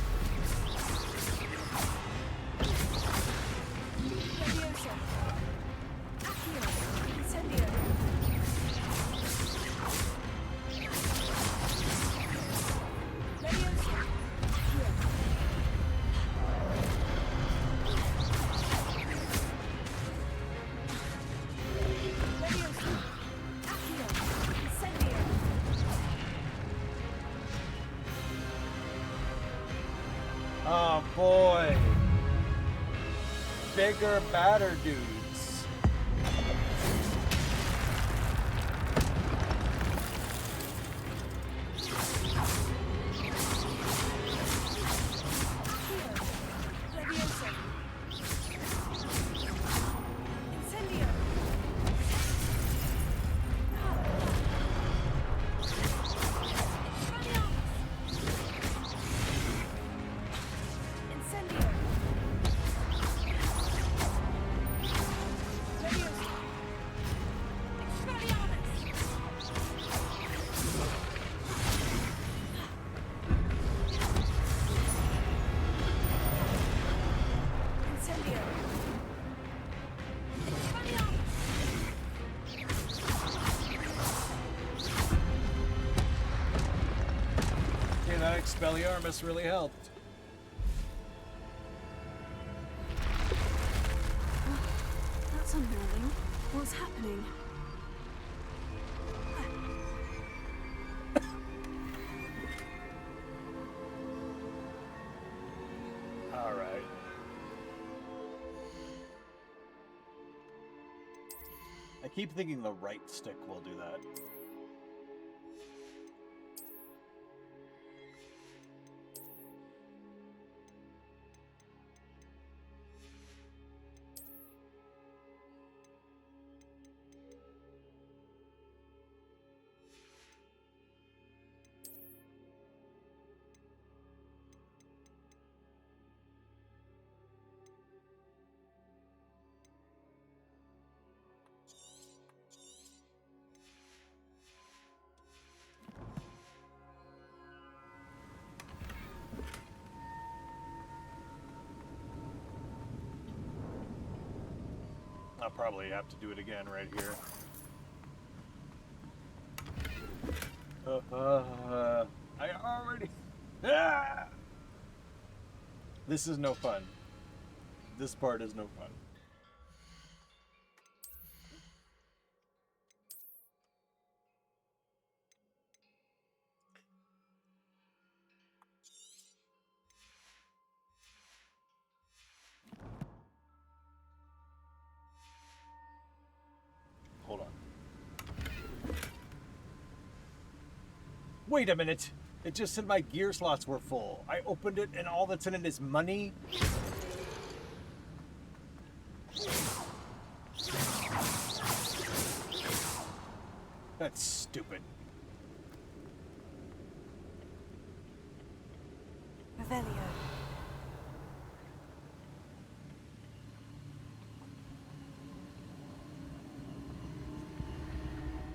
Leviosa. Accio. Incendio. Leviosa. Leviosa. Accio. Incendio. Oh boy. Bigger, badder dudes. Leviosa. Incendio. Incendio. Leviosa. Incendio. Okay, that Expelliarmus really helped. That's unnerving. What's happening? All right. I keep thinking the right stick will do that. I'll probably have to do it again right here. I already... Ah! This is no fun. This part is no fun. Hold on. Wait a minute. It just said my gear slots were full. I opened it and all that's in it is money? That's stupid. Revelio.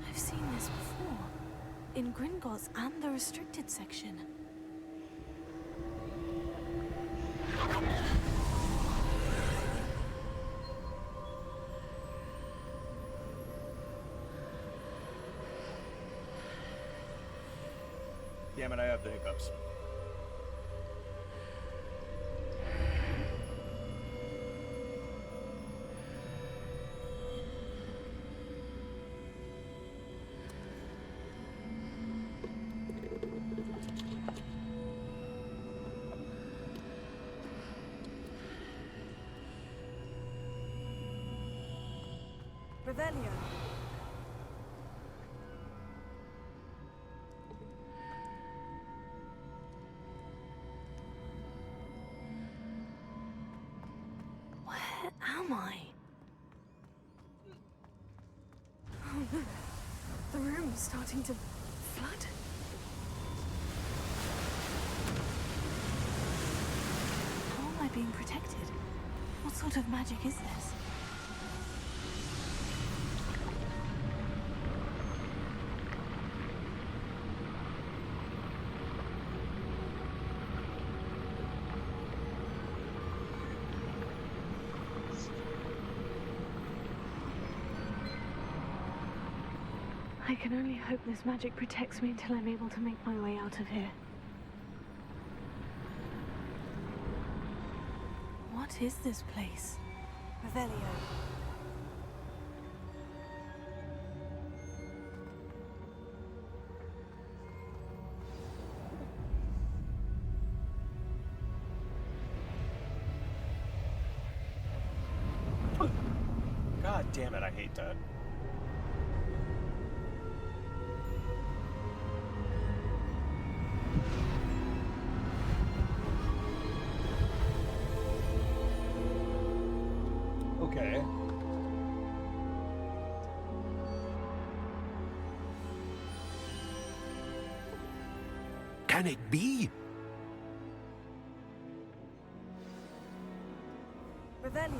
I've seen this before. In Gringotts and the restricted section. Damn it, I have the hiccups. Revelio. Where am I? Oh no. The room's starting to flood. How am I being protected? What sort of magic is this? I can only hope this magic protects me until I'm able to make my way out of here. What is this place? Revelio. God damn it, I hate that. Okay. Can it be? Revelio.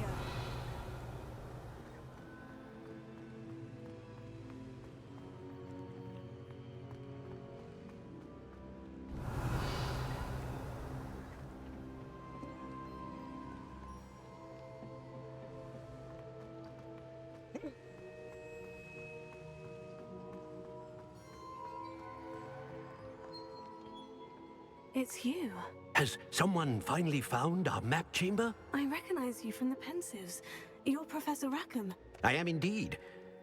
It's you. Has someone finally found our map chamber? I recognize you from the Pensives. You're Professor Rackham. I am indeed.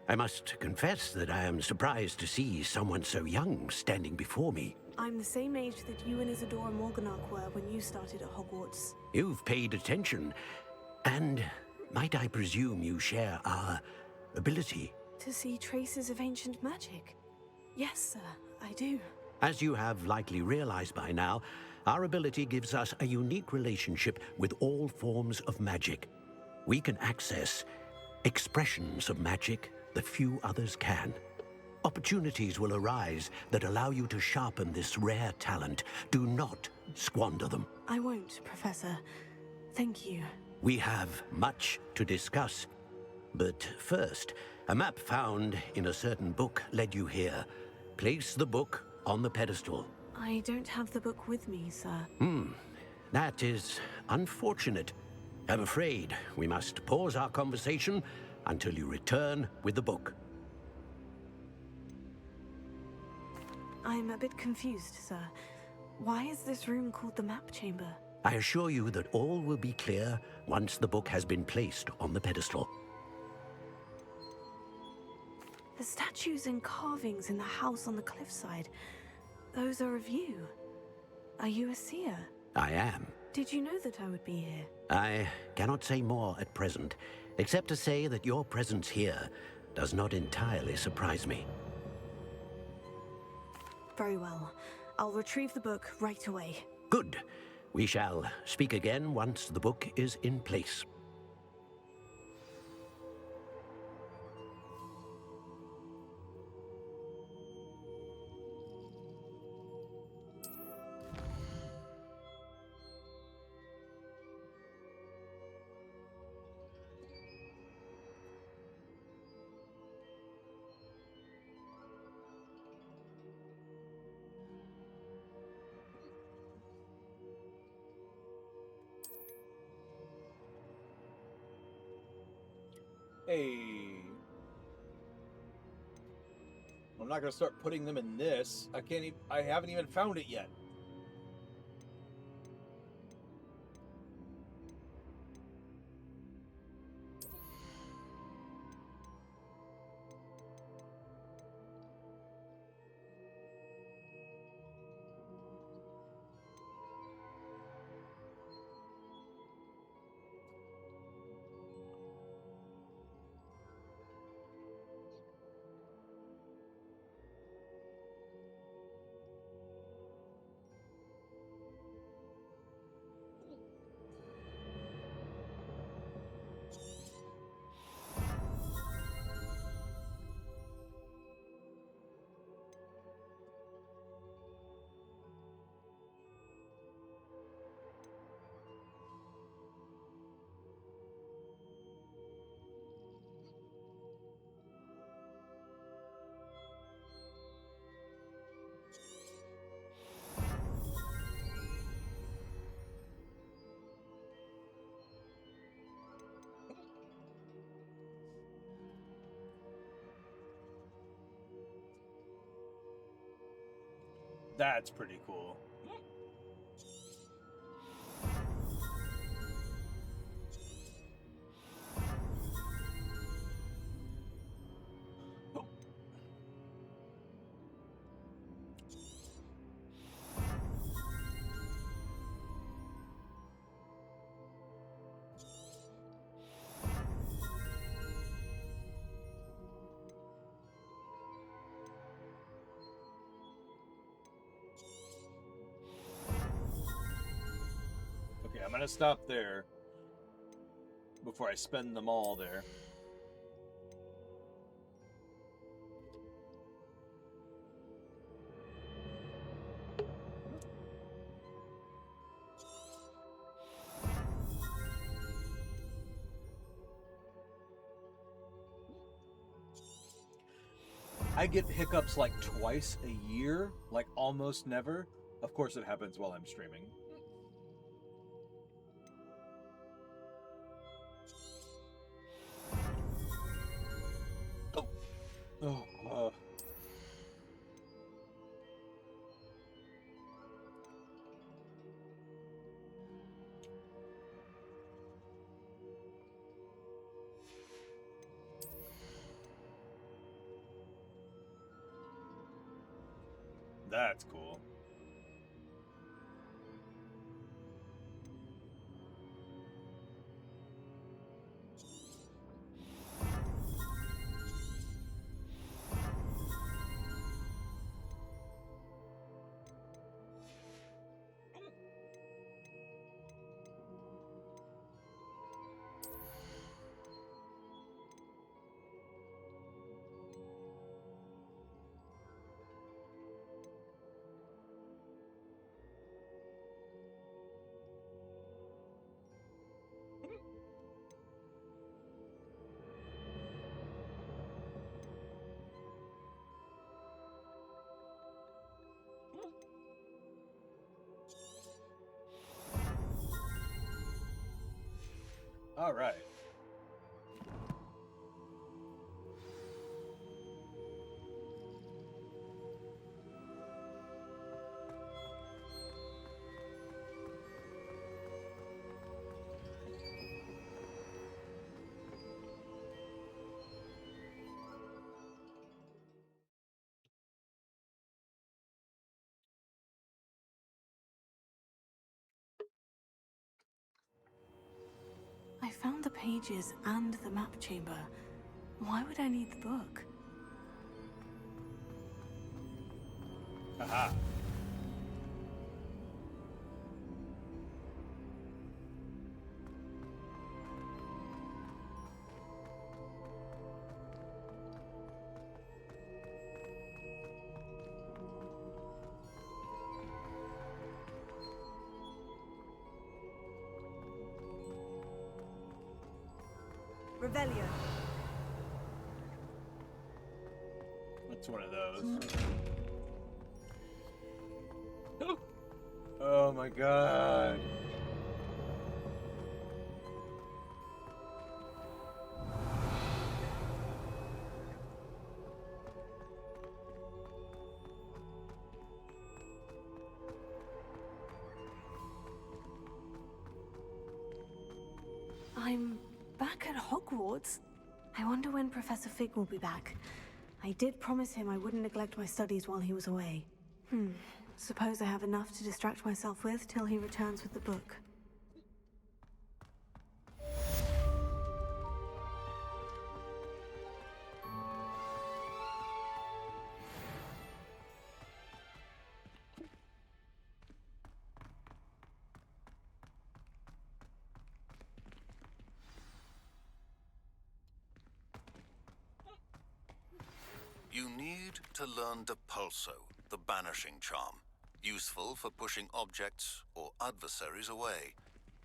I must confess that I am surprised to see someone so young standing before me. I'm the same age that you and Isadora Morganach were when you started at Hogwarts. You've paid attention, and might I presume you share our ability? To see traces of ancient magic? Yes, sir, I do. As you have likely realized by now, our ability gives us a unique relationship with all forms of magic. We can access expressions of magic that few others can. Opportunities will arise that allow you to sharpen this rare talent. Do not squander them. I won't, Professor. Thank you. We have much to discuss. But first, a map found in a certain book led you here. Place the book on the pedestal. I don't have the book with me, sir. That is unfortunate. I'm afraid we must pause our conversation until you return with the book. I'm a bit confused, sir. Why is this room called the map chamber? I assure you that all will be clear once the book has been placed on the pedestal. The statues and carvings in the house on the cliffside, those are of you. Are you a seer? I am. Did you know that I would be here? I cannot say more at present, except to say that your presence here does not entirely surprise me. Very well. I'll retrieve the book right away. Good. We shall speak again once the book is in place. Hey. Well, not gonna start putting them in this. I can't even, I haven't even found it yet. That's pretty cool. Okay, I'm gonna stop there before I spend them all there. I get hiccups like twice a year, like almost never. Of course, it happens while I'm streaming. Oh, that's cool. All right. I found the pages and the map chamber. Why would I need the book? Aha. Revelio. It's one of those. Oh my god. Hogwarts. I wonder when Professor Fig will be back. I did promise him I wouldn't neglect my studies while he was away. Suppose I have enough to distract myself with till he returns with the book. You need to learn Depulso, the banishing charm. Useful for pushing objects or adversaries away.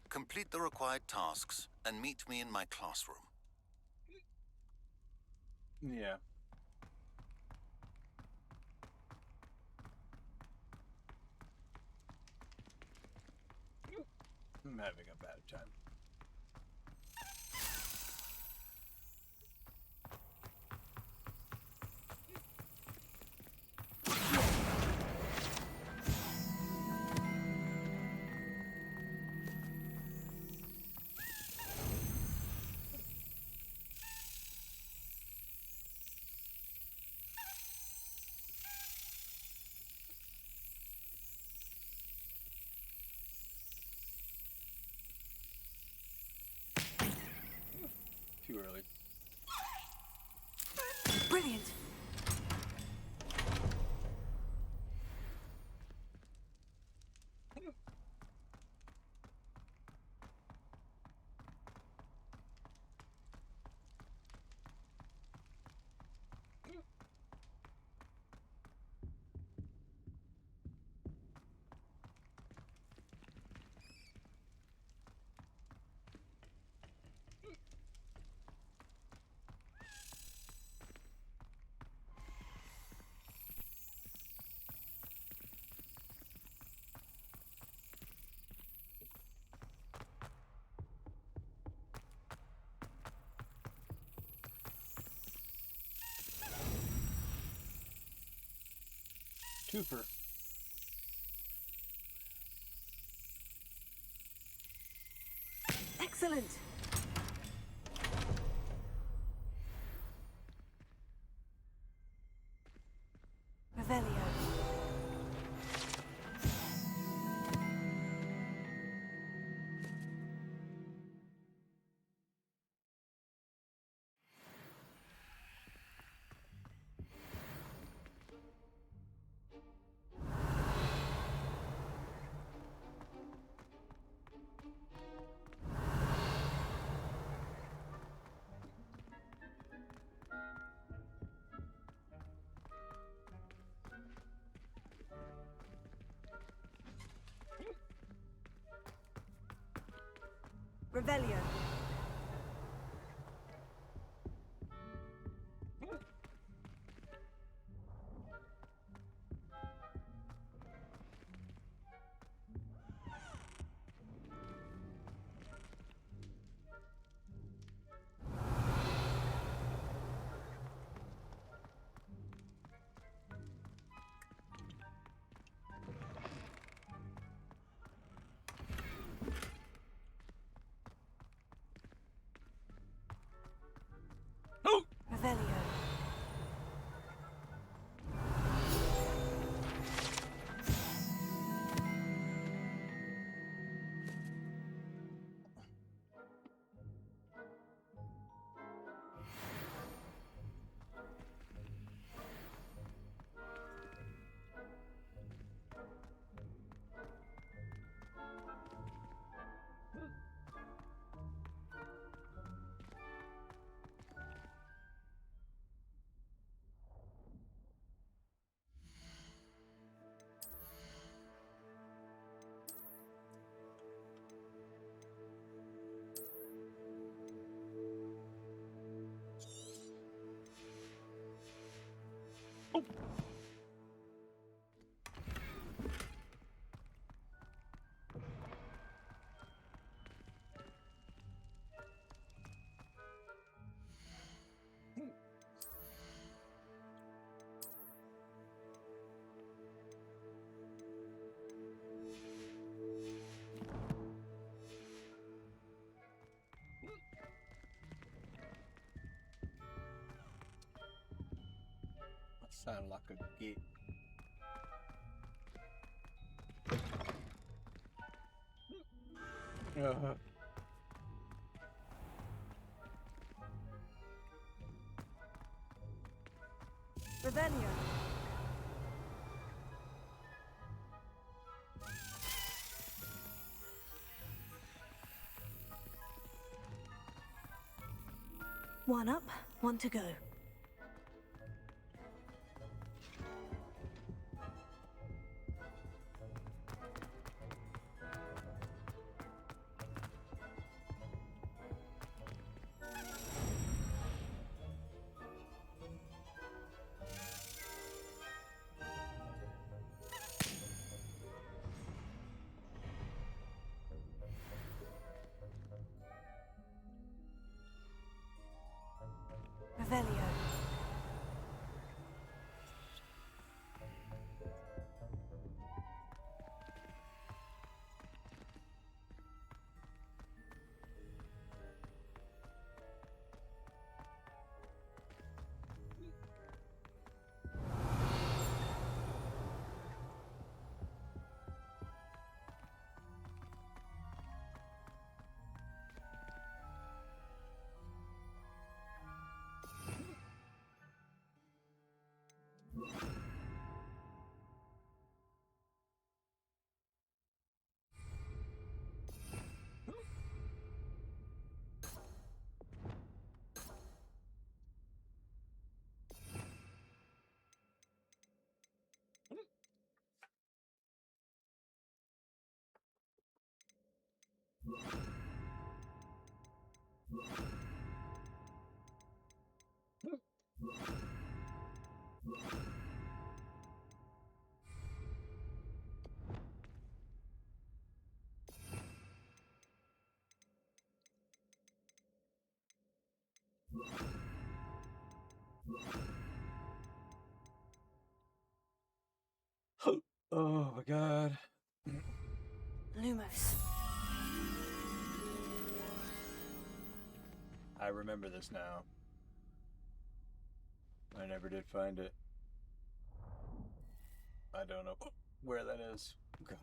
Complete the required tasks and meet me in my classroom. Yeah. I'm having a bad time. Too early. Brilliant! Twofer. Excellent! Revelio. Revelio. Sound like a git. Rebellion. One up, one to go. Revelio. Oh my god. Lumos. I remember this now. I never did find it. I don't know where that is. God.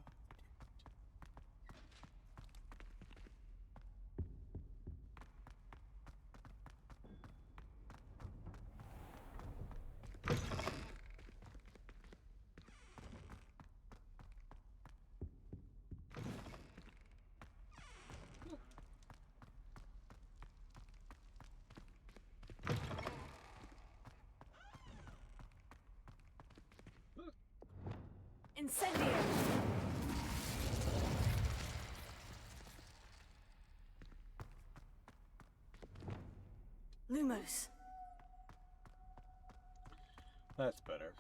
Incendio. Lumos. That's better.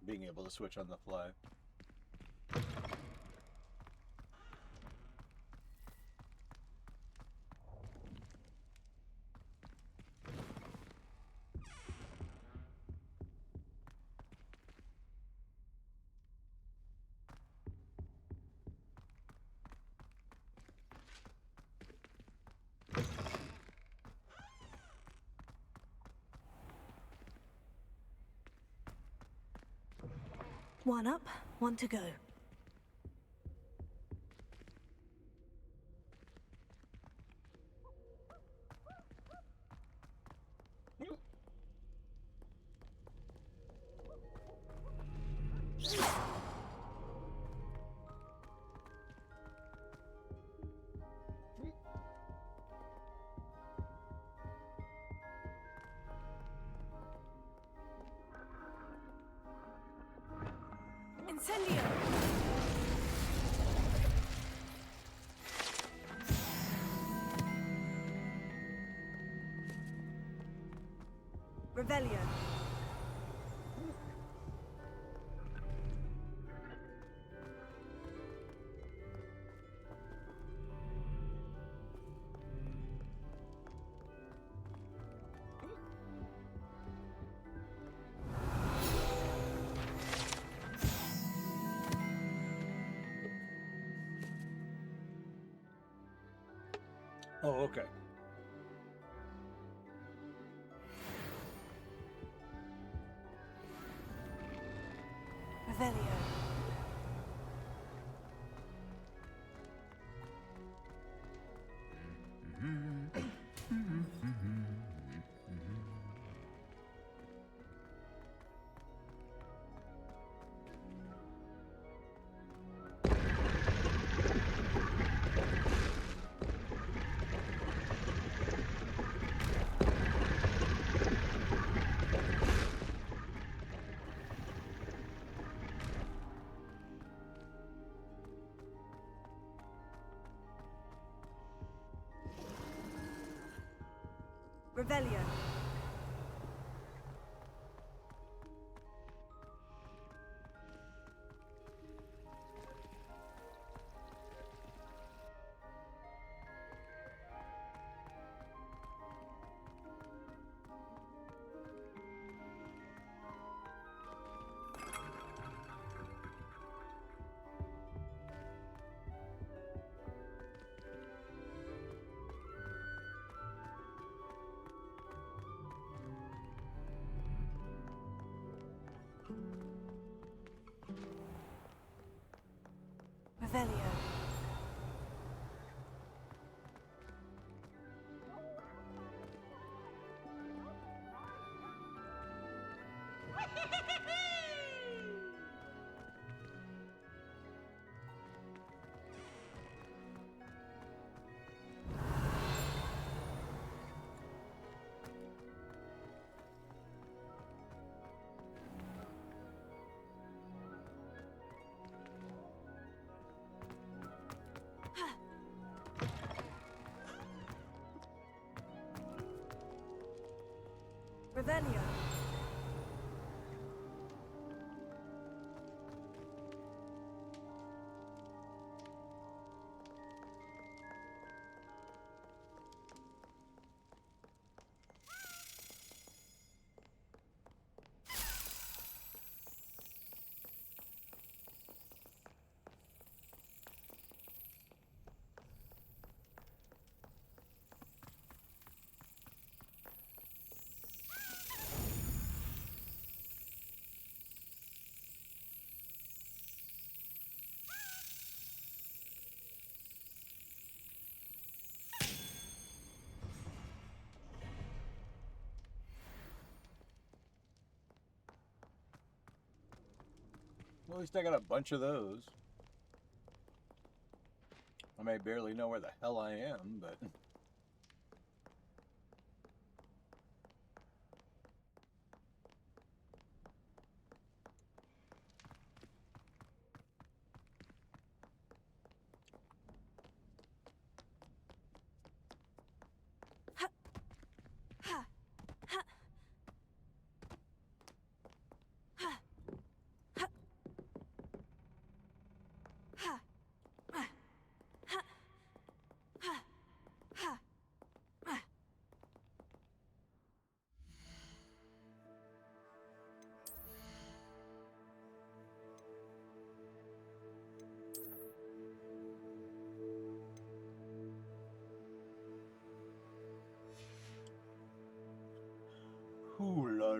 Being able to switch on the fly. One up, one to go. Incendio. Revelio. Oh, okay. Revelio. Revelio. Revelio. Revelio. Well, at least I got a bunch of those. I may barely know where the hell I am, but... Ooh la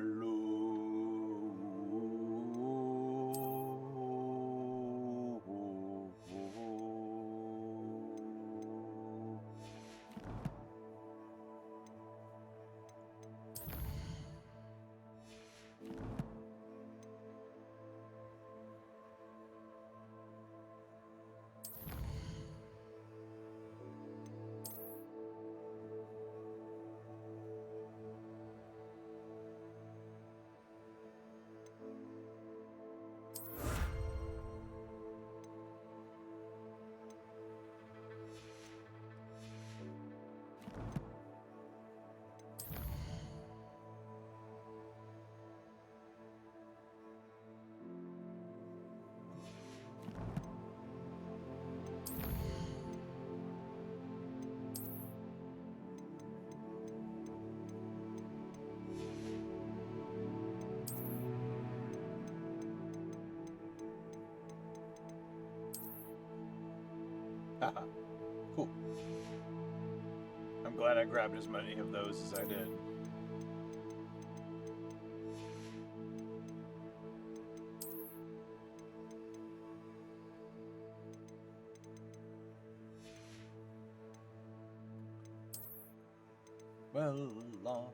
Haha. Cool. I'm glad I grabbed as many of those as I did. well off.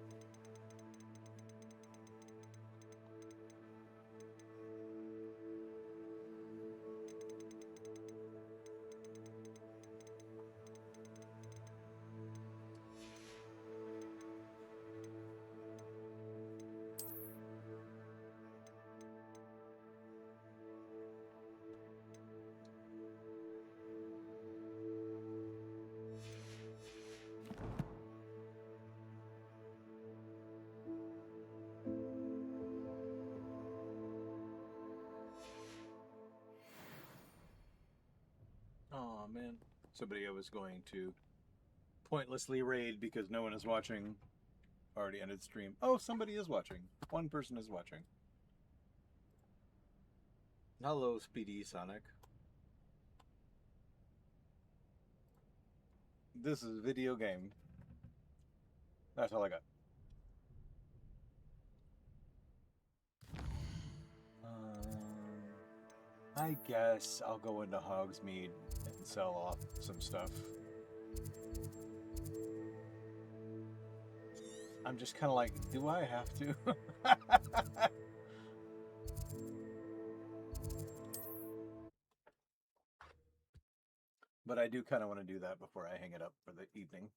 Oh man, somebody I was going to pointlessly raid because no one is watching. Already ended stream. Oh, somebody is watching. One person is watching. Hello, Speedy Sonic. This is video game. That's all I got. I guess I'll go into Hogsmeade and sell off some stuff. I'm just kind of like, do I have to? But I do kind of want to do that before I hang it up for the evening.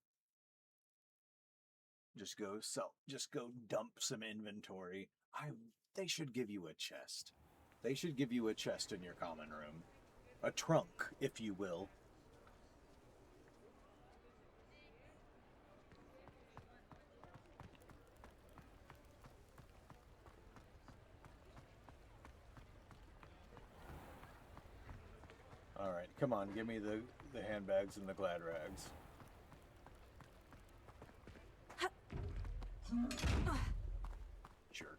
Just go sell, just go dump some inventory. They should give you a chest. They should give you a chest in your common room. A trunk, if you will. Alright, come on, give me the handbags and the glad rags. Jerk.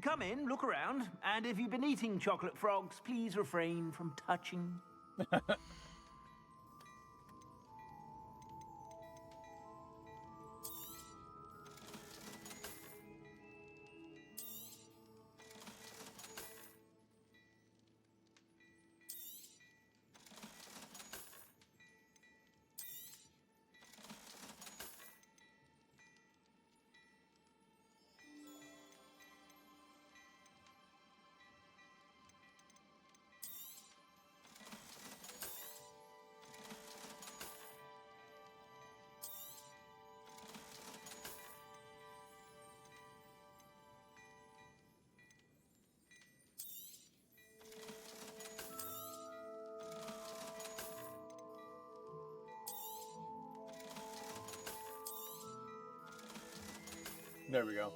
Come in, look around, and if you've been eating chocolate frogs, please refrain from touching. There we go.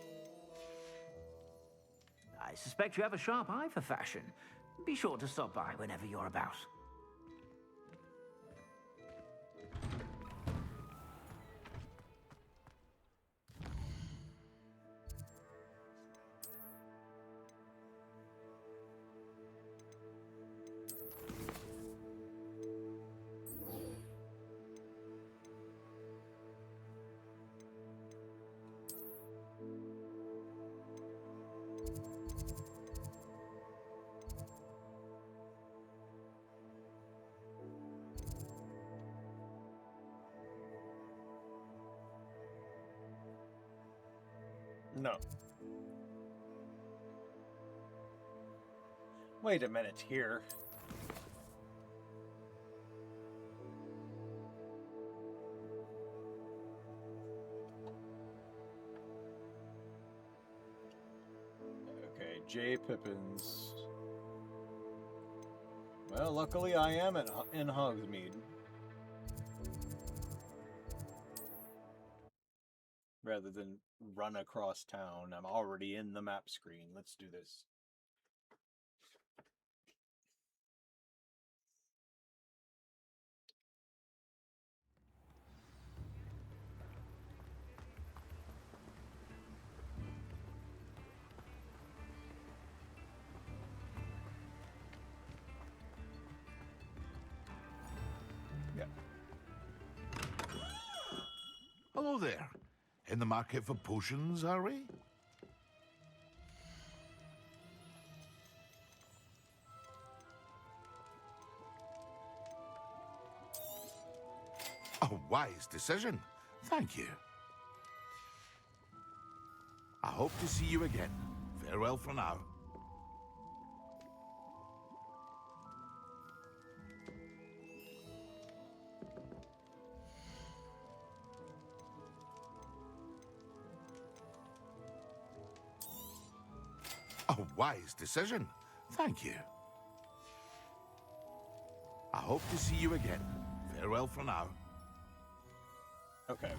I suspect you have a sharp eye for fashion. Be sure to stop by whenever you're about. No. Wait a minute here. Okay, J. Pippins. Well, luckily I am in Hogsmeade. Rather than run across town, I'm already in the map screen. Let's do this. Hello there. In the market for potions, are we? A wise decision. Thank you. I hope to see you again. Farewell for now. A wise decision. Thank you. I hope to see you again. Farewell for now. Okay.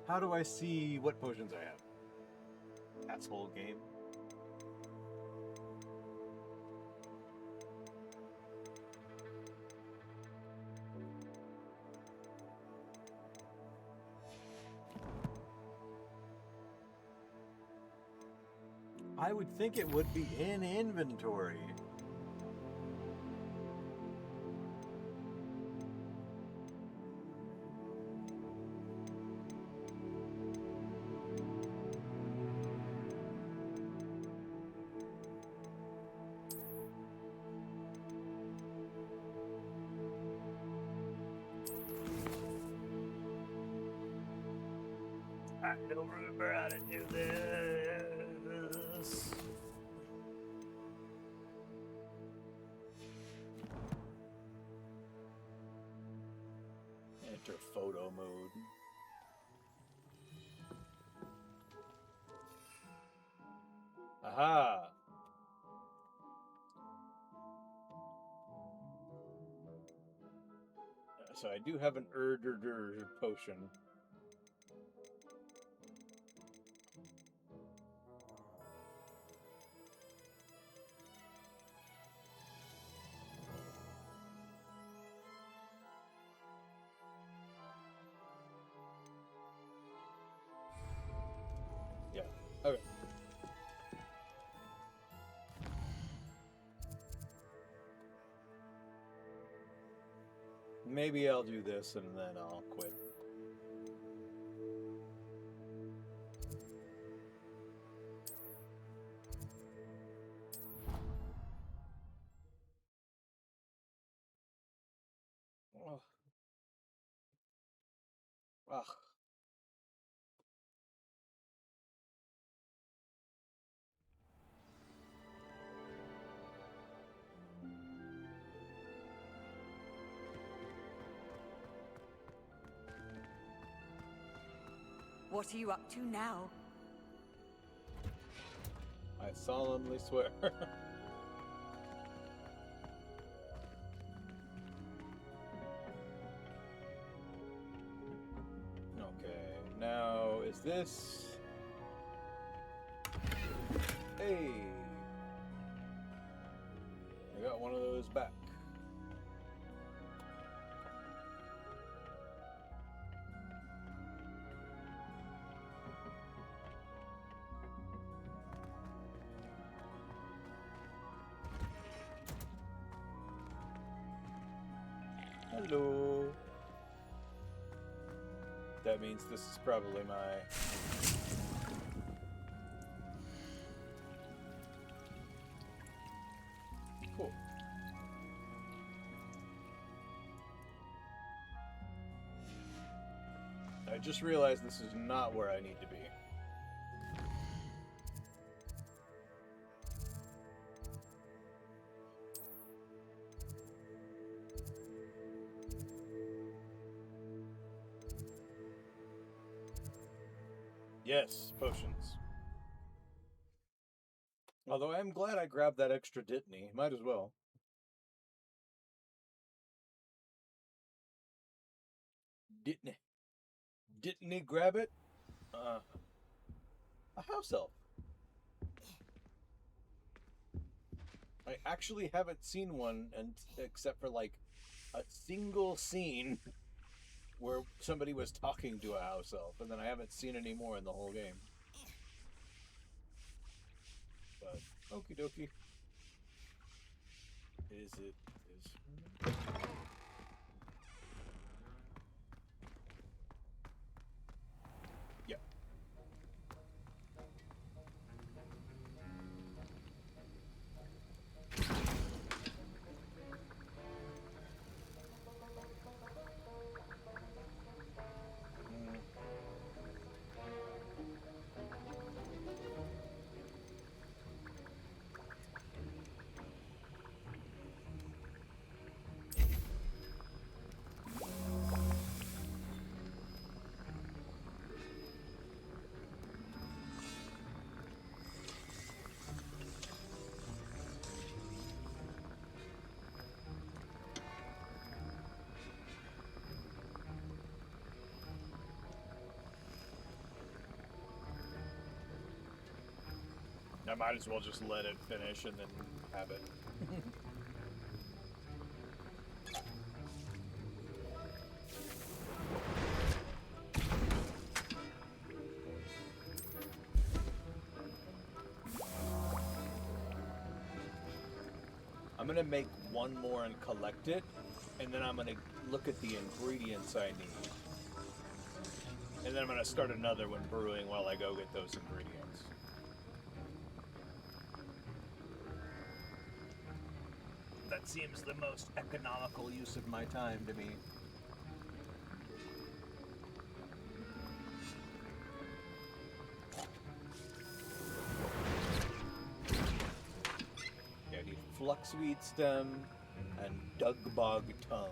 How do I see what potions I have? Asshole game. I would think it would be in inventory. I don't remember how to do this. Enter photo mode. Aha! So I do have an Erdder potion. Yeah. Okay. Maybe I'll do this and then I'll quit. Ugh. Ugh. What are you up to now? I solemnly swear. Okay, now is this... Hey! I got one of those back. Hello. That means this is probably my... Cool. I just realized this is not where I need to be. Yes, potions. Although I'm glad I grabbed that extra Dittany. Might as well. Dittany grab it? A house elf. I actually haven't seen one except for like a single scene where somebody was talking to a house elf, and then I haven't seen any more in the whole game. But okie dokie. Is it? Yeah. I might as well just let it finish and then have it. I'm gonna make one more and collect it, and then I'm gonna look at the ingredients I need. And then I'm gonna start another one brewing while I go get those ingredients. That seems the most economical use of my time to me. Yeah, I need fluxweed stem and dugbog tongue.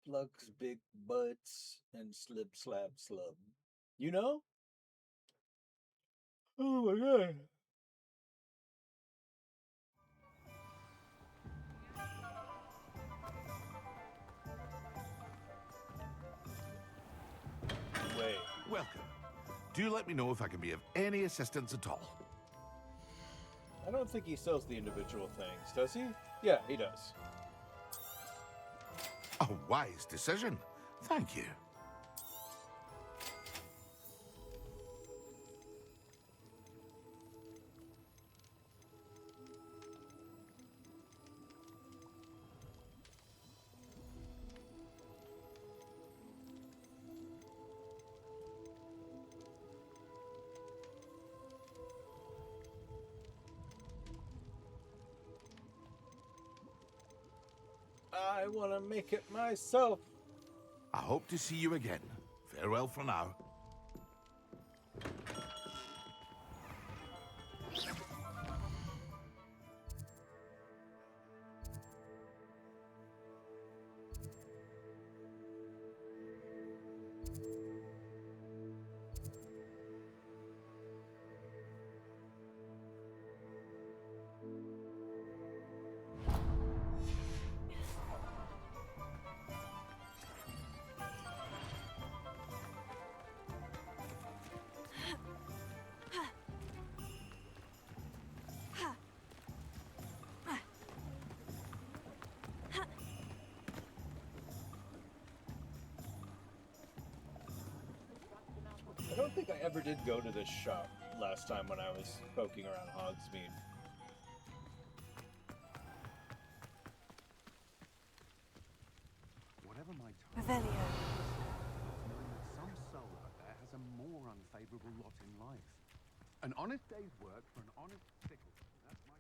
Flux, big butts, and slip, slap, slub. You know? Oh my god. Wait. Welcome. Do let me know if I can be of any assistance at all. I don't think he sells the individual things, does he? Yeah, he does. A wise decision. Thank you. I want to make it myself. I hope to see you again. Farewell for now. I don't think I ever did go to this shop last time when I was poking around Hogsmeade. Whatever my Revelio. knowing that some soul out there has a more unfavorable lot in life. An honest day's work for an honest sickle. That's my...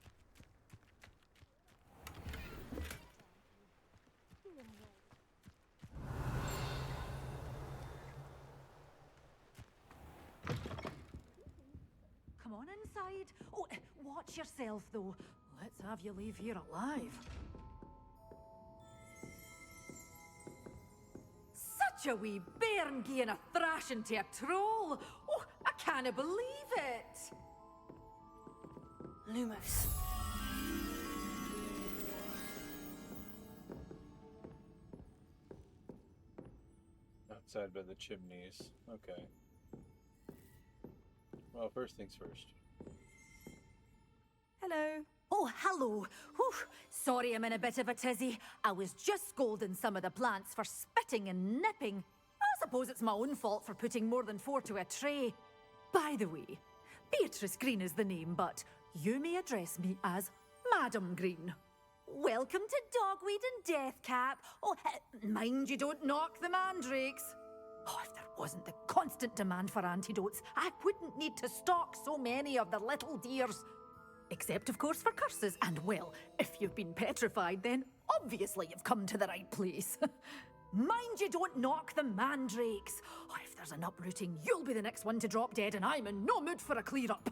on inside. Oh, watch yourself, though. Let's have you leave here alive. Such a wee bairn gieing a thrashing to a troll. Oh, I can't believe it. Lumos. Outside by the chimneys. Okay. Well, first things first. Hello. Oh, hello. Whew. Sorry I'm in a bit of a tizzy. I was just scolding some of the plants for spitting and nipping. I suppose it's my own fault for putting more than 4 to a tray. By the way, Beatrice Green is the name, but you may address me as Madam Green. Welcome to Dogweed and Deathcap. Oh, mind you don't knock the mandrakes. Oh, if there wasn't the constant demand for antidotes, I wouldn't need to stock so many of the little dears. Except, of course, for curses. And, well, if you've been petrified, then obviously you've come to the right place. Mind you don't knock the mandrakes. Oh, if there's an uprooting, you'll be the next one to drop dead, and I'm in no mood for a clear-up.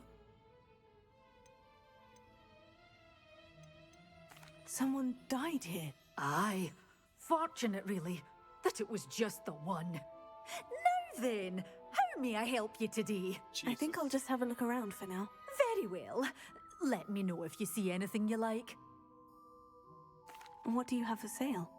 Someone died here. Aye. Fortunate, really, that it was just the one. Now then, how may I help you today? I think I'll just have a look around for now. Very well. Let me know if you see anything you like. What do you have for sale?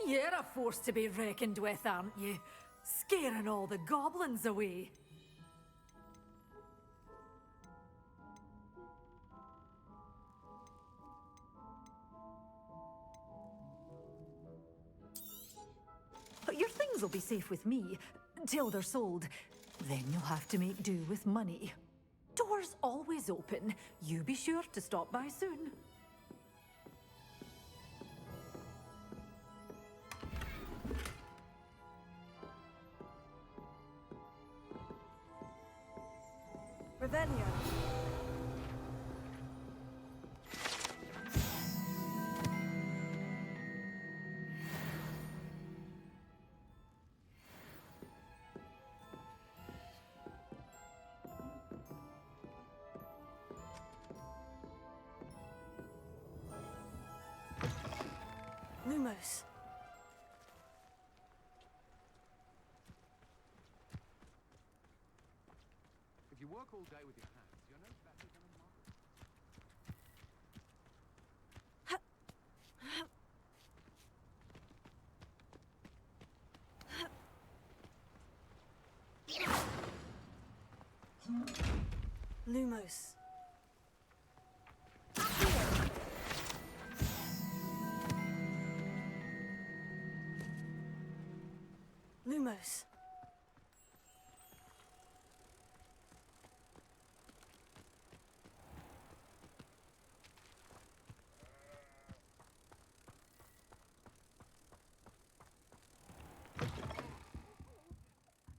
You're a force to be reckoned with, aren't you? Scaring all the goblins away. Your things will be safe with me, till they're sold. Then you'll have to make do with money. Doors always open. You be sure to stop by soon. Revelio. Lumos. If you work all day with your hands, you're no better than a model. Lumos. Lumos.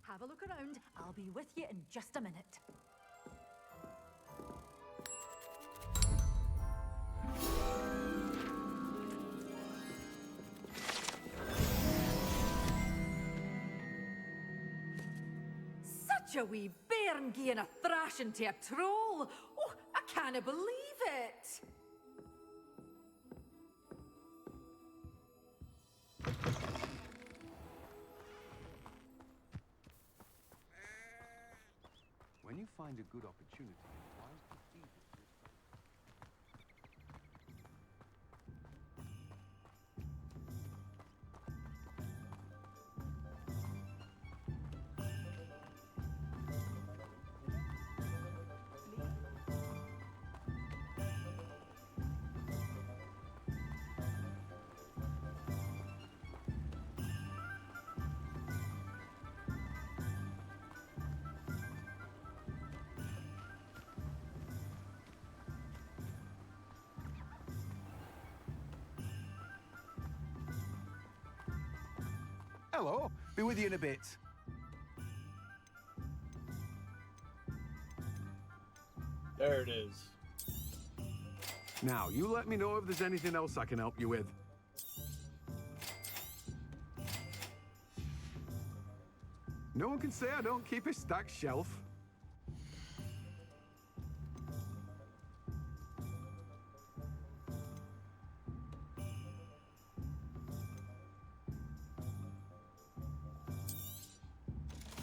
Have a look around. I'll be with you in just a minute. Such a wee bairn gieing a thrashing to a troll. Oh, I can't believe it. When you find a good opportunity, it's wise to seize it. Hello. Be with you in a bit. There it is. Now, you let me know if there's anything else I can help you with. No one can say I don't keep a stacked shelf.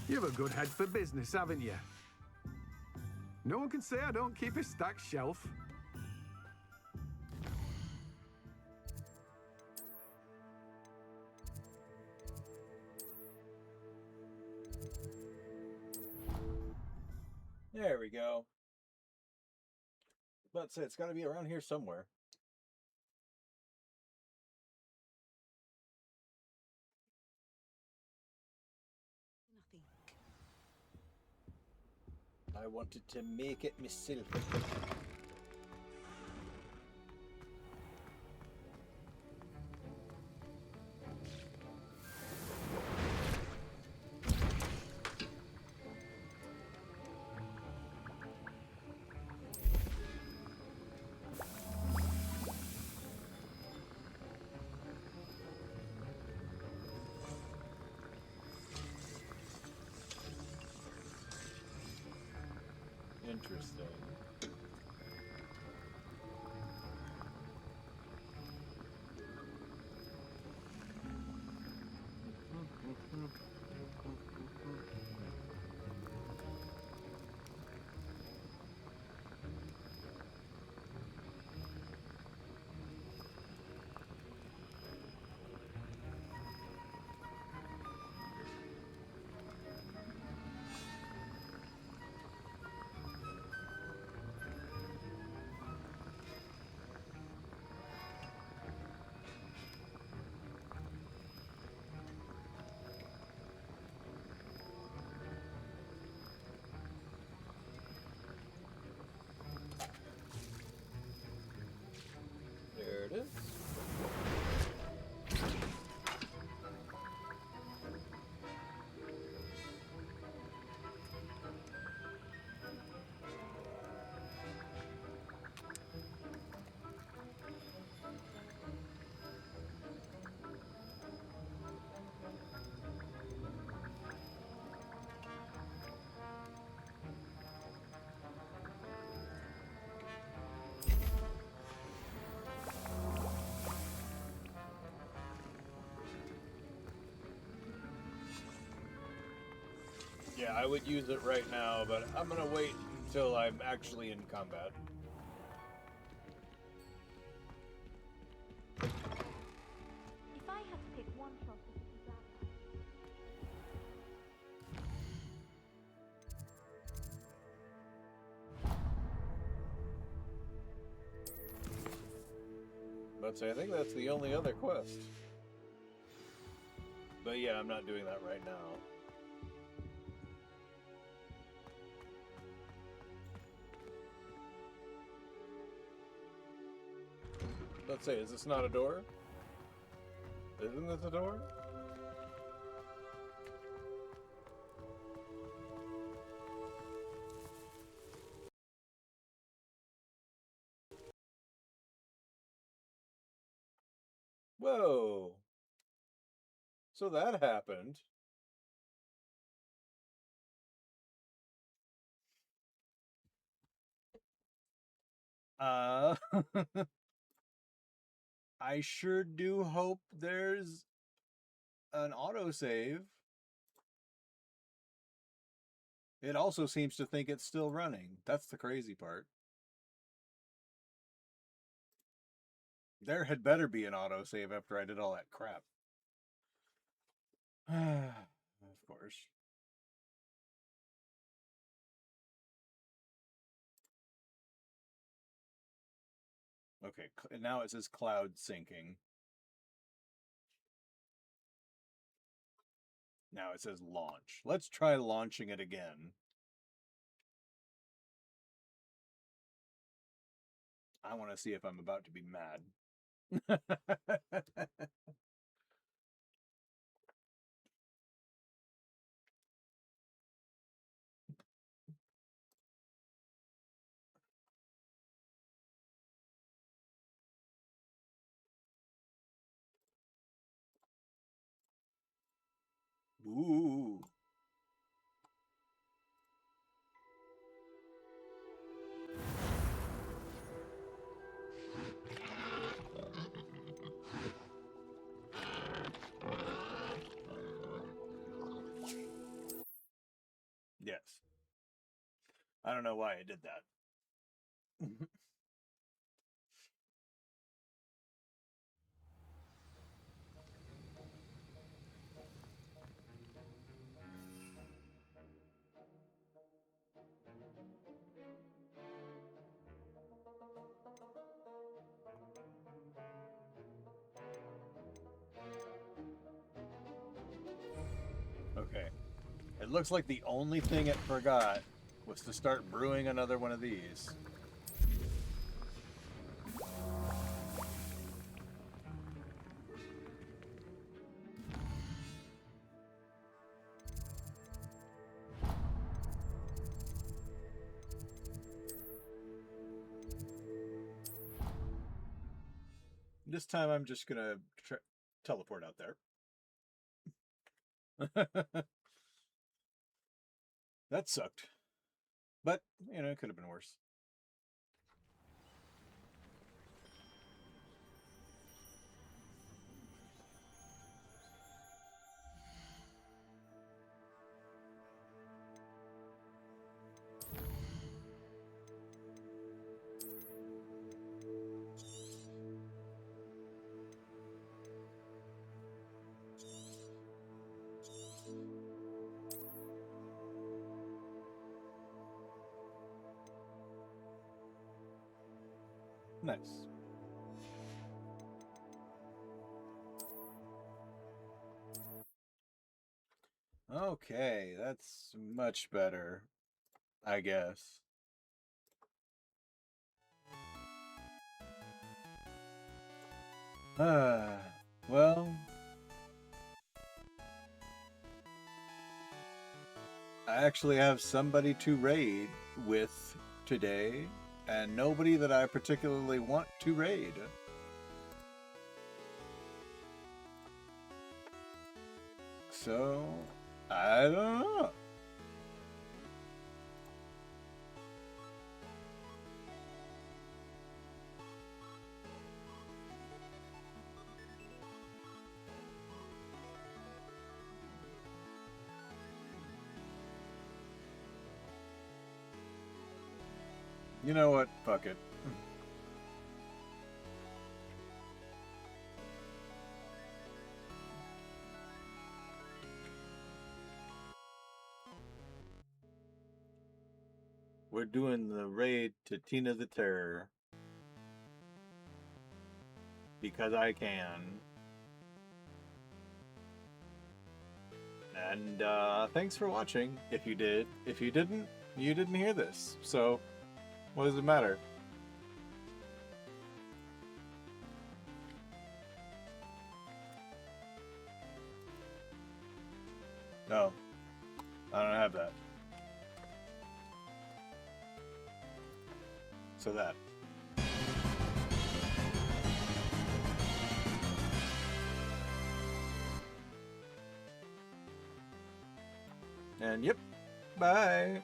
You have a good head for business, haven't you? No one can say I don't keep a stacked shelf. There we go. But it's got to be around here somewhere. I wanted to make it myself. Interesting. There it is. Yeah, I would use it right now, but I'm gonna wait until I'm actually in combat. If I had to pick one shot to be glad But I think that's the only other quest. But yeah, I'm not doing that right now. Let's say, is this not a door? Isn't this a door? Whoa. So that happened. I sure do hope there's an autosave. It also seems to think it's still running. That's the crazy part. There had better be an autosave after I did all that crap. Of course. Okay, now it says cloud syncing. Now it says launch. Let's try launching it again. I want to see if I'm about to be mad. Ooh. Yes. I don't know why I did that. Okay. It looks like the only thing it forgot was to start brewing another one of these. This time I'm just gonna teleport out there. That sucked. But, you know, it could have been worse. Nice. Okay, that's much better, I guess. Well, I actually have somebody to raid with today, and nobody that I particularly want to raid. So, I don't know. You know what? Fuck it. We're doing the raid to Tina the Terror. Because I can. And thanks for watching, if you did. If you didn't, you didn't hear this. So, what does it matter? No. I don't have that. So that. And yep, bye.